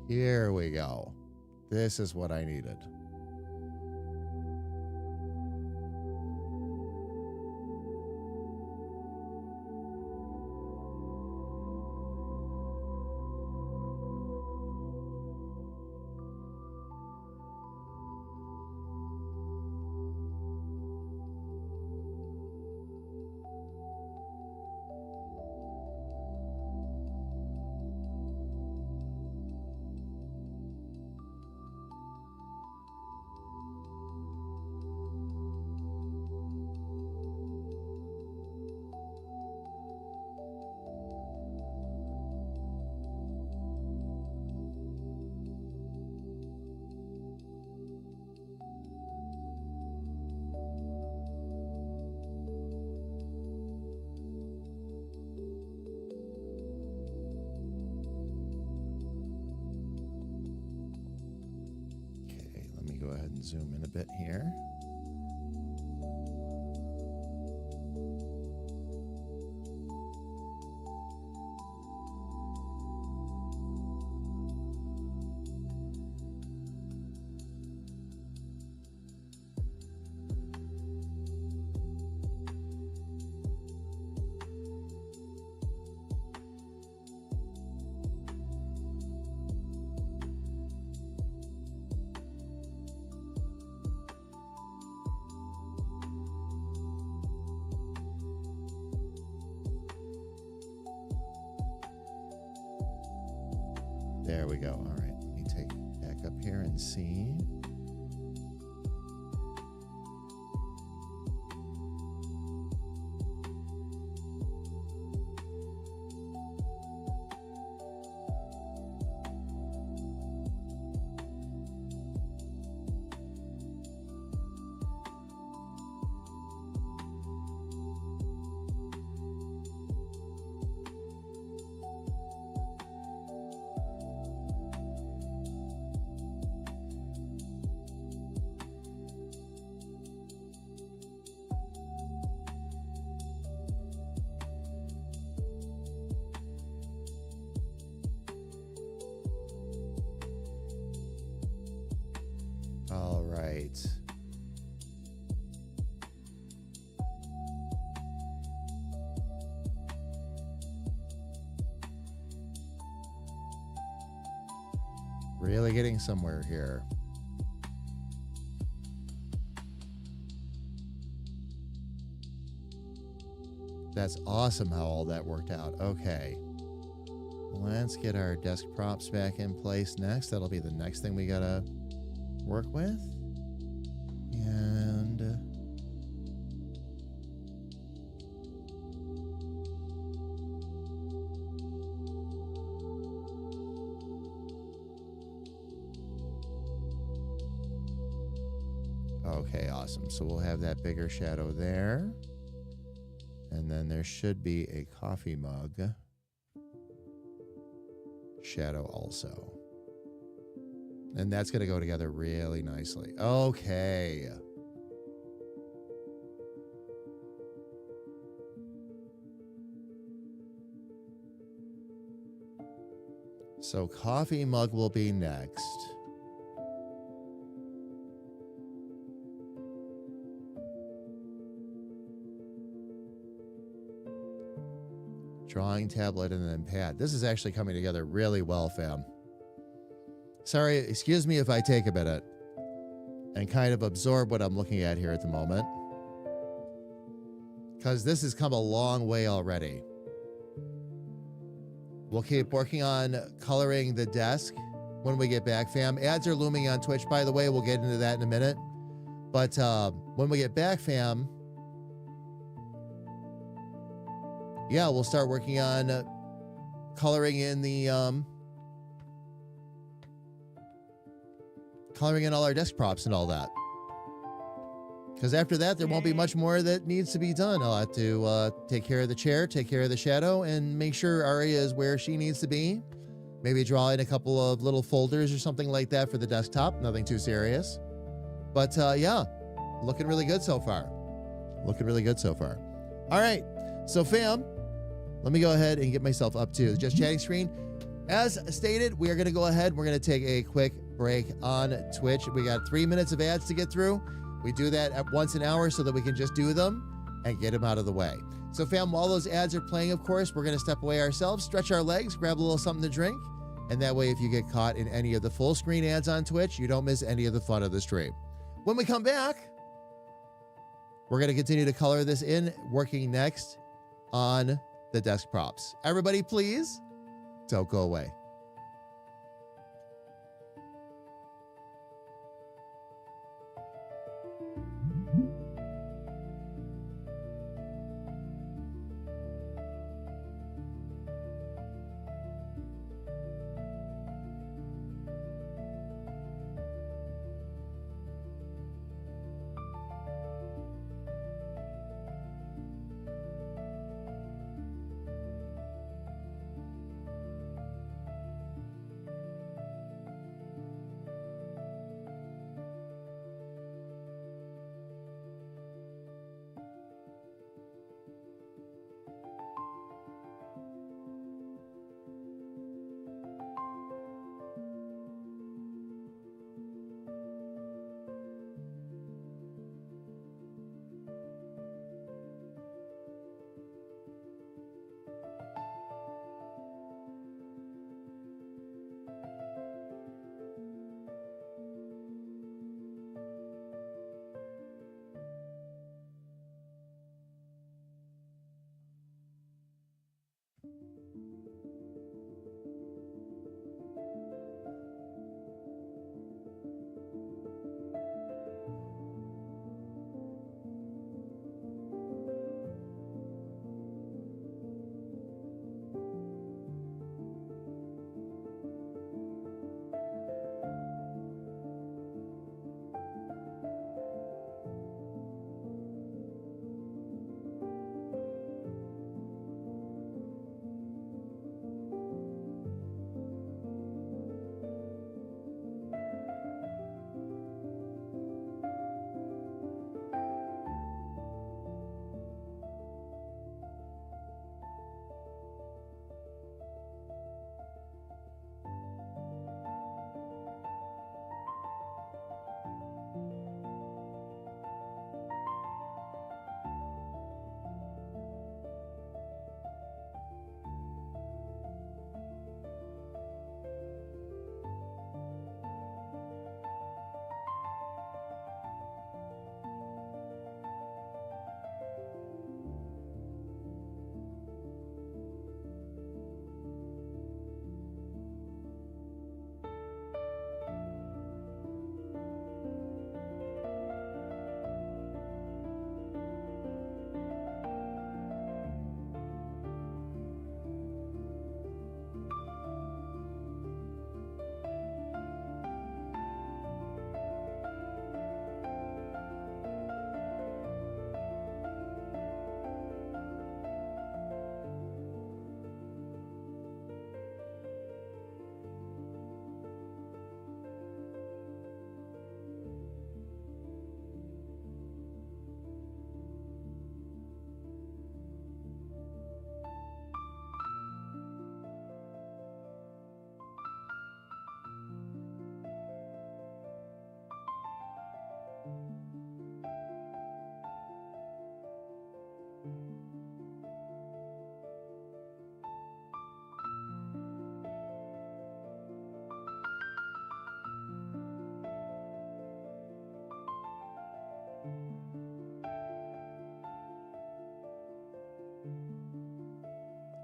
Here we go. This is what I needed. Okay, let me go ahead and zoom in a bit here. There we go. All right, let me take back up here and see. All right. Really getting somewhere here. That's awesome how all that worked out. Okay. Let's get our desk props back in place next. That'll be the next thing we gotta work with. And okay, awesome. So we'll have that bigger shadow there. And then there should be a coffee mug shadow also. And that's going to go together really nicely. Okay. So coffee mug will be next. Drawing tablet and then pad. This is actually coming together really well, fam. Sorry, excuse me if I take a minute and kind of absorb what I'm looking at here at the moment, because this has come a long way already. We'll keep working on coloring the desk when we get back, fam. Ads are looming on Twitch, by the way. We'll get into that in a minute. But when we get back, fam, yeah, we'll start working on coloring in the coloring in all our desk props and all that. Because after that, there won't be much more that needs to be done. I'll have to take care of the chair, take care of the shadow, and make sure Aria is where she needs to be. Maybe draw in a couple of little folders or something like that for the desktop. Nothing too serious. But yeah, looking really good so far. Looking really good so far. All right. So fam, let me go ahead and get myself up to the Just Chatting screen. As stated, we are going to go ahead. We're going to take a quick break on Twitch. We got 3 minutes of ads to get through. We do that at once an hour so that we can just do them and get them out of the way. So fam, while those ads are playing, of course, we're going to step away ourselves, stretch our legs, grab a little something to drink. And that way, if you get caught in any of the full screen ads on Twitch, you don't miss any of the fun of the stream. When we come back, we're going to continue to color this in, working next on the desk props. Everybody, please don't go away.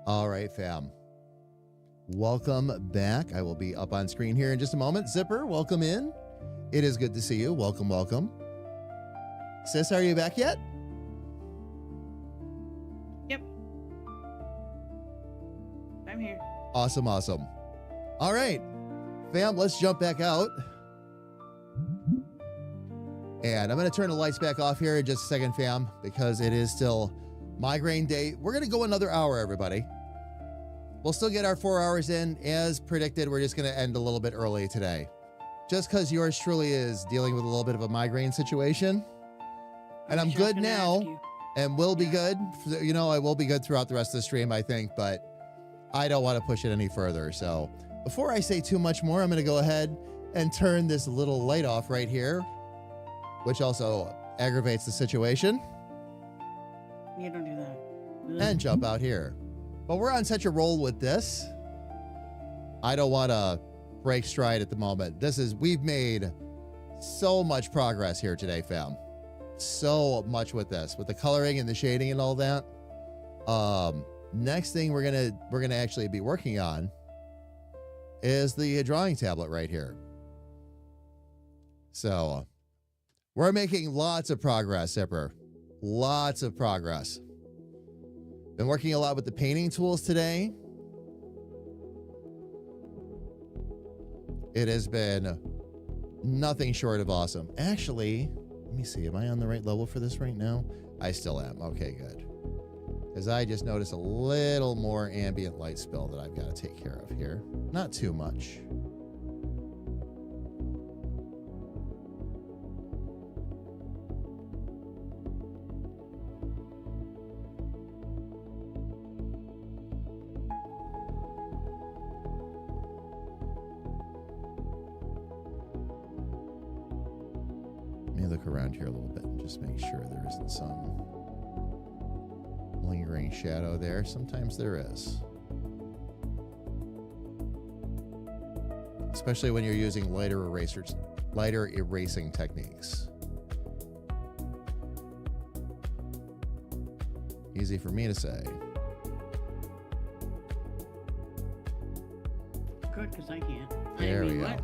All right, fam. Welcome back. I will be up on screen here in just a moment. Zipper, welcome in. It is good to see you. Welcome, welcome. Sis, are you back yet? Yep. I'm here. Awesome, awesome. All right, fam, let's jump back out. And I'm going to turn the lights back off here in just a second, fam, because it is still migraine day. We're going to go another hour, everybody. we'll still get our 4 hours in. As predicted, we're just going to end a little bit early today. Just because yours truly is dealing with a little bit of a migraine situation. And I'm I was good gonna now. ask you. And will be good. You know, I will be good throughout the rest of the stream, I think, but I don't want to push it any further. So before I say too much more, I'm going to go ahead and turn this little light off right here, which also aggravates the situation, You don't do that. and jump out here. But we're on such a roll with this. I don't want to break stride at the moment. We've made so much progress here today, fam. So much with this, with the coloring and the shading and all that. Next thing we're gonna actually be working on is the drawing tablet right here. So we're making lots of progress, Zipper. Lots of progress. Been working a lot with the painting tools today. It has been nothing short of awesome. Actually, let me see. Am I on the right level for this right now? I still am. Okay, good. Because I just noticed a little more ambient light spill that I've got to take care of here. Not too much. Let me look around here a little bit and just make sure there isn't some lingering shadow there. Sometimes there is. Especially when you're using lighter erasing techniques. Easy for me to say. Good, because I can't. There we go. what?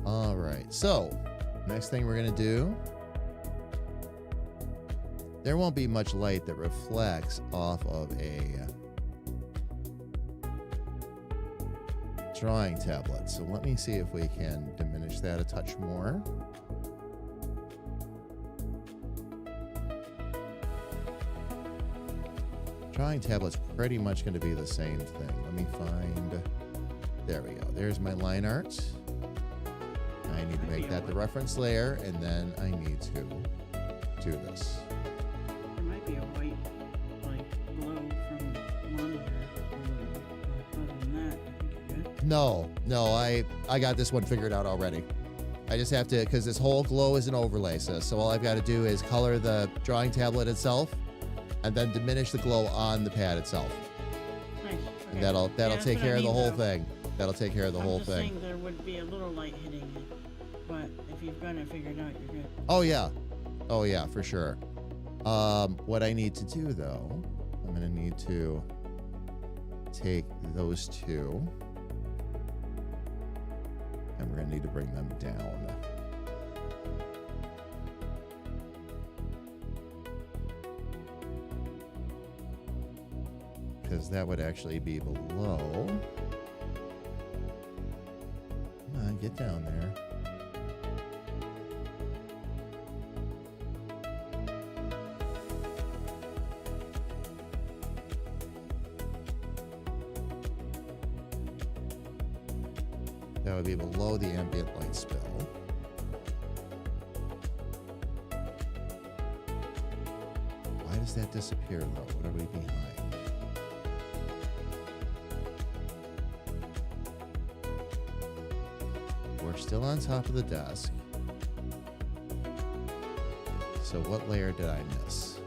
All right. So, next thing we're going to do, there won't be much light that reflects off of a drawing tablet. So let me see if we can diminish that a touch more. Drawing tablet's pretty much going to be the same thing. Let me find, there we go. There's my line art. I need to make that the reference layer, and then I need to do this. There might be a white, like, glow from one here. Other than that, I think you're good. No, I got this one figured out already. I just have to, because this whole glow is an overlay, so all I've got to do is color the drawing tablet itself, and then diminish the glow on the pad itself. Nice. And Okay. that'll Yeah, that's take what I care of the mean, whole though. thing. That'll take care of the I'm whole just thing. saying there would be a little light hitting it, but if you've got it figured out, you're good. Oh yeah, for sure. What I need to do though, I'm gonna need to take those two, and we're gonna need to bring them down. Because that would actually be below. Come on, get down there. That would be below the ambient light spill. Why does that disappear though? What are we behind? We're still on top of the desk. So what layer did I miss?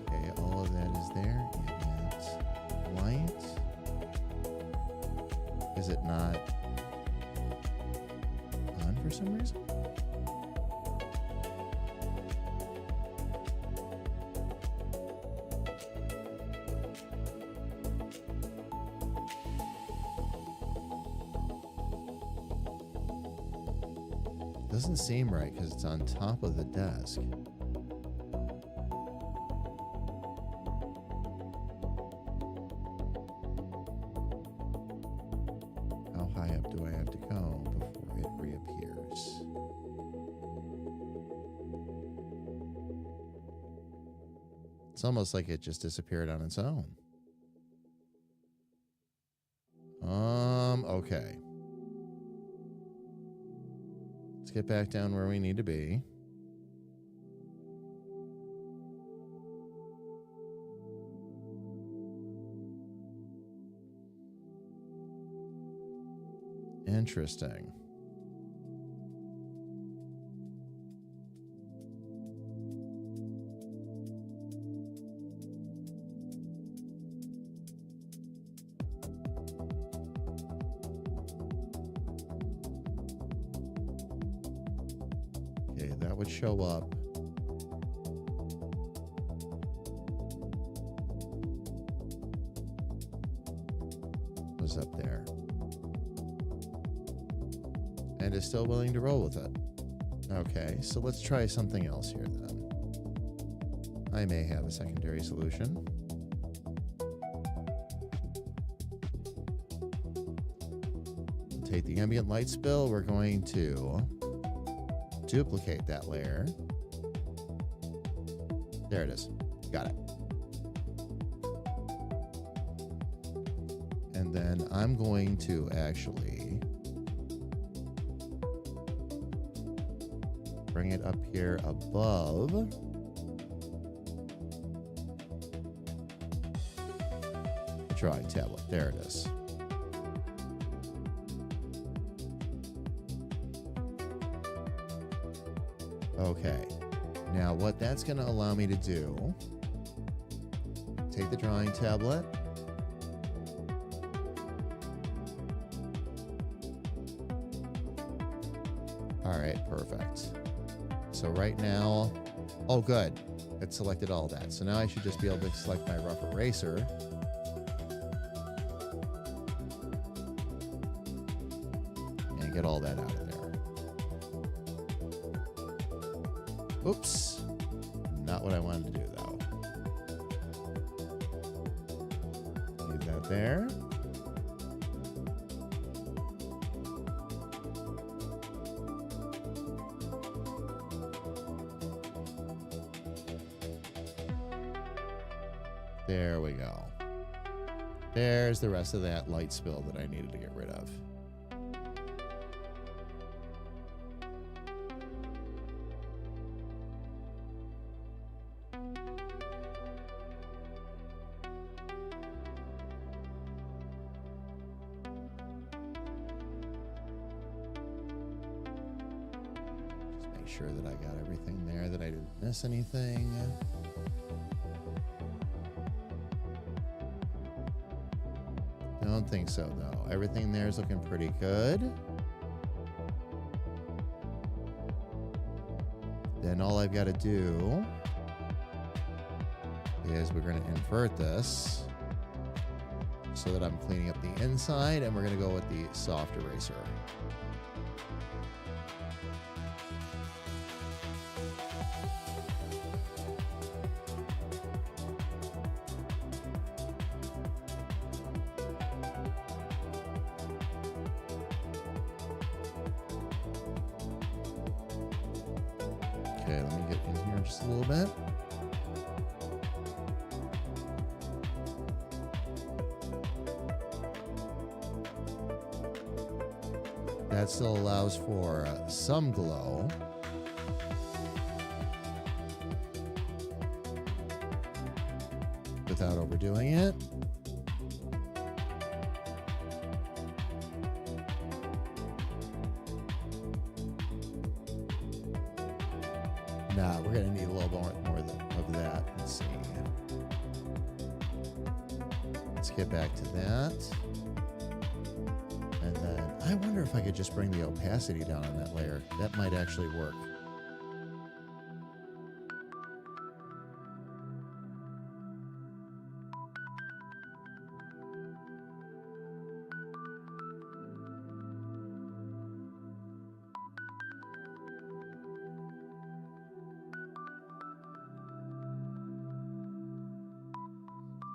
Okay, all of that is there. Ambient light. Is it not on for some reason? Doesn't seem right because it's on top of the desk. How high up do I have to go before it reappears? It's almost like it just disappeared on its own. Okay. Let's get back down where we need to be. Interesting. Okay, that would show up. Was up there. And is still willing to roll with it. Okay, so let's try something else here then. I may have a secondary solution. Take the ambient light spill. We're going to duplicate that layer. There it is. Got it. And then I'm going to actually bring it up here above. The drawing tablet. There it is. Okay. Now what that's going to allow me to do, take the drawing tablet, all right, perfect. So right now, oh good, it selected all that. So now I should just be able to select my rough eraser. And get all that out of there. Oops. Not what I wanted to do, though. Leave that there. There we go. There's the rest of that light spill that I needed to get rid of. Sure that I got everything there, that I didn't miss anything. Don't think so, though. Everything there is looking pretty good. Then all I've got to do is we're going to invert this so that I'm cleaning up the inside, and we're going to go with the soft eraser. Okay, let me get in here just a little bit. That still allows for some glow. Without overdoing it. Nah, we're gonna need a little more of that. Let's see. Let's get back to that. And then I wonder if I could just bring the opacity down on that layer. That might actually work.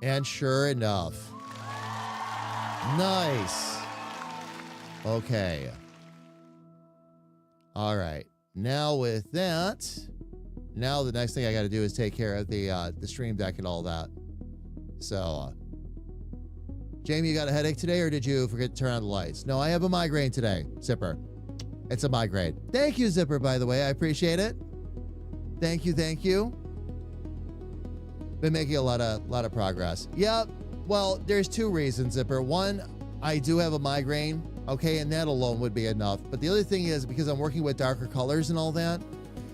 And sure enough. Nice. Okay. All right. Now with that, now the next thing I got to do is take care of the stream deck and all that. So, Jamie, you got a headache today, or did you forget to turn on the lights? No, I have a migraine today, Zipper. It's a migraine. Thank you, Zipper, by the way. I appreciate it. Thank you, thank you. Been making a lot of progress. Yep. Well, there's two reasons, Zipper. One, I do have a migraine, okay, and that alone would be enough. But the other thing is, because I'm working with darker colors and all that,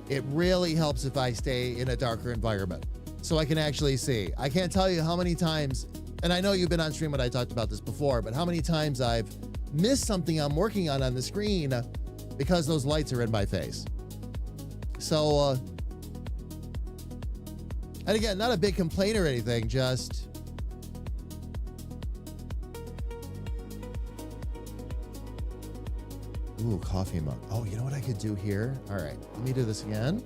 it really helps if I stay in a darker environment so I can actually see. I can't tell you how many times, and I know you've been on stream when I talked about this before, but how many times I've missed something I'm working on the screen because those lights are in my face. So, and again, not a big complaint or anything, just... Ooh, coffee mug. Oh, you know what I could do here? All right, let me do this again.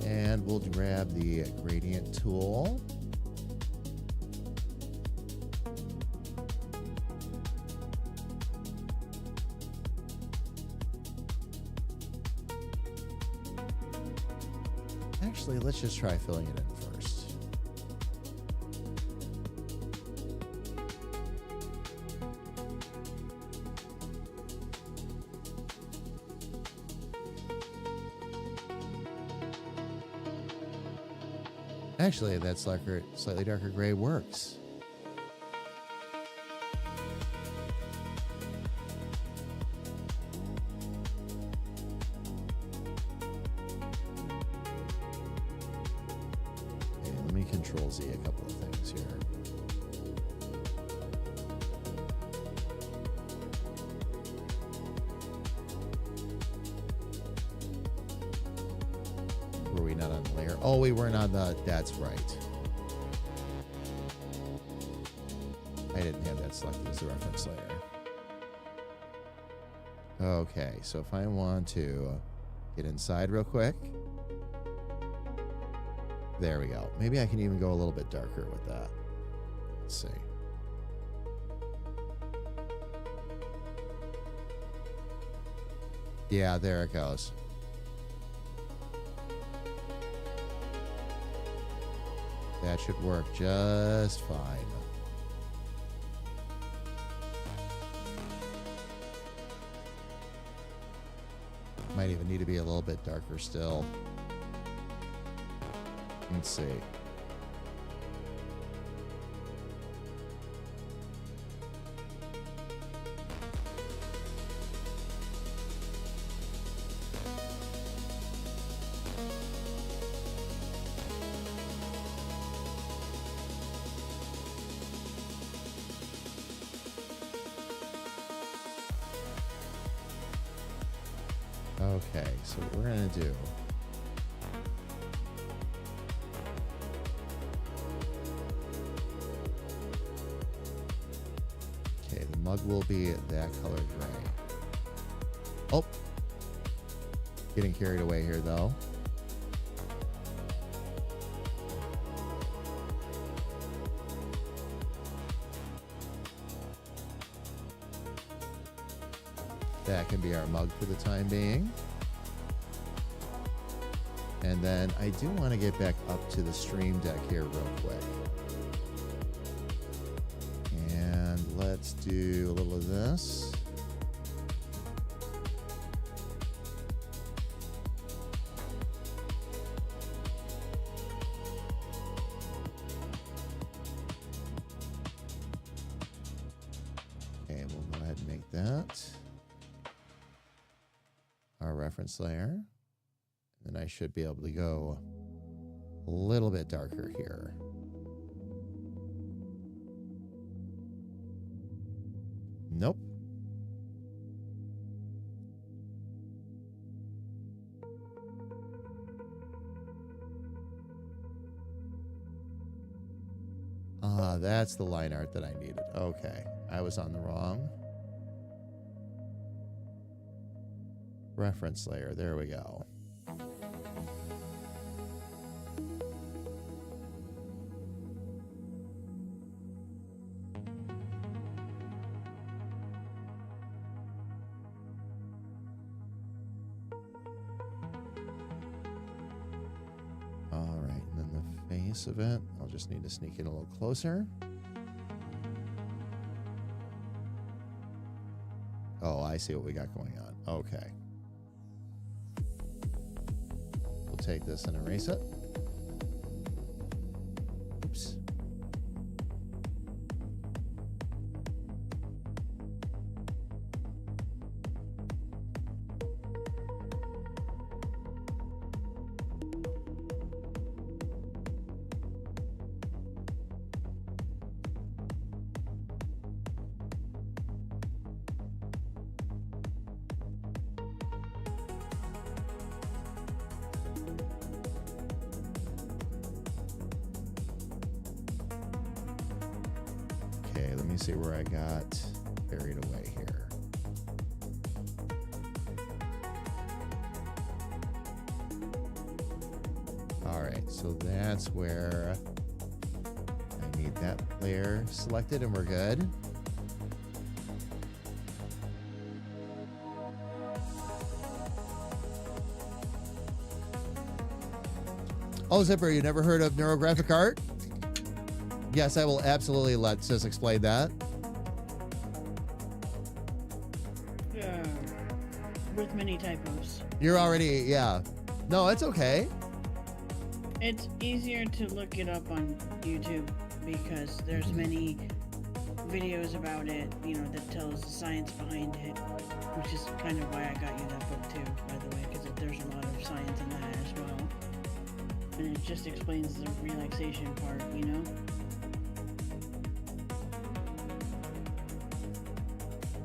And we'll grab the gradient tool. Actually, let's just try filling it in first. Actually, that slightly darker gray works. Okay, let me Control Z a couple of things here. Were we not on the layer? Oh, we weren't on the... That's right. I didn't have that selected as the reference layer. Okay, so if I want to get inside real quick. There we go. Maybe I can even go a little bit darker with that. Let's see. Yeah, there it goes. That should work just fine. Might even need to be a little bit darker still. Let's see. Okay, so what we're gonna do. Okay, the mug will be that color gray. Oh, getting carried away here though. That can be our mug for the time being. And then I do want to get back up to the stream deck here real quick. And let's do a little of this. Okay, we'll go ahead and make that our reference layer. And I should be able to go a little bit darker here. Nope. Ah, that's the line art that I needed. Okay, I was on the wrong. Reference layer. There we go. All right, and then the face of it, I'll just need to sneak in a little closer. Oh, I see what we got going on. Okay. We'll take this and erase it. Oops. Okay, let me see where I got carried away here. All right, so that's where I need that layer selected and we're good. Oh, Zipper, you never heard of neurographic art? Yes, I will absolutely let Sis explain that. With many typos. You're already, yeah. No, it's okay. It's easier to look it up on YouTube because there's many videos about it, you know, that tells the science behind it, which is kind of why I got you that book too, by the way, because there's a lot of science in that as well. And it just explains the relaxation part, you know?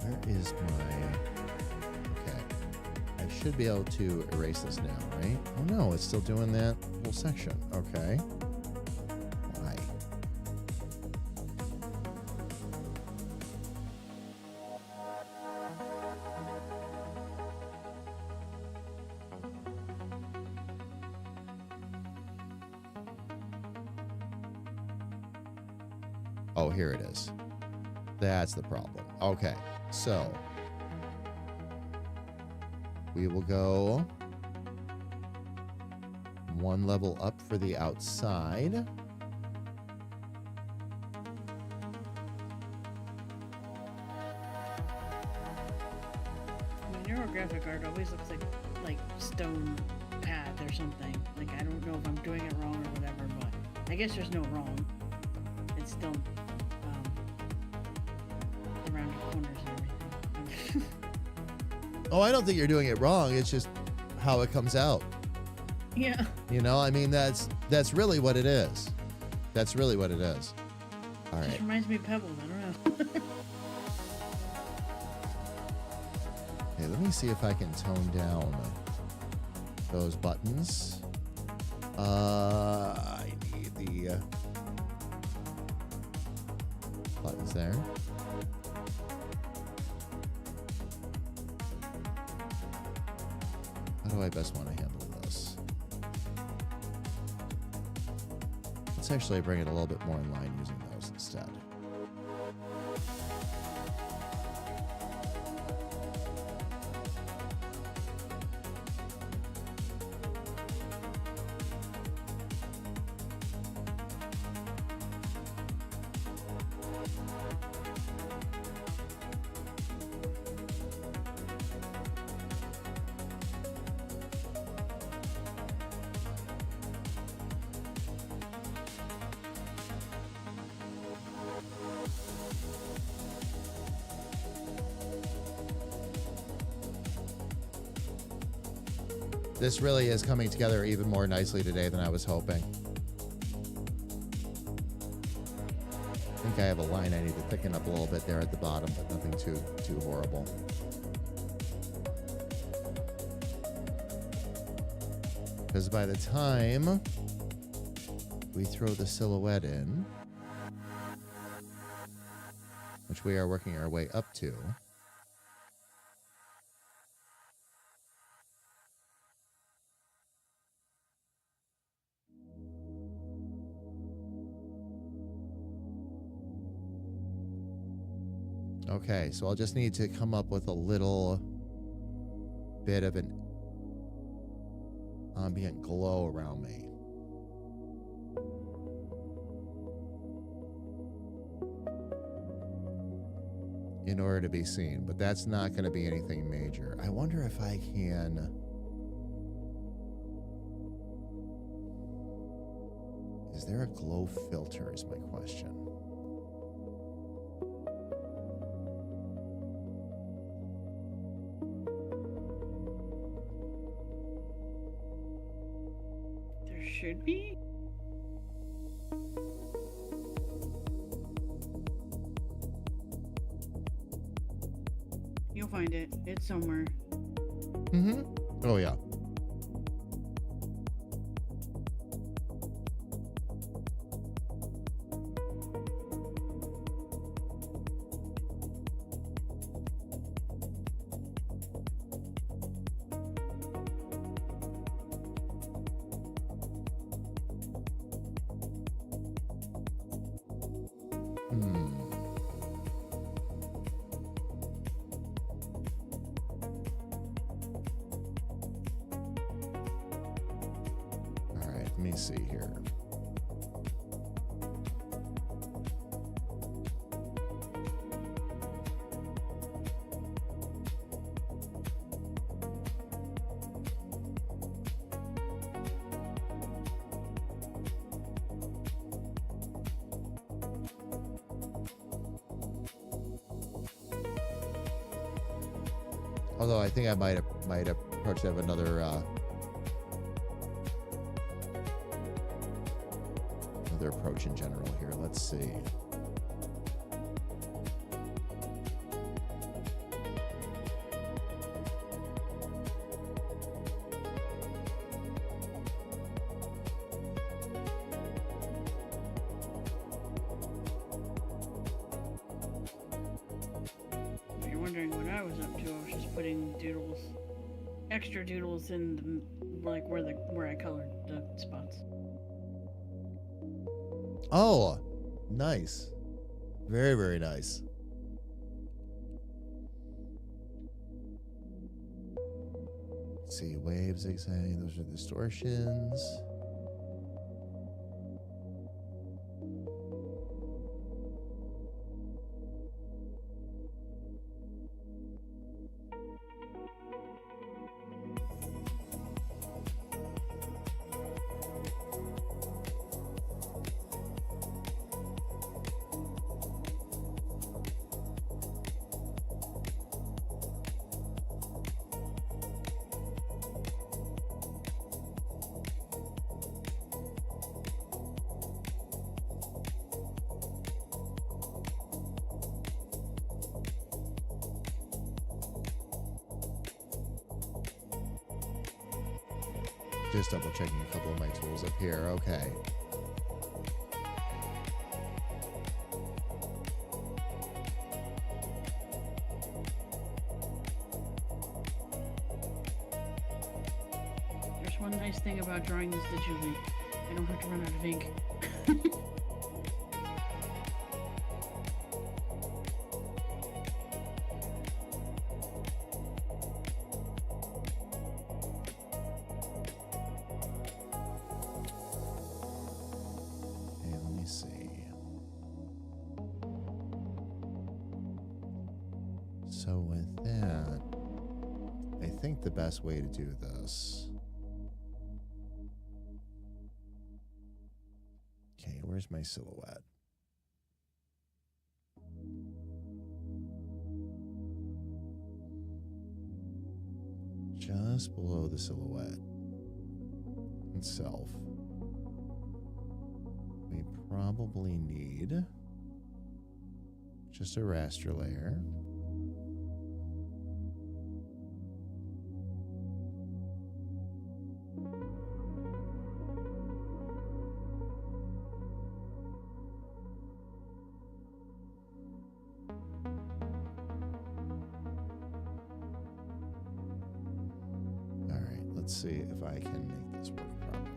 Where is my... Okay. I should be able to erase this now, right? Oh no, it's still doing that whole section. Okay. Why? Oh, here it is. That's the problem. Okay, so we will go one level up for the outside. Neurographic art always looks like stone path or something. Like, I don't know if I'm doing it wrong or whatever, but I guess there's no wrong. It's still the rounded corners and everything. Oh, I don't think you're doing it wrong. It's just how it comes out. Yeah. You know, I mean, that's really what it is. That's really what it is. All Just right. reminds me of Pebbles. I don't know. Okay, let me see if I can tone down those buttons. I need the buttons there. How do I best want to handle this? Let's actually bring it a little bit more in line using those instead. This really is coming together even more nicely today than I was hoping. I think I have a line I need to thicken up a little bit there at the bottom, but nothing too horrible. Because by the time we throw the silhouette in, which we are working our way up to, Okay, so I'll just need to come up with a little bit of an ambient glow around me. In order to be seen, but that's not going to be anything major. I wonder if I can... Is there a glow filter is my question. There should be. You'll find it. It's somewhere. Mm-hmm. Oh, yeah. All right, let me see here. Although I think I might approach that with another approach in general here. Let's see. If you're wondering what I was up to, I was just putting doodles, extra doodles in the, like where I colored the spots. Oh, nice. Very, very nice. Let's see, waves, zigzag, those are distortions. Just double checking a couple of my tools up here. Okay. There's one nice thing about drawing this digitally. I don't have to run out of ink. Okay, let me see. So with that, I think the best way to do this. Okay, where's my silhouette? Just below the silhouette itself. We probably need just a raster layer. All right, let's see if I can make this work properly.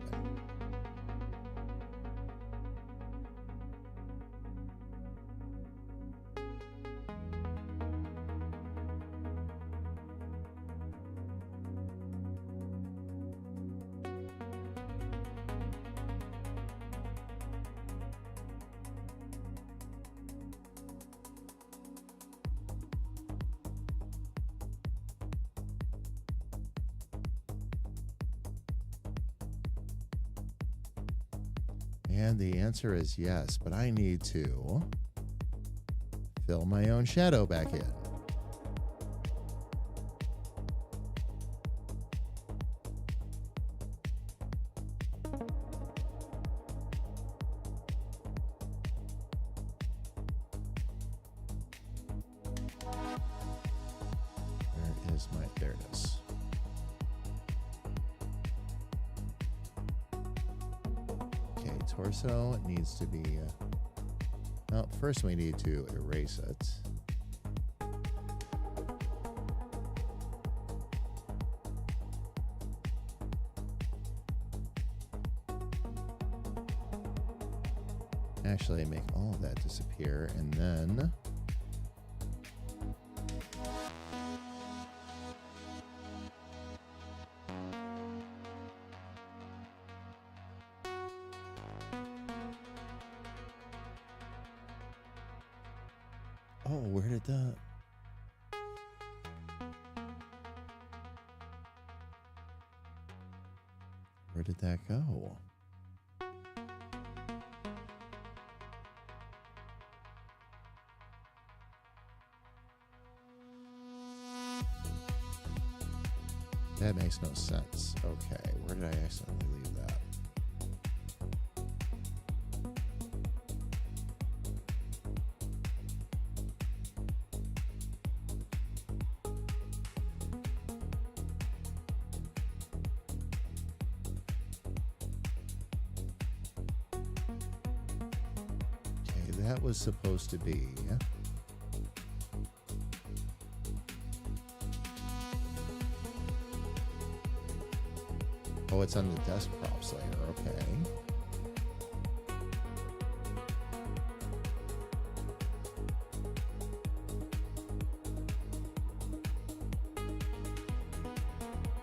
And the answer is yes, but I need to fill my own shadow back in. There it is. Okay, torso needs to be. Well, first we need to erase it. Actually, make all of that disappear, and then. Oh, where did that? Where did that go? That makes no sense. Okay, where did I accidentally leave that? That was supposed to be. Oh, it's on the desk props layer. Okay.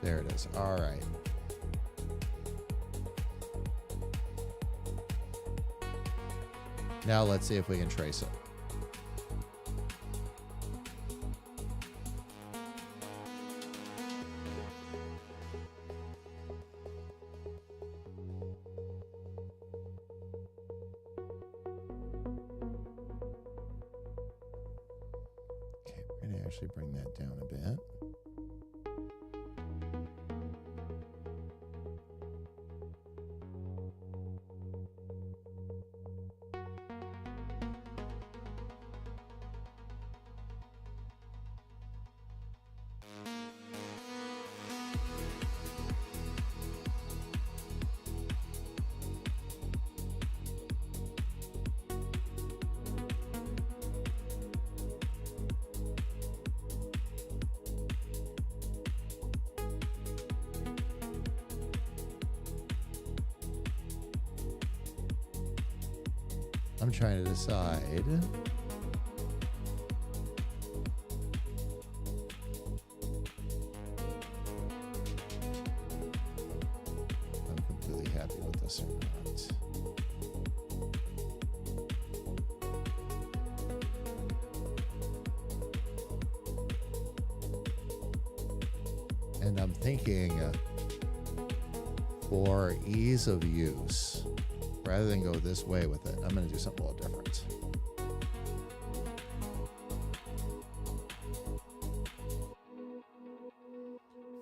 There it is. All right. Now let's see if we can trace it. Okay, we're going to actually bring that down a bit. I'm trying to decide. I'm completely happy with this or not. And I'm thinking for ease of use, rather than go this way with it, I'm going to do something a little different.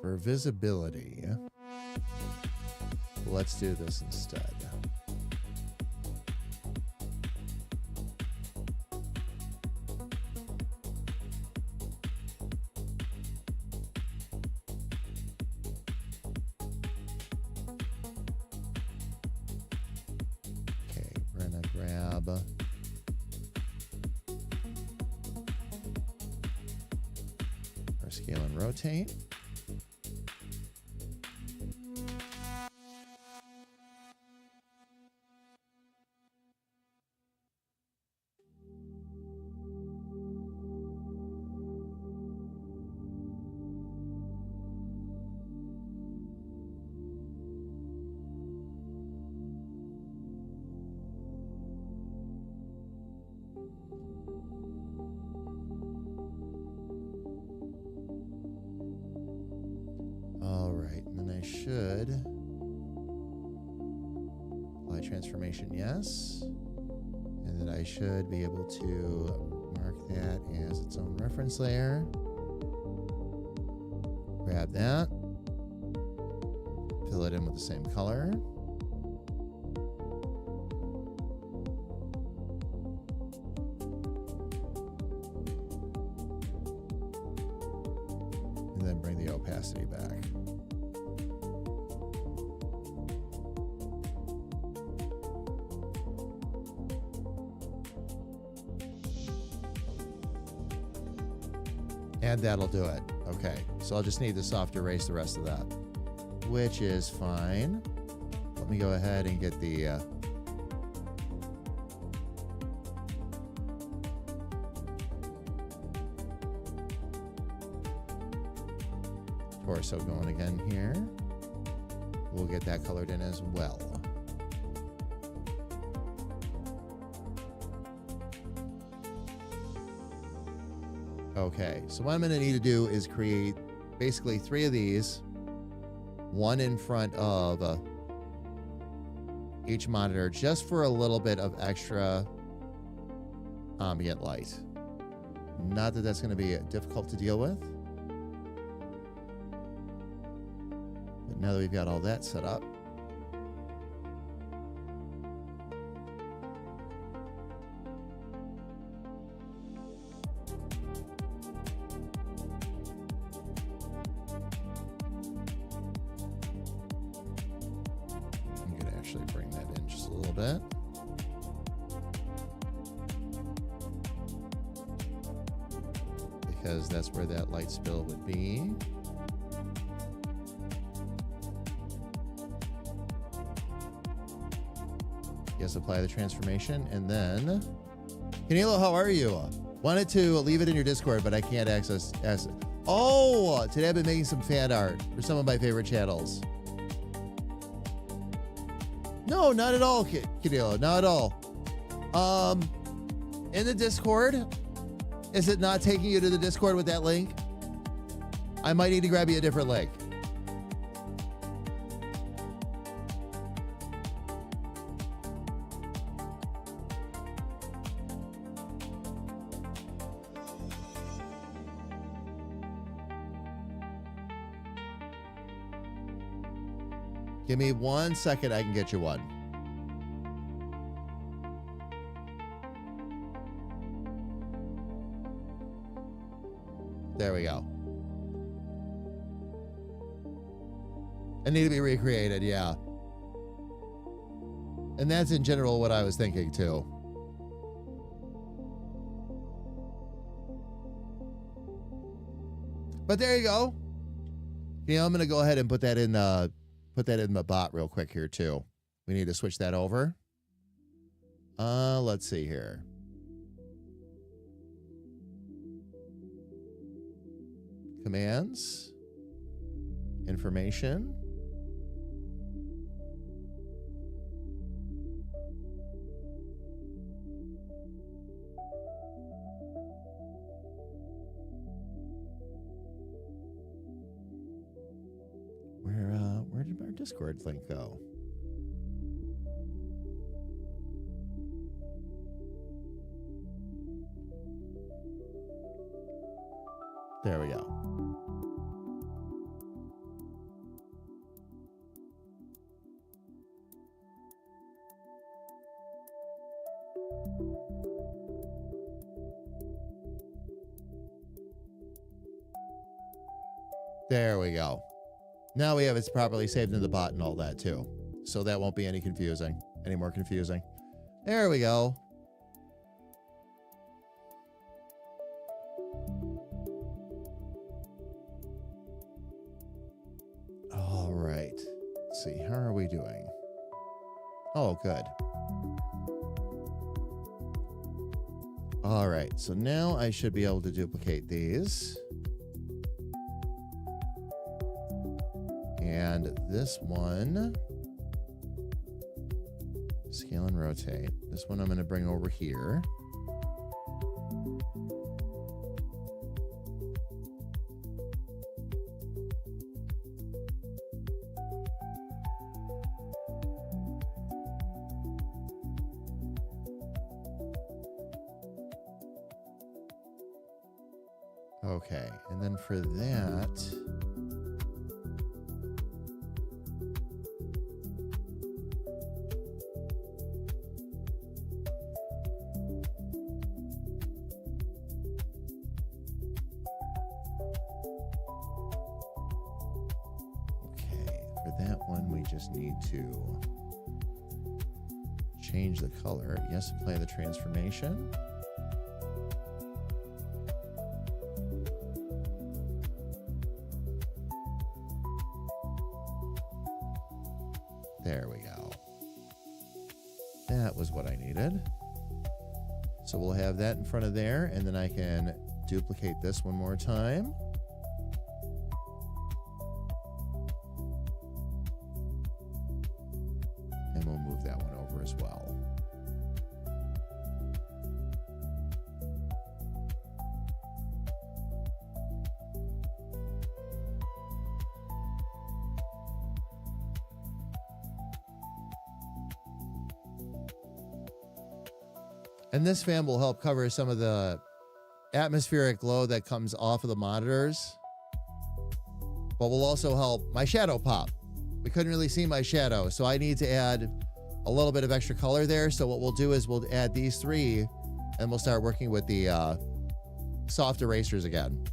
For visibility, let's do this instead. Scale and rotate. Apply transformation, yes. And then I should be able to mark that as its own reference layer. Grab that. Fill it in with the same color. And then bring the opacity back. And that'll do it. Okay, so I'll just need the soft erase the rest of that, which is fine. Let me go ahead and get the torso going again here. We'll get that colored in as well. Okay, so what I'm going to need to do is create basically 3 of these, one in front of each monitor, just for a little bit of extra ambient light. Not that that's going to be difficult to deal with. But now that we've got all that set up, I'm going to actually bring that in just a little bit. Because that's where that light spill would be. Yes, apply the transformation, and then Canelo, how are you? Wanted to leave it in your Discord, but I can't access it. Oh, today I've been making some fan art for some of my favorite channels. No, not at all, Canelo, not at all. In the Discord, is it not taking you to the Discord with that link? I might need to grab you a different link. Give me 1 second, I can get you one. There we go. It need to be recreated, yeah. And that's in general what I was thinking too. But there you go. You know, I'm gonna go ahead and put that in the bot real quick here too. We need to switch that over. Let's see here. Commands, information. Where did our Discord link go? There we go. There we go. Now we have it properly saved in the bot and all that too. So that won't be any more confusing. There we go. All right. Let's see. How are we doing? Oh, good. All right. So now I should be able to duplicate these. And this one, scale and rotate. This one I'm going to bring over here. Okay, and then for that, okay, for that one, we just need to change the color. Yes, apply the transformation. There we go. That was what I needed. So we'll have that in front of there, and then I can duplicate this one more time. And we'll move that one over as well. And this fan will help cover some of the atmospheric glow that comes off of the monitors, but will also help my shadow pop. We couldn't really see my shadow, so I need to add a little bit of extra color there. So what we'll do is we'll add these three, and we'll start working with the soft erasers again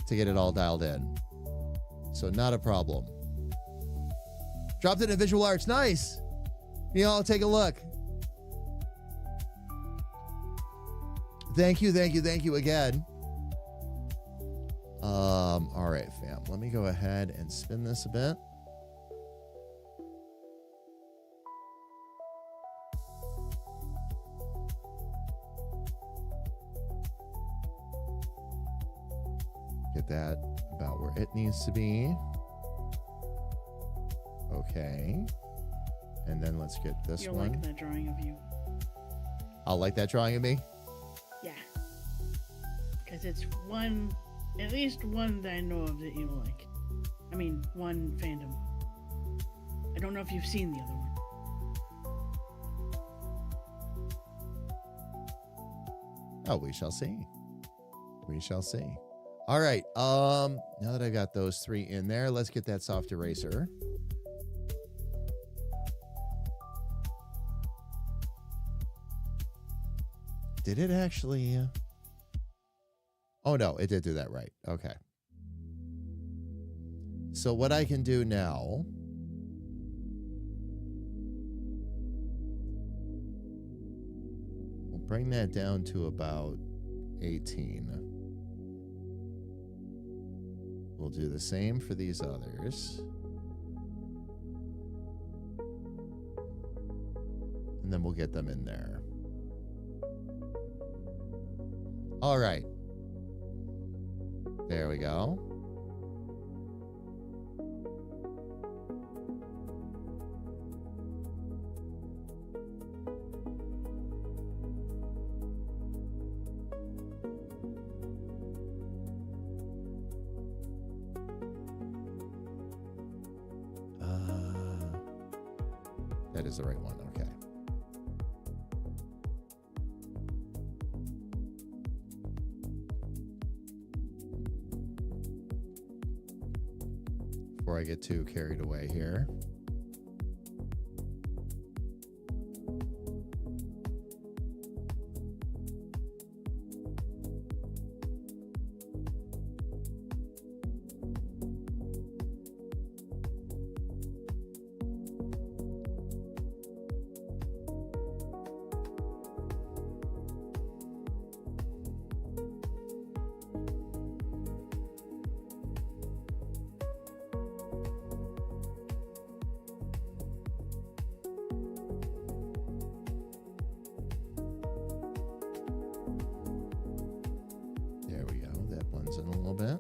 to get it all dialed in. So not a problem. Dropped it in Visual Arts. Nice. You all take a look. Thank you again. All right, fam. Let me go ahead and spin this a bit. Get that about where it needs to be. Okay. And then let's get this You'll one. like that drawing of you. I'll like that drawing of me. Yeah. Because it's one, at least one that I know of that you like. I mean, one fandom. I don't know if you've seen the other one. Oh, we shall see. We shall see. All right. Now that I got those three in there, let's get that soft eraser. Did it actually? Oh, no, it did do that right. Okay. So what I can do now, we'll bring that down to about 18. We'll do the same for these others. And then we'll get them in there. All right. There we go. That is the right one. Okay. Before I get too carried away here. There we go. That blends in a little bit.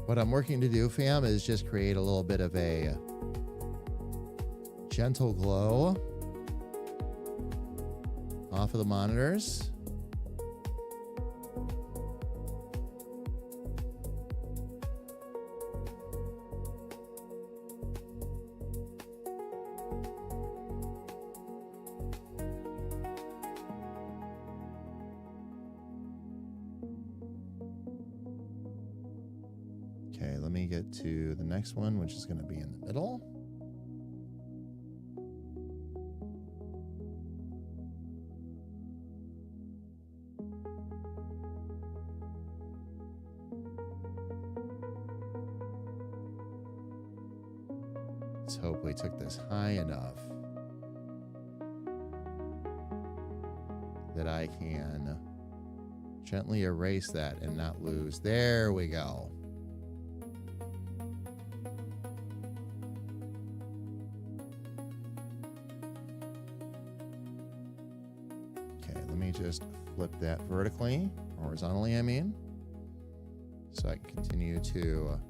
What I'm working to do, fam, is just create a little bit of a gentle glow off of the monitors. Okay, let me get to the next one, which is going to be in the middle. Let's hope we took this high enough that I can gently erase that and not lose. There we go. Okay, let me just flip that vertically, horizontally, I mean, so I can continue to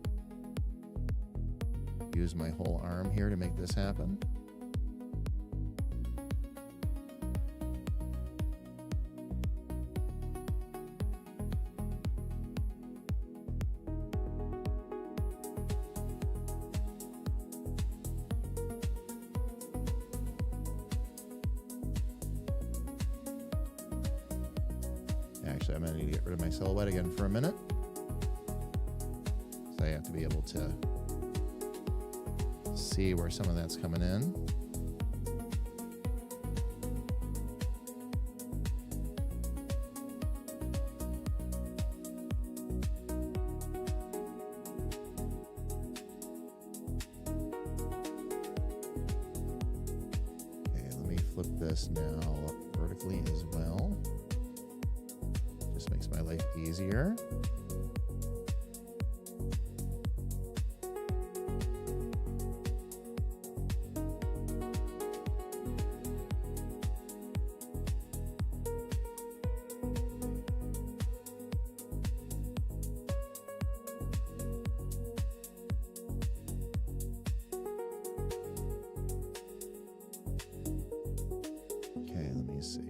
use my whole arm here to make this happen. Actually, I'm going to need to get rid of my silhouette again for a minute. So I have to be able to see where some of that's coming in. Okay, let me flip this now vertically as well. Just makes my life easier. Okay, let me see.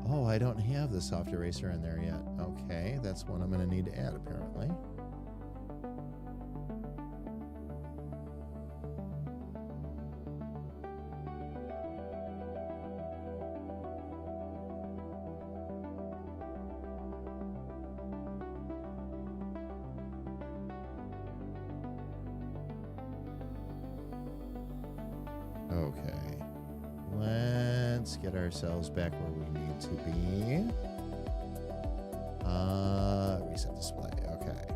Oh, I don't have the soft eraser in there yet. Okay, that's one I'm going to need to add apparently. Okay, let's get ourselves back where we need to be. Reset display. Okay.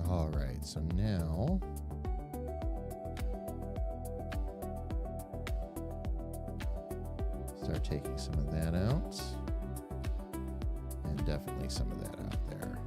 All right, so now start taking some of that out. And definitely some of that out there.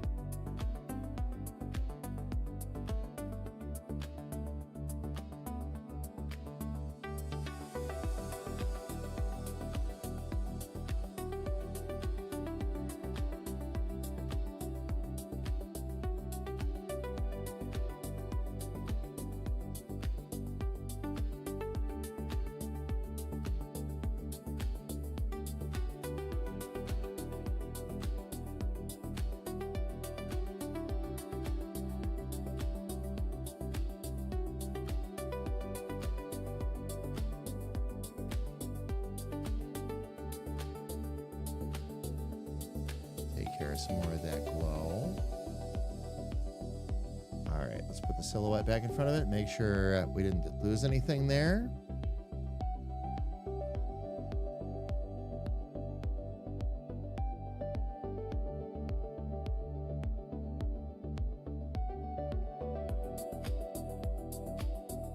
Take care of some more of that glow. All right, let's put the silhouette back in front of it. Make sure we didn't lose anything there.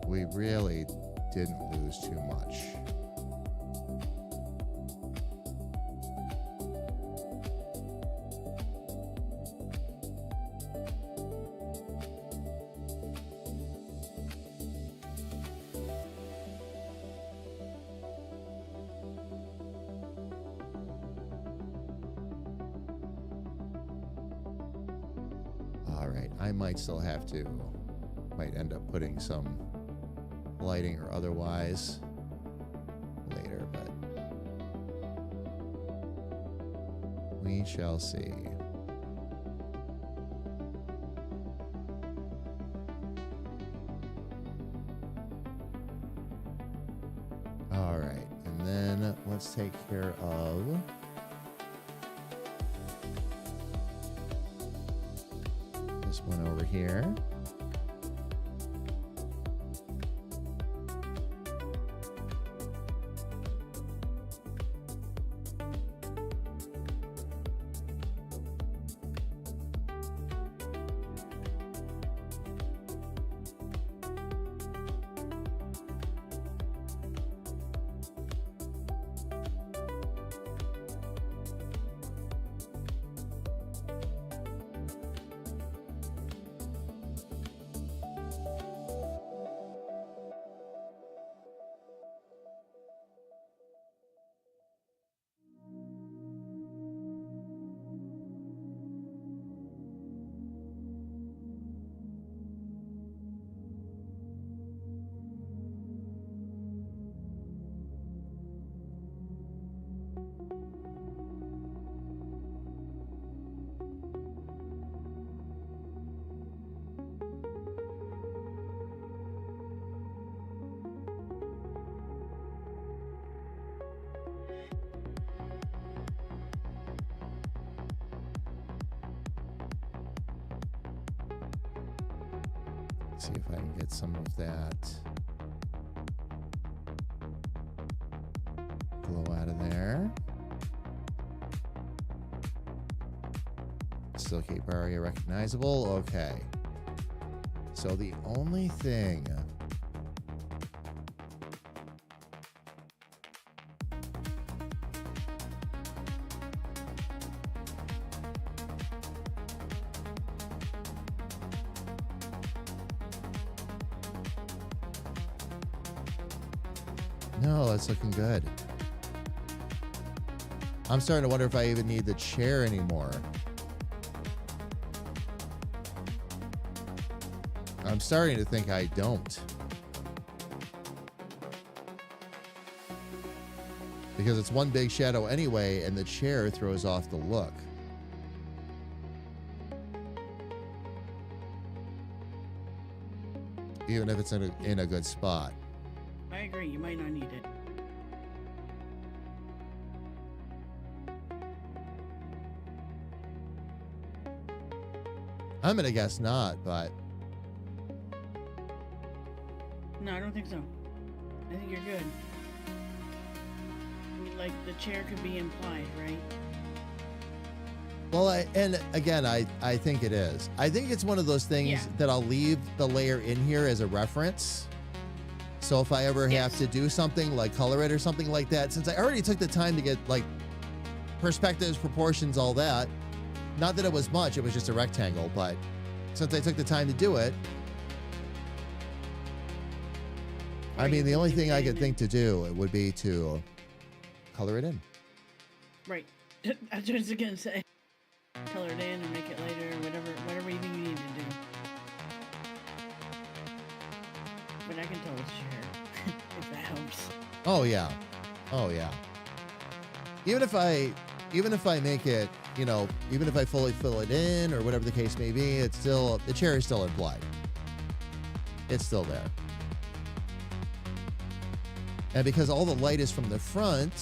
We really didn't lose too much. I might still have to, might end up putting some lighting or otherwise later, but we shall see. All right, and then let's take care of this one over here. See if I can get some of that glow out of there. Still keep Aria recognizable. Okay. So the only thing no, that's looking good. I'm starting to wonder if I even need the chair anymore. I'm starting to think I don't. Because it's one big shadow anyway, and the chair throws off the look. Even if it's in a good spot. I agree. You might not need it. I'm gonna guess not, but No, I don't think so. I think you're good. I mean, like, the chair could be implied, right? well, and again, I think it is. I think it's one of those things Yeah. that I'll leave the layer in here as a reference. So if I ever have Yes. to do something like color it or something like that, since I already took the time to get like perspectives, proportions, all that. Not that it was much, it was just a rectangle, but since I took the time to do it, I Or mean, you the can only leave thing it I in could there. think to do would be to color it in. Right. That's what I was gonna say. Color it in or make it lighter, whatever you think you need to do. But I can tell it's chair, if that helps. Oh yeah. Oh yeah. Even if I make it, you know, even if I fully fill it in or whatever the case may be, it's still, the chair is still implied. It's still there. And because all the light is from the front,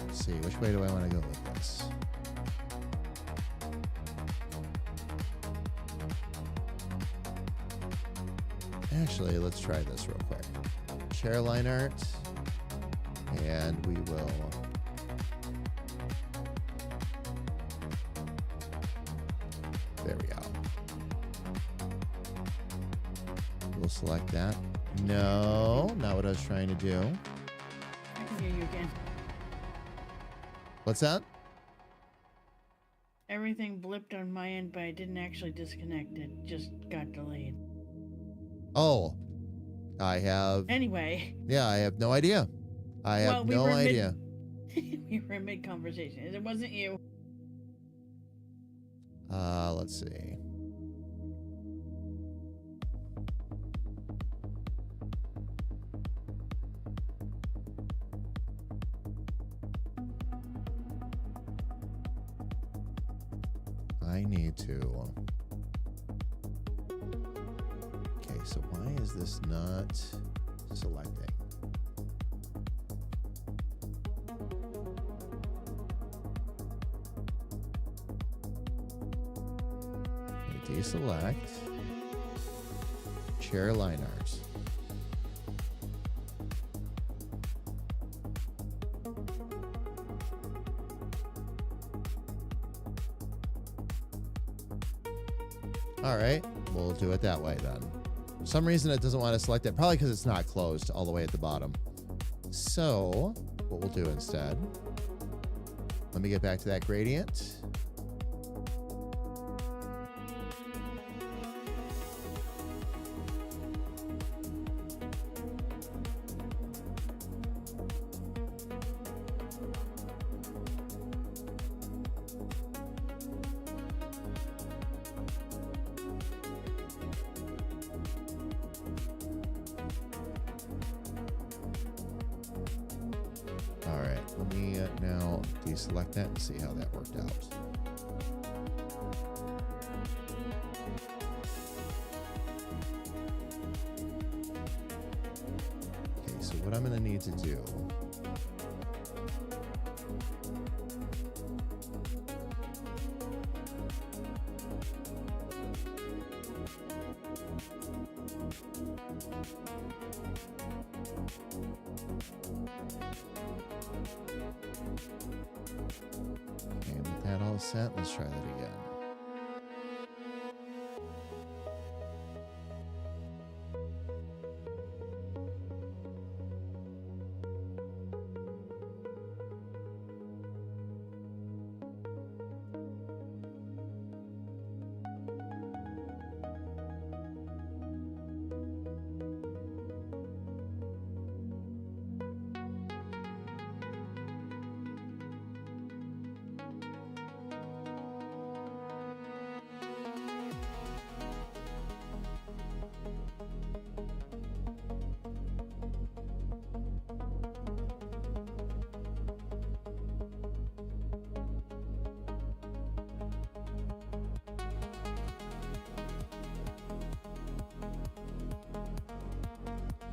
let's see, which way do I want to go with this? Actually, let's try this real quick. Chair line art, and we will select that. No, not what I was trying to do. I can hear you again. What's that? Everything blipped on my end, but I didn't actually disconnect it. Just got delayed. Oh, I have. Anyway, Yeah, I have no idea. I have Well, we no were mid- idea. we were in mid conversation. It wasn't you. Let's see. I need to. Okay, so why is this not selecting? Okay, deselect. Chair line arts. All right, we'll do it that way then. For some reason it doesn't want to select it, probably because it's not closed all the way at the bottom. So what we'll do instead, let me get back to that gradient. All right, let me now deselect that and see how that worked out. Okay, so what I'm going to need to do. Okay, with that all set, let's try that again.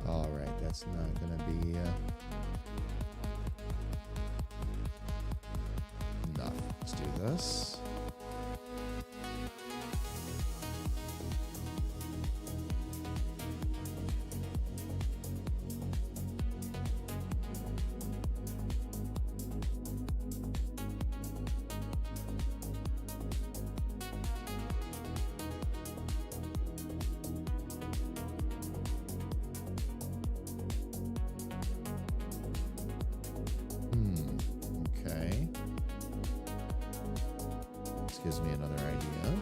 All right, that's not going to be enough. Let's do this. Okay. This gives me another idea.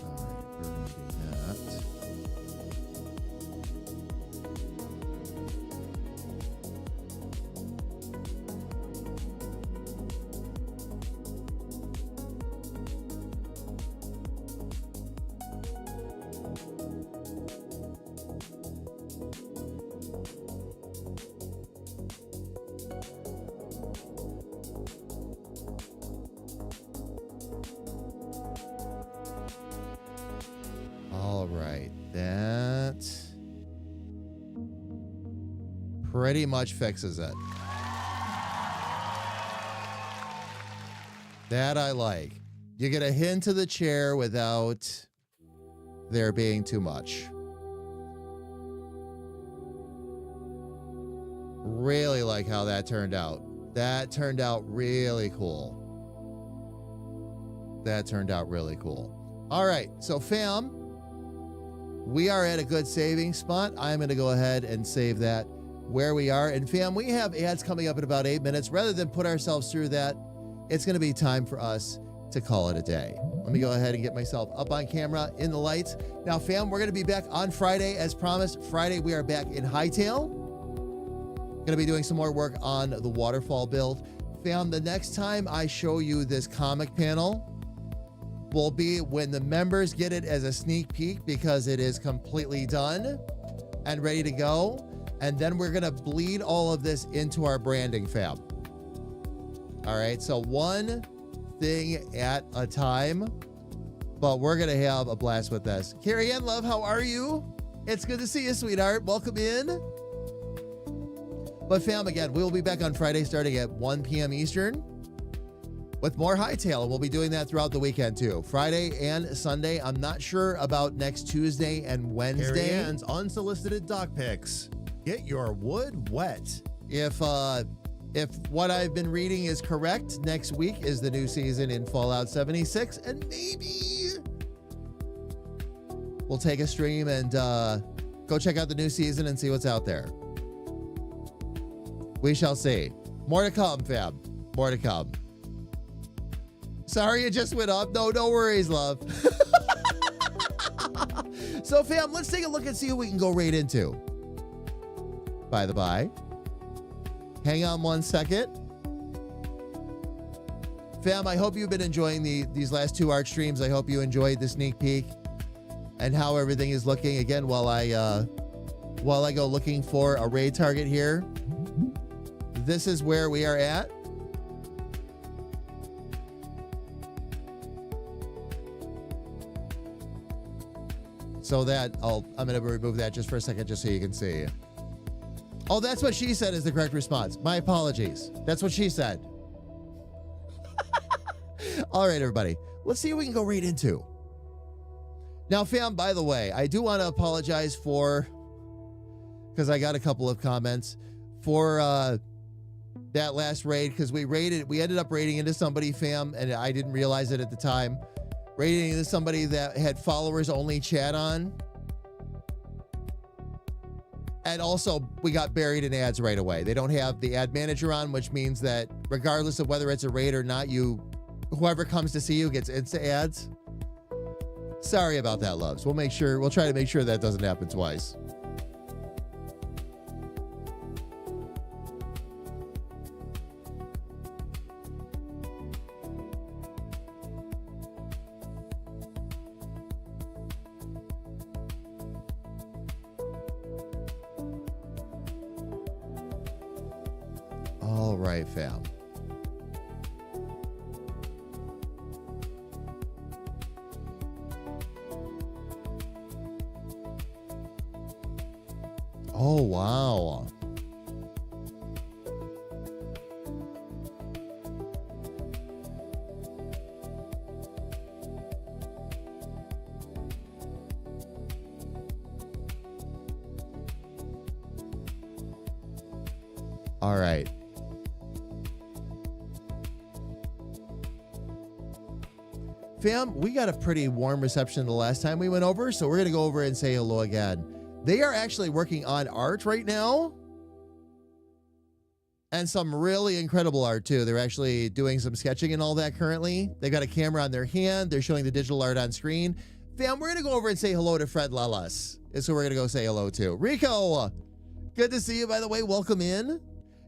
All right, we're going to do that. All right, that pretty much fixes it. That I like. You get a hint of the chair without there being too much. Really like how that turned out. That turned out really cool. That turned out really cool. All right, so fam, we are at a good saving spot. I'm going to go ahead and save that where we are. And fam, we have ads coming up in about 8 minutes. Rather than put ourselves through that, it's going to be time for us to call it a day. Let me go ahead and get myself up on camera in the lights. Now, fam, we're going to be back on Friday as promised. Friday, we are back in Hightail. Going to be doing some more work on the waterfall build. Fam, the next time I show you this comic panel will be when the members get it as a sneak peek because it is completely done and ready to go. And then we're going to bleed all of this into our branding, fam. All right, so one thing at a time, but we're going to have a blast with this. Carrie Ann, love, how are you? It's good to see you, sweetheart. Welcome in. But fam, again, we will be back on Friday starting at 1 p.m. Eastern with more Hightail, and we'll be doing that throughout the weekend too. Friday and Sunday. I'm not sure about next Tuesday and Carrie Wednesday. Ann's unsolicited doc pics. Get your wood wet. If what I've been reading is correct, next week is the new season in Fallout 76, and maybe we'll take a stream and go check out the new season and see what's out there. We shall see. More to come, fam. More to come. Sorry it just went up. No worries, love. So, fam, let's take a look and see who we can go right into. By the by. Hang on one second. Fam, I hope you've been enjoying these last two art streams. I hope you enjoyed the sneak peek and how everything is looking. Again, while I go looking for a raid target here, this is where we are at. So that I'm going to remove that just for a second just so you can see. Oh, that's what she said is the correct response. My apologies. That's what she said. All right, everybody. Let's see what we can go right into. Now, fam, by the way, I do want to apologize because I got a couple of comments for that last raid, because we ended up raiding into somebody, fam, and I didn't realize it at the time. Raiding into somebody that had followers only chat on. And also, we got buried in ads right away. They don't have the ad manager on, which means that regardless of whether it's a raid or not, whoever comes to see you gets Insta ads. Sorry about that, loves. We'll try to make sure that doesn't happen twice. All right, fam. Oh, wow. All right. Fam, we got a pretty warm reception the last time we went over, so we're going to go over and say hello again. They are actually working on art right now. And some really incredible art, too. They're actually doing some sketching and all that currently. They've got a camera on their hand. They're showing the digital art on screen. Fam, we're going to go over and say hello to Fred Lalas. Is who we're going to go say hello to. Rico, good to see you, by the way. Welcome in.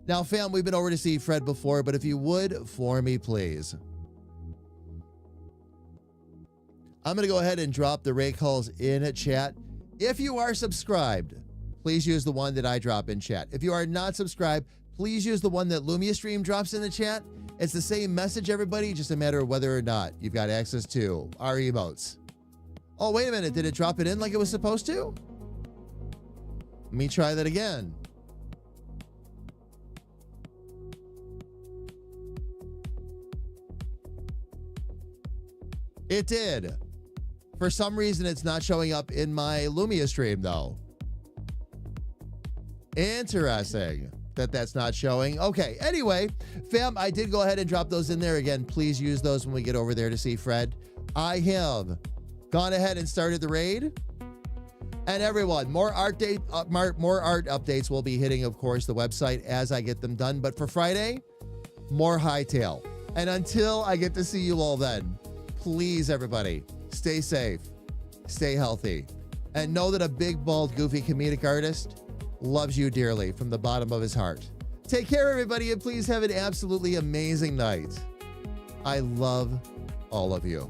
Now, fam, we've been over to see Fred before, but if you would, for me, please. I'm going to go ahead and drop the raid calls in chat. If you are subscribed, please use the one that I drop in chat. If you are not subscribed, please use the one that Lumia Stream drops in the chat. It's the same message, everybody, just a matter of whether or not you've got access to our emotes. Oh, wait a minute. Did it drop it in like it was supposed to? Let me try that again. It did. For some reason, it's not showing up in my Lumia stream, though. Interesting that that's not showing. Okay, anyway, fam, I did go ahead and drop those in there again. Please use those when we get over there to see Fred. I have gone ahead and started the raid. And everyone, more art updates will be hitting, of course, the website as I get them done. But for Friday, more Hightail. And until I get to see you all then, please, everybody, stay safe, stay healthy, and know that a big, bald, goofy comedic artist loves you dearly from the bottom of his heart. Take care, everybody, and please have an absolutely amazing night. I love all of you.